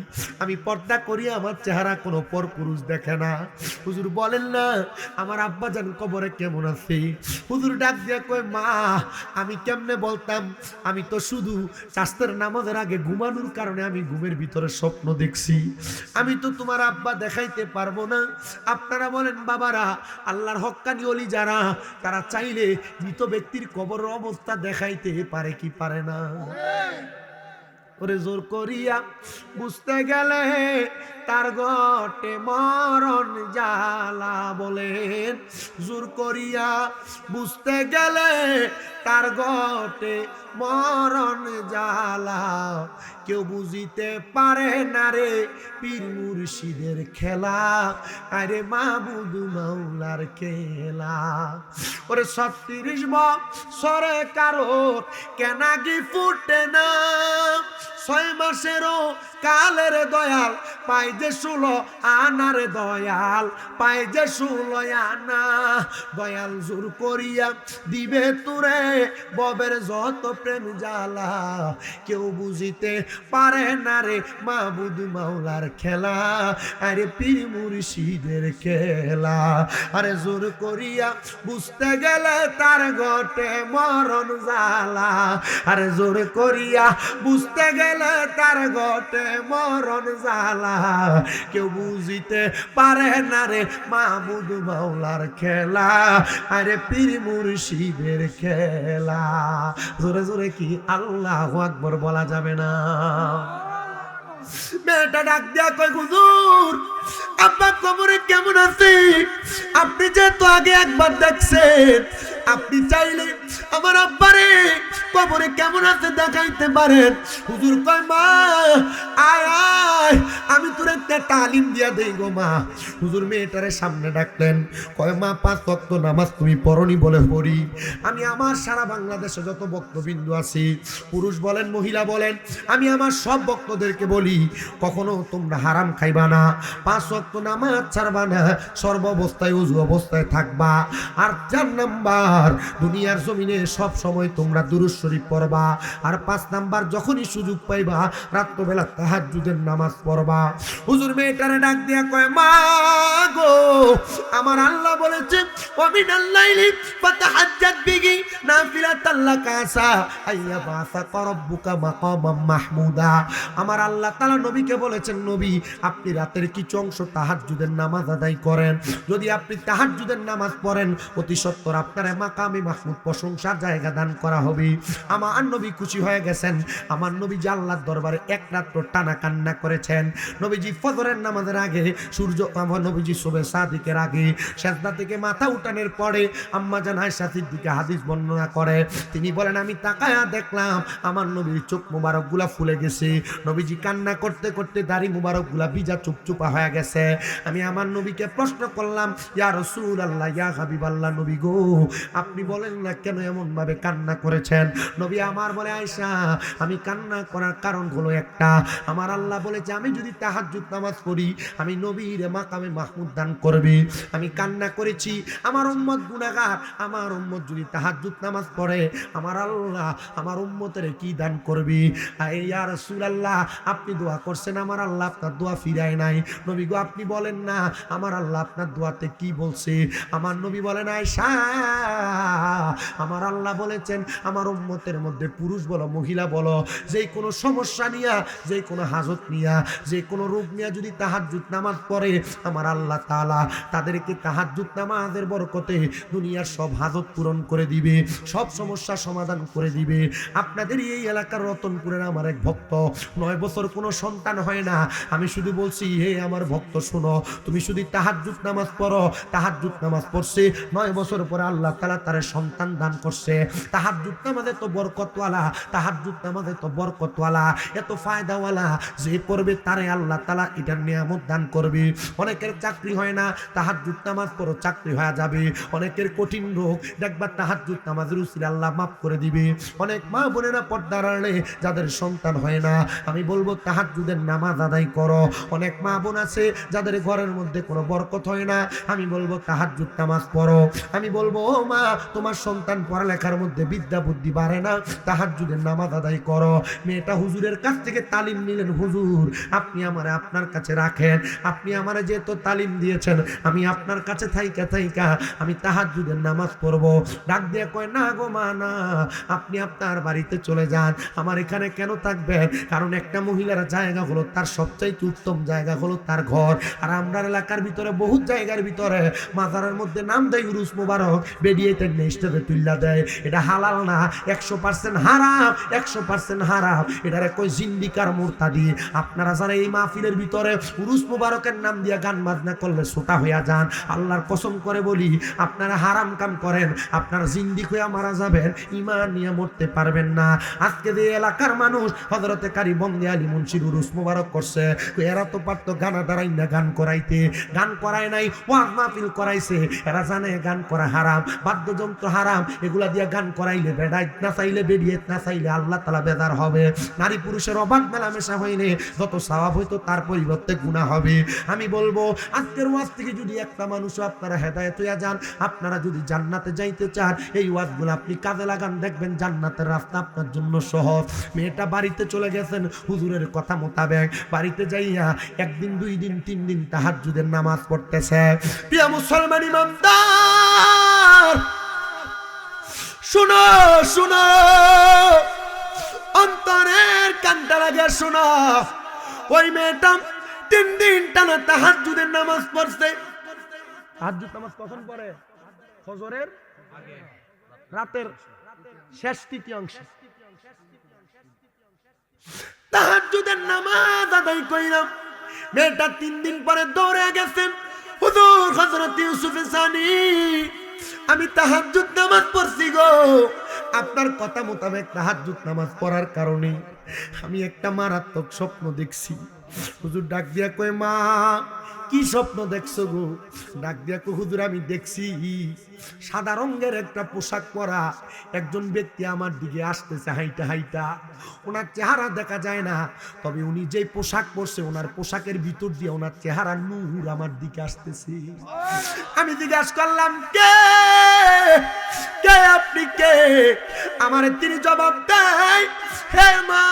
আমি পর্দা করি, আমার চেহারা কোনো পরপুরুষ দেখে না। হুজুর বলেন না আমার আব্বাজান কবরে কেমন আছে? হুজুর ডাক দিয়া কয়, মা আমি কেমনে বলতাম, আমি তো শুধু চাস্তের নামাজের আগে ঘুমানোর কারণে আমি ঘুমের ভিতরে স্বপ্ন দেখছি, আমি তো তোমার আব্বা দেখাইতে পারবো না। আপনারা বলেন বাবারা, আল্লাহর হক্কানি ওলি যারা, তারা চাইলে মৃত ব্যক্তির কবরের অবস্থা দেখাইতে পারে কি পারে না? ওরে জোর করিয়া বুঝতে গেলে তার গটে মরণ জ্বালা, বলেন জোর করিয়া বুঝতে গেলে তার গটে মরণ জ্বালা, কেউ বুঝিতে পারে না রে পীর মুর্শিদের খেলা, আরে মাবুদ মাওলার খেলা। ওরে 36 বছরে কারো কেনাগি ফুটে না, 6 মাসেরও কালের দয়াল পাই যে 16 আনার দয়াল পাই যে 16 আনা, দয়াল জোর করিয়া দিবে তোরে ববের যত প্রেম জ্বালা, কেউ বুঝিতে পারে না রে মাবুদ মাওলার খেলা, আরে পীর মুর্শিদের খেলা। আরে জোর করিয়া বুঝতে গেলে তার ঘটে মরণ জ্বালা, আরে জোর করিয়া বুঝতে গেলে তার ঘটে মরণ জ্বালা, কেউ বুঝিতে পারে না রে মাবুদ মাওলার খেলা, আরে পীর মুর্শিদের খেলা। জোরে জোরে কি আল্লাহু আকবার বলা যাবে না? মেয়েটা ডাক দিয়া কয় হুজুর আব্বা কবরে কেমন আছে? আপনি যেহেতু আগে একবার দেখছেন, আপনি চাইলে আমার আব্বারে কবরে কেমন আছে দেখাইতে পারেন। হুজুর কয় মা আয় আয় আমি তোর একটা তালিম দিয়া দেই গো মা। হুজুর মেয়েটারে সামনে ডাকলেন, কয় মা 5 ওয়াক্ত নামাজ তুমি পড়নি বলে পড়ি। আমি আমার সারা বাংলাদেশে যত ভক্তবিন্দু আছি, পুরুষ বলেন মহিলা বলেন, আমি আমার সব ভক্তদেরকে বলি কখনো তোমরা হারাম খাইবা না, 5 ওয়াক্ত নামাজ ছাড়বা না, সর্ব অবস্থায় ওযু অবস্থায় থাকবা। আর 4 নাম্বার দুনিয়ার জমিনে সব সময় তোমরা দুরূদ শরীফ পড়বা। আর 5 নাম্বার যখনই সুযোগ পাইবা রাত্রবেলা তাহাজ্জুদের নামাজ পড়বা। হুজুর মেয়েটারে ডাক দিয়া কয় মা গো আমার আল্লাহ বলেছে ওয়ামিনাল লাইলি ফাতাহাজ্জাত বিহি নাফিলাতাল লাকা আসা আইয়া বাসাকা রাব্বুকা মাকামাম মাহমুদা। আমার আল্লাহ তাআলা নবীকে বলেছেন নবী আপনি রাতের কিছু অংশ তাহাজ্জুদের নামাজ আদায় করেন। যদি আপনি তাহাজ্জুদের নামাজ পড়েন অতি সত্বর আপনার মাকামে মাহমুদ প্রশংসার জায়গা দান করা হবে। আমার নবী খুশি হয়ে গেছেন। আমার নবী যে আল্লাহর দরবারে এক রাত টানা কান্না করেছেন। নবীজি ফজরের নামাজের আগে সূর্য আমার নবীজি সুবহে সাদিকের আগে সিজদা থেকে মাথা উঠানোর পরে আম্মা জান আয়েশা সিদ্দিকা হাদিস বর্ণনা করে, তিনি বলেন আমি তাকায়া দেখলাম আমার নবীর চোখ মুবারকগুলা ফুলে গেছে। নবীজি কান্না করতে করতে দাড়ি মুবারকগুলা ভিজা চুপচুপা হয়ে গেছে। আমি আমার নবীকে প্রশ্ন করলাম ইয়া রাসূলুল্লাহ ইয়া হাবিবাল্লাহ নবী গো আপনি বলেন না কেন এমন ভাবে কান্না করেছেন? নবী আমার বলে আয়েশা আমি কান্না করার কারণ হলো একটা, আমার আল্লাহ বলেছে আমি যদি তাহাজ্জুদ নামাজ পড়ি আমি নবীর মাকামে মাহমুদ দান করবে। আমি কান্না করেছি আমার উম্মত গুনাহগার, আমার উম্মত যদি তাহাজ্জুদ নামাজ পড়ে আমার আল্লাহ আমার উম্মতের কি দান করবে? ইয়া রাসূলুল্লাহ আপনি দোয়া করছেন আমার আল্লাহ আপনার দোয়া ফিরায় নাই। নবী গো আপনি বলেন না আমার আল্লাহ আপনার দোয়াতে কি বলছে? আমার নবী বলেন আয়েশা আমার আল্লাহ বলেছেন আমার উম্মতের মধ্যে পুরুষ বলো মহিলা বলো যে কোনো সমস্যা নিয়া যে কোনো হাজত নিয়া যে কোনো রোগ নিয়া যদি তাহাজ্জুদ নামাজ পড়ে আমার আল্লাহ তাআলা তাদেরকে তাহাজ্জুদ নামাজের বরকতে দুনিয়ার সব হাজত পূরণ করে দিবে, সব সমস্যা সমাধান করে দিবে। আপনাদের এই এলাকার রতনপুরের আমার এক ভক্ত 9 বছর কোনো সন্তান হয় না। আমি শুধু বলছি হে আমার ভক্ত শোনো, তুমি শুধু তাহাজ্জুদ নামাজ পড়ো। তাহাজ্জুদ নামাজ পড়ছে 9 বছর পরে আল্লাহ তাআলা তার সন্তান দান করছে। তাহাজ্জুদ নামাজে তো বরকতওয়ালা, তাহাজ্জুদ নামাজে তো বরকতওয়ালা, এত ফায়দাওয়ালা, যে পড়বে তারে আল্লাহ তাআলা এটার নিয়ামত দান করবে। অনেকের চাকরি হয় না, তাহাজ্জুদ নামাজ পড়ো চাকরি হয়ে যাবে। অনেকের কঠিন রোগ দেখবা তাহাজ্জুদ নামাজের উসিলে আল্লাহ মাফ করে দিবে। অনেক মা বোনেরা পর্দার আড়ালে যাদের সন্তান হয় না আমি বলবো তাহাজ্জুদের নামাজ আদায় করো। অনেক মা বোন আছে যাদের ঘরের মধ্যে কোনো বরকত হয় না আমি বলবো তাহাজ্জুদ নামাজ পড়ো। আমি বলবো ও মা তোমার সন্তান পড়ালেখার মধ্যে বিদ্যা বুদ্ধি বাড়ে না, তাহাজ্জুদের নামাজ আদায় করো। মেয়েটা হুজুরের কাছ থেকে তালিম নিলেন, হুজুর আপনি আমারে আপনার কাছে রাখেন, আপনি আমারে যেহেতু তালিম দিয়েছেন আমি আপনার কাছে থাইকা থাইকা আমি তাহাজ্জুদের নামাজ পড়বো। ডাক দিয়ে কয় না গো মা না, আপনি আপনার বাড়িতে চলে যান, আমার এখানে কেন থাকবেন? কারণ একটা মহিলার জায়গা হলো তার সবচাইতে উত্তম জায়গা হলো তার ঘর। আর আমরা এলাকার ভিতরে বহুত জায়গার ভিতরে মাজারের মধ্যে নাম দেয় উরুস মুবারক, বেরিয়েতে নেস্টাতে তুল্লা দেয়, এটা হালাল না, 100% হারাম, 100% হারাম। এটারে কই জিন্দিকার মুরতাদি। আপনারা যারা এই মাহফিলের ভিতরে উরুস মুবারকের নাম দিয়ে গান বাজনা করলে ছোটা হইয়া যান, আল্লাহর কসম করে বলি আপনারা হারাম কাম করেন, আপনারা জিন্দিক হইয়া মারা যাবেন, ঈমান নিয়ে মরতে পারবেন না। আজকে যে এলাকার মানুষ হযরতে কারি বন্দে আলী মুন্সির উরুস মুবারক করছে, এরা তো পারতো গানা দাঁড়াই না গান করাইতে, গান করায় নাই, ওয়াজ মাহফিল করাইছে। এরা জানে গান করা হারাম, বাদ্যযন্ত্র হারাম, এগুলা দিয়ে গান করাইলে বেড়াইত না চাইলে বেরিয়েত না চাইলে আল্লাহ তাআলা বেজার হবে। নারী পুরুষের অবাধ মেলামেশা হইলে যত সওয়াব হইতো তার পরিবর্তে গুনাহ হবে। আমি বলবো আজকের ওয়াজ থেকে যদি একটা মানুষও আপনারা হেদায়েত হইয়া যান, আপনারা যদি জান্নাতে যাইতে চান এই ওয়াজগুলো আপনি কাজে লাগান, দেখবেন জান্নাতের রাস্তা আপনার জন্য সহজ। মেয়েটা বাড়িতে চলে গেছেন হুজুরের কথা মোতাবেক, বাড়িতে যাইয়া 1 দিন 2 দিন 3 দিন তাহাজ্জুদের নামাজ পড়তেছে। প্রিয় মুসলমান ইমানদার শুনো শুনো, অন্তরের কানটা লাগে শোনো। ওই মেয়েটা 3 দিন টানা তাহাজ্জুদের নামাজ পড়ছে। তাহাজ্জুদ নামাজ কখন পড়ে? ফজরের আগে, রাতের শেষ তৃতীয়াংশে। তাহাজ্জুদের নামাজ আদায় কইরাম। মেয়েটা 3 দিন পরে দৌড়ে গেছে, হুজুর হযরত ইউসুফ সানি, আমি তাহাজ্জুদ নামাজ পড়ছি গো। আপনার কথা মোতাবেক তাহাজ্জুদ নামাজ পড়ার কারণে আমি একটা মারাত্মক স্বপ্ন দেখছি। হুজুর ডাক দিয়া কয়, মা কি স্বপ্ন দেখছো গো? ডাক দিয়া কয়, হুজুর আমি দেখছি সাদা রঙের একটা পোশাক পরা একজন ব্যক্তি আমার দিকে আসতেছে হাইটা হাইটা। ওনার চেহারা দেখা যায় না, তবে উনি যেই পোশাক পরছে ওনার পোশাকের ভিতর দিয়ে ওনার চেহারার নূর আমার দিকে আসতেছে। আমি জিজ্ঞাসা করলাম, কে কে আপনি কে? আমারে তিনি জবাব দেয়, হে মা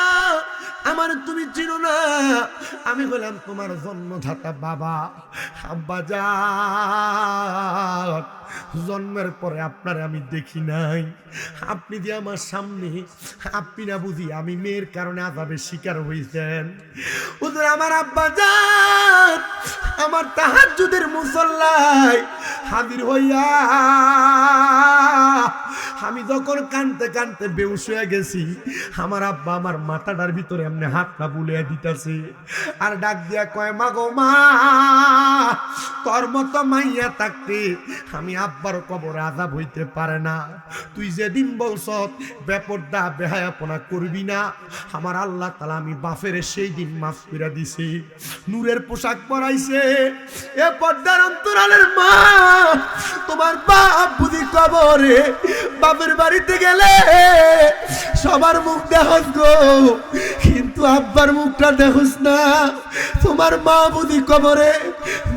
আমার তুমি চিনো না? আমি বললাম, তোমার জন্মদাতা বাবা আব্বা যান, জন্মের পরে আপনার আমি দেখি নাই, আপনি যে আমার সামনে, আপনি না বুঝি আমি মেয়ের কারণে আযাবের শিকার হয়েছেন। হুজুর আমার আব্বা যান আমার তাহাজ্জুদের মুসল্লায় হাজির হইয়া আমি যখন কানতে কানতে বেহুশ হয়ে গেছি, আমার আব্বা আমার মাথাটার ভিতরে এমনি হাতটা বুলিয়ে দিতেছে আর ডাক দিয়া কয়, মা গো মা, তোর মতো মাইয়া থাকতে আমি আব্বার কবরে আযাব হইতে পারে না। তুই যেদিন বলছ বেপরদা বেহায়াপনা করবি না, আমার আল্লাহ তাআলা আমি বাপের সেই দিন মাফ করে দিছি। নূরের পোশাক পরাইছে। এ পর্দার অন্তরালের মা, তোমার বাপ বুঝি কবরে, বাপের বাড়িতে গেলে সবার মুখ দেখস গো, কিন্তু আব্বার মুখটা দেখস না। তোমার মা বুঝি কবরে,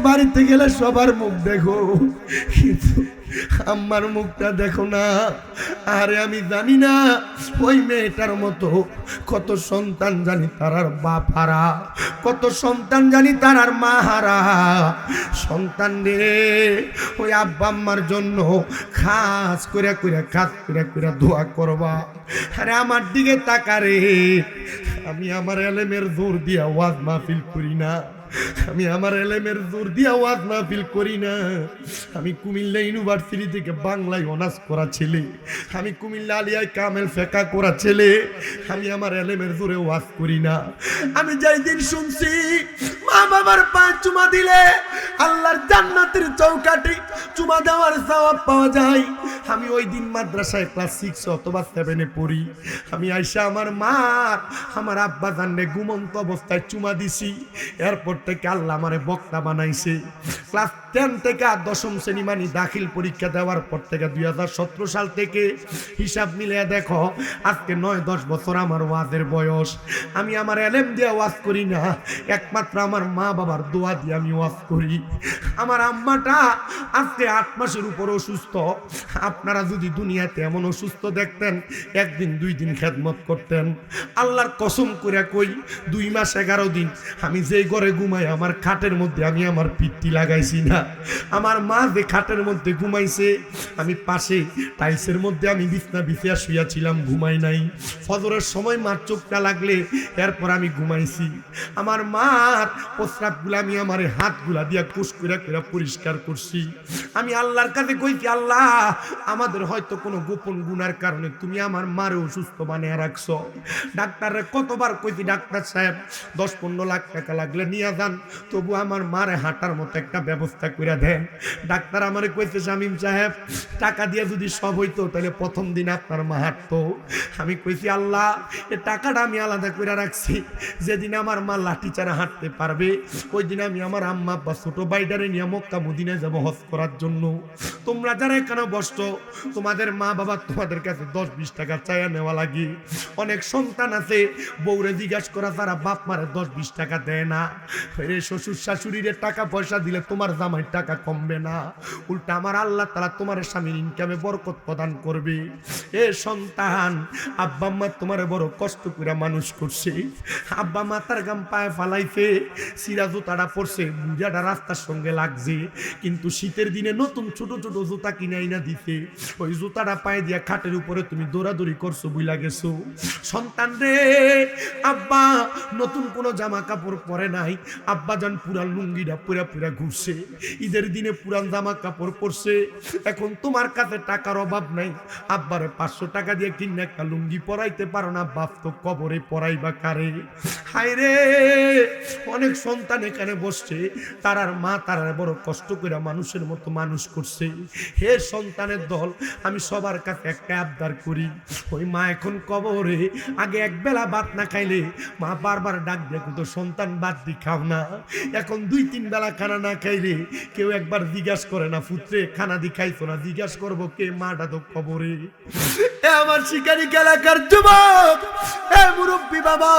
বাড়িতে গেলে সবার মুখ দেখো, কিন্তু আমার মুখটা দেখো না। আরে আমি জানি না ওই মেয়েটার মতো কত সন্তান জানি তারার বাপ হারা, কত সন্তান জানি তারার মা হারা। সন্তান রে ওই আব্বা আম্মার জন্য খাস করে দোয়া করবা। আরে আমার দিকে তাকারে, আমি আমার এলেমের জোর দিয়া ওয়াজ মাহফিল করি না, আমি আমার এলেমের জোর দিয়া ওয়াজ মাহফিল করি না। আমি কুমিল্লা ইউনিভার্সিটি থেকে বাংলায় অনার্স করা ছেলে, আমি কুমিল্লা আলিয়ায় কামেল ফেকা করা ছেলে, আমি আমার এলেমের জোরে ওয়াজ করি না। আমি যাই দিন শুনছি মা বাবার পায়ে চুমা দিলে আল্লাহর জান্নাতের চৌকাঠে চুমা দেওয়ার সওয়াব পাওয়া যায়, আমি ওই দিন মাদ্রাসায় ক্লাস 6 অথবা 7 পড়ি। আমি আইসা আমার আব্বা জানলে ঘুমন্ত অবস্থায় চুমা দিছি। এরপর থেকে আল্লাহ আমারে বক্তা বানাইছে। ক্লাস 10 থেকে 10ম শ্রেণী মানে দাখিল পরীক্ষা দেওয়ার পর থেকে 2017 সাল থেকে হিসাব মিলিয়ে দেখো আজকে 9-10 বছর আমার ওয়াজের বয়স। আমি আমার এলেম দিয়ে ওয়াজ করি না, একমাত্র আমার মা বাবার দোয়া দিয়ে আমি ওয়াজ করি। আমার আম্মাটা আজকে 8 মাসের উপর অসুস্থ। আপনারা যদি দুনিয়াতে এমন অসুস্থ দেখতেন, 1 দিন 2 দিন খেদমত করতেন। আল্লাহর কসম করে কই, 2 মাস 11 দিন আমি যেই ঘরে ঘুমাই আমার খাটের মধ্যে আমি আমার পিঠটি লাগাইছি না। আমার মা যে খাটের মধ্যে ঘুমাইছে, আমি পাশে টাইলসের মধ্যে আমি বিছনা বিছিয়া শুয়েছিলাম, ঘুমাই নাই। ফজরের সময় মার চোখটা লাগলে এরপর আমি ঘুমাইছি। আমার মার প্রস্রাবগুলা আমি আমার হাতগুলা দিয়া কুশ করে পরিষ্কার করছি। আমি আল্লাহর কাছে কইছি, আল্লাহ আমাদের হয়তো কোনো গোপন গুনার কারণে তুমি আমার মারে অসুস্থ বানিয়ে রাখছো। ডাক্তাররে কতবার কইছি, ডাক্তার সাহেব 10-15 লাখ টাকা লাগলে নিয়ে যান, তবু আমার মারে হাঁটার মতো একটা ব্যবস্থা করে দেন। ডাক্তার আমারে কইছে, শামীম সাহেব টাকা দিয়ে যদি সব হইতো তাহলে প্রথম দিন আপনার মা হাঁটতো। আমি কইছি, আল্লাহ এ টাকাটা আমি আলাদা করে রাখছি, যেদিন আমার মা লাঠি চারা হাঁটতে পারবে ওই দিন আমি আমার আম্মা বা ছোট ভাইটারে নিয়ে মক্কা মদিনায় যাব হজ করার জন্য। তোমরা যারা এখানে বসছো, তোমাদের মা বাবা তোমাদের কাছে 10-20 টাকা চাইয়া নেওয়া লাগে। অনেক সন্তান আছে বউরে জিজ্ঞাসা করা তারা বাপ মারে 10-20 টাকা দেয় না। রে শ্বশুর শাশুড়িরে টাকা পয়সা দিলে তোমার জামাই টাকা কমবে না, উল্টা আমার আল্লাহ তাআলা তোমার স্বামীর ইনকামে বরকত প্রদান করবে। এ সন্তান, আব্বা আম্মা তোমারে বড় কষ্ট করে মানুষ করছে। আব্বা মাথার গাম পায়ে ফালাইছে, সিরা জুতাটা পরছে, বুঝাটা রাস্তার সঙ্গে লাগছে, কিন্তু শীতের দিনে নতুন ছোট ছোট জুতা কিনে আইনা দিতে ওই জুতাটা পায়ে দিয়া খাটের উপরে তুমি দৌড়াদৌড়ি করছো, বুইলা গেছো। সন্তান রে, আব্বা নতুন কোনো জামা কাপড় পরে নাই, আব্বাজান পুরা লুঙ্গিটা পুরা পুরা ঘুরছে, ঈদের দিনে পুরান জামা কাপড় পরছে। এখন তোমার কাছে টাকার অভাব নাই, আব্বারে 500 টাকা দিয়ে কিনে একটা লুঙ্গি পরাইতে পারো না, বাপ তো কবরে পরাইবা কারে? হায় রে, অনেক সন্তান এখানে বসছে, তারার মা তারা বড় কষ্ট করে মানুষের মতো মানুষ করছে। হে সন্তানের দল, আমি সবার কাছে একটা আবদার করি, ওই মা এখন কবরে, আগে এক বেলা ভাত না খাইলে মা বারবার ডাক দিয়ে তো সন্তান ভাত দি খাও না। এখন 2-3 বেলা খানা না খাইলে কেউ একবার জিজ্ঞাসা করে না, পুত্রে খানা দি খাইছো না? জিজ্ঞাসা করবো কে? মাটা তো কবরে। এ আমার শিকারী এলাকার যুবক, এ মুরব্বী বাবা,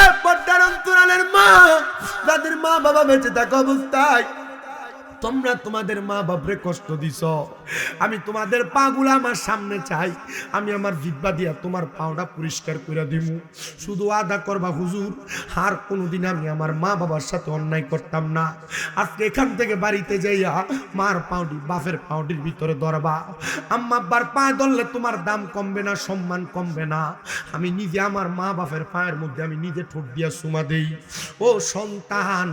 এ পর্দার অন্তরালের মা, যাদের মা বাবা বেঁচে থাকা অবস্থায় তোমরা তোমাদের মা বাপরে কষ্ট দিছ, আমি তোমাদের পাগুলো আমার সামনে চাই, আমি আমার জিব্বা দিয়া তোমার পাওটা পরিষ্কার করে দিব। শুধু আদা করবা হুজুর, আর কোনোদিন আমি আমার মা বাবার সাথে অন্যায় করতাম না। আজকে এখান থেকে বাড়িতে যাইয়া মার পাউডি বাপের পাউডির ভিতরে ধরবা। আম্মা আব্বার পায়ে ধরলে তোমার দাম কমবে না, সম্মান কমবে না। আমি নিজে আমার মা বাপের পায়ের মধ্যে আমি নিজে ঠোঁট দিয়া চুমা দেই। ও সন্তান,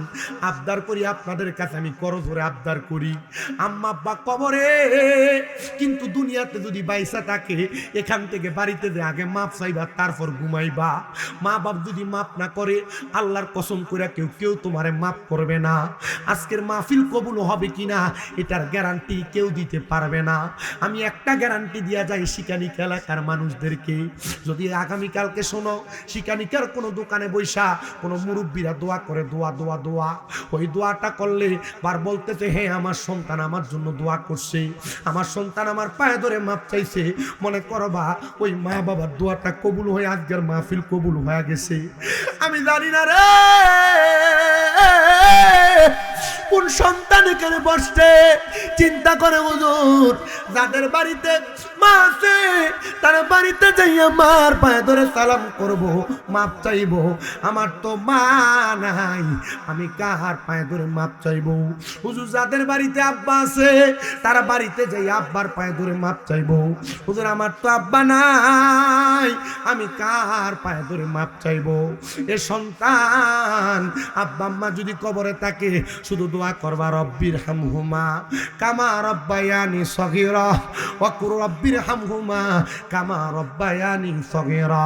আবদার করি আপনাদের কাছে, আমি করো ধরে আবদার করি, আম্মা আব্বা কবরে, কিন্তু দুনিয়াতে যদি বাইসা থাকে, এখান থেকে বাড়িতে যে আগে মাপ চাইবা, তারপর ঘুমাইবা। মা বাপ যদি মাপ না করে, আল্লাহর কসম করে কেউ তোমারে মাপ করবে না। আজকের মাহফিল কবুল হবে কিনা এটার গ্যারান্টি কেউ দিতে পারবে না। আমি একটা গ্যারান্টি দিয়া যাই শিকানিকা এলাকার মানুষদেরকে, যদি আগামীকালকে শোনো শিকানিকার কোনো দোকানে বৈশা কোনো মুরব্বীরা দোয়া করে, দোয়া দোয়া দোয়া, ওই দোয়াটা করলে বার বলতেছে, হে আমার সন্তান আমার জন্য দোয়া করছে, আমার সন্তান আমার পায়ে ধরে মাপ চাইছে, মনে করবা ওই মা বাবার দোয়াটা কবুল হয়ে আজকের মাহফিল কবুল হয়ে গেছে। আমি জানি না রে কোন সন্তান এখানে বসছে, চিন্তা করে হুজুর, যাদের বাড়িতে মা আছে তারা বাড়িতে যাই আমার পায়ে ধরে সালাম করব, মাপ চাইব। আমার তো মা নাই, আমি কার পায়ে ধরে মাপ চাইব? হুজুর, যাদের বাড়িতে আব্বা আছে তারা বাড়িতে যাই আব্বার পায়ে ধরে মাপ চাইব। হুজুর, আমার তো আব্বা নাই, আমি কার পায়ে ধরে মাপ চাইব? এ সন্তান, আব্বা আম্মা যদি কবরে থাকে, শুধু দোয়া করবা, রব্বির হামহুমা কামা রব্বায়ানি সগীরা ওয়া কুর রব্বির হামহুমা কামা রব্বায়ানি সগীরা।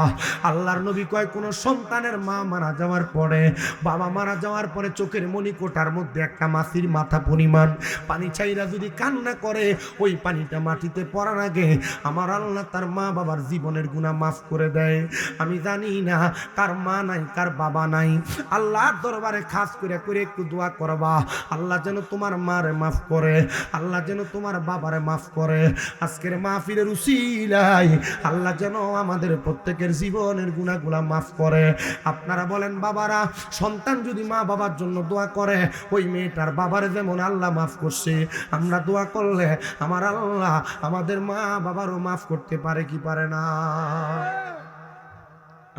আল্লাহর নবী কয়, কোন সন্তানের মা মারা যাওয়ার পরে, বাবা মারা যাওয়ার পরে চোখের মণিকোটার মধ্যে একটা মাছির মাথা পরিমাণ পানি চাইরা যদি কান্না করে, ওই পানিটা মাটিতে পড়ার আগে আমার আল্লাহ তার মা বাবার জীবনের গুনাহ মাফ করে দেয়। আমি জানি না কার মা নাই কার বাবা নাই, আল্লাহর দরবারে খাস করে করে একটু দোয়া করবা, আল্লাহ যেন তোমার মারে মাফ করে, আল্লাহ যেন তোমার বাবারে মাফ করে। আজকের মাহফিলের উসিলায় আল্লাহ যেন আমাদের প্রত্যেকের জীবনের গুনাহগুলা মাফ করে। আপনারা বলেন বাবারা, সন্তান যদি মা বাবার জন্য দোয়া করে, ওই মেয়েটার বাবারে যেমন আল্লাহ মাফ করছে, আমরা দোয়া করলে আমার আল্লাহ আমাদের মা বাবারও মাফ করতে পারে কি পারে না?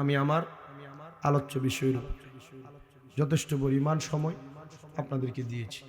আমি আমার আলোচ্য বিষয়ের যথেষ্ট পরিমাণ সময় আপনাদেরকে দিয়েছি।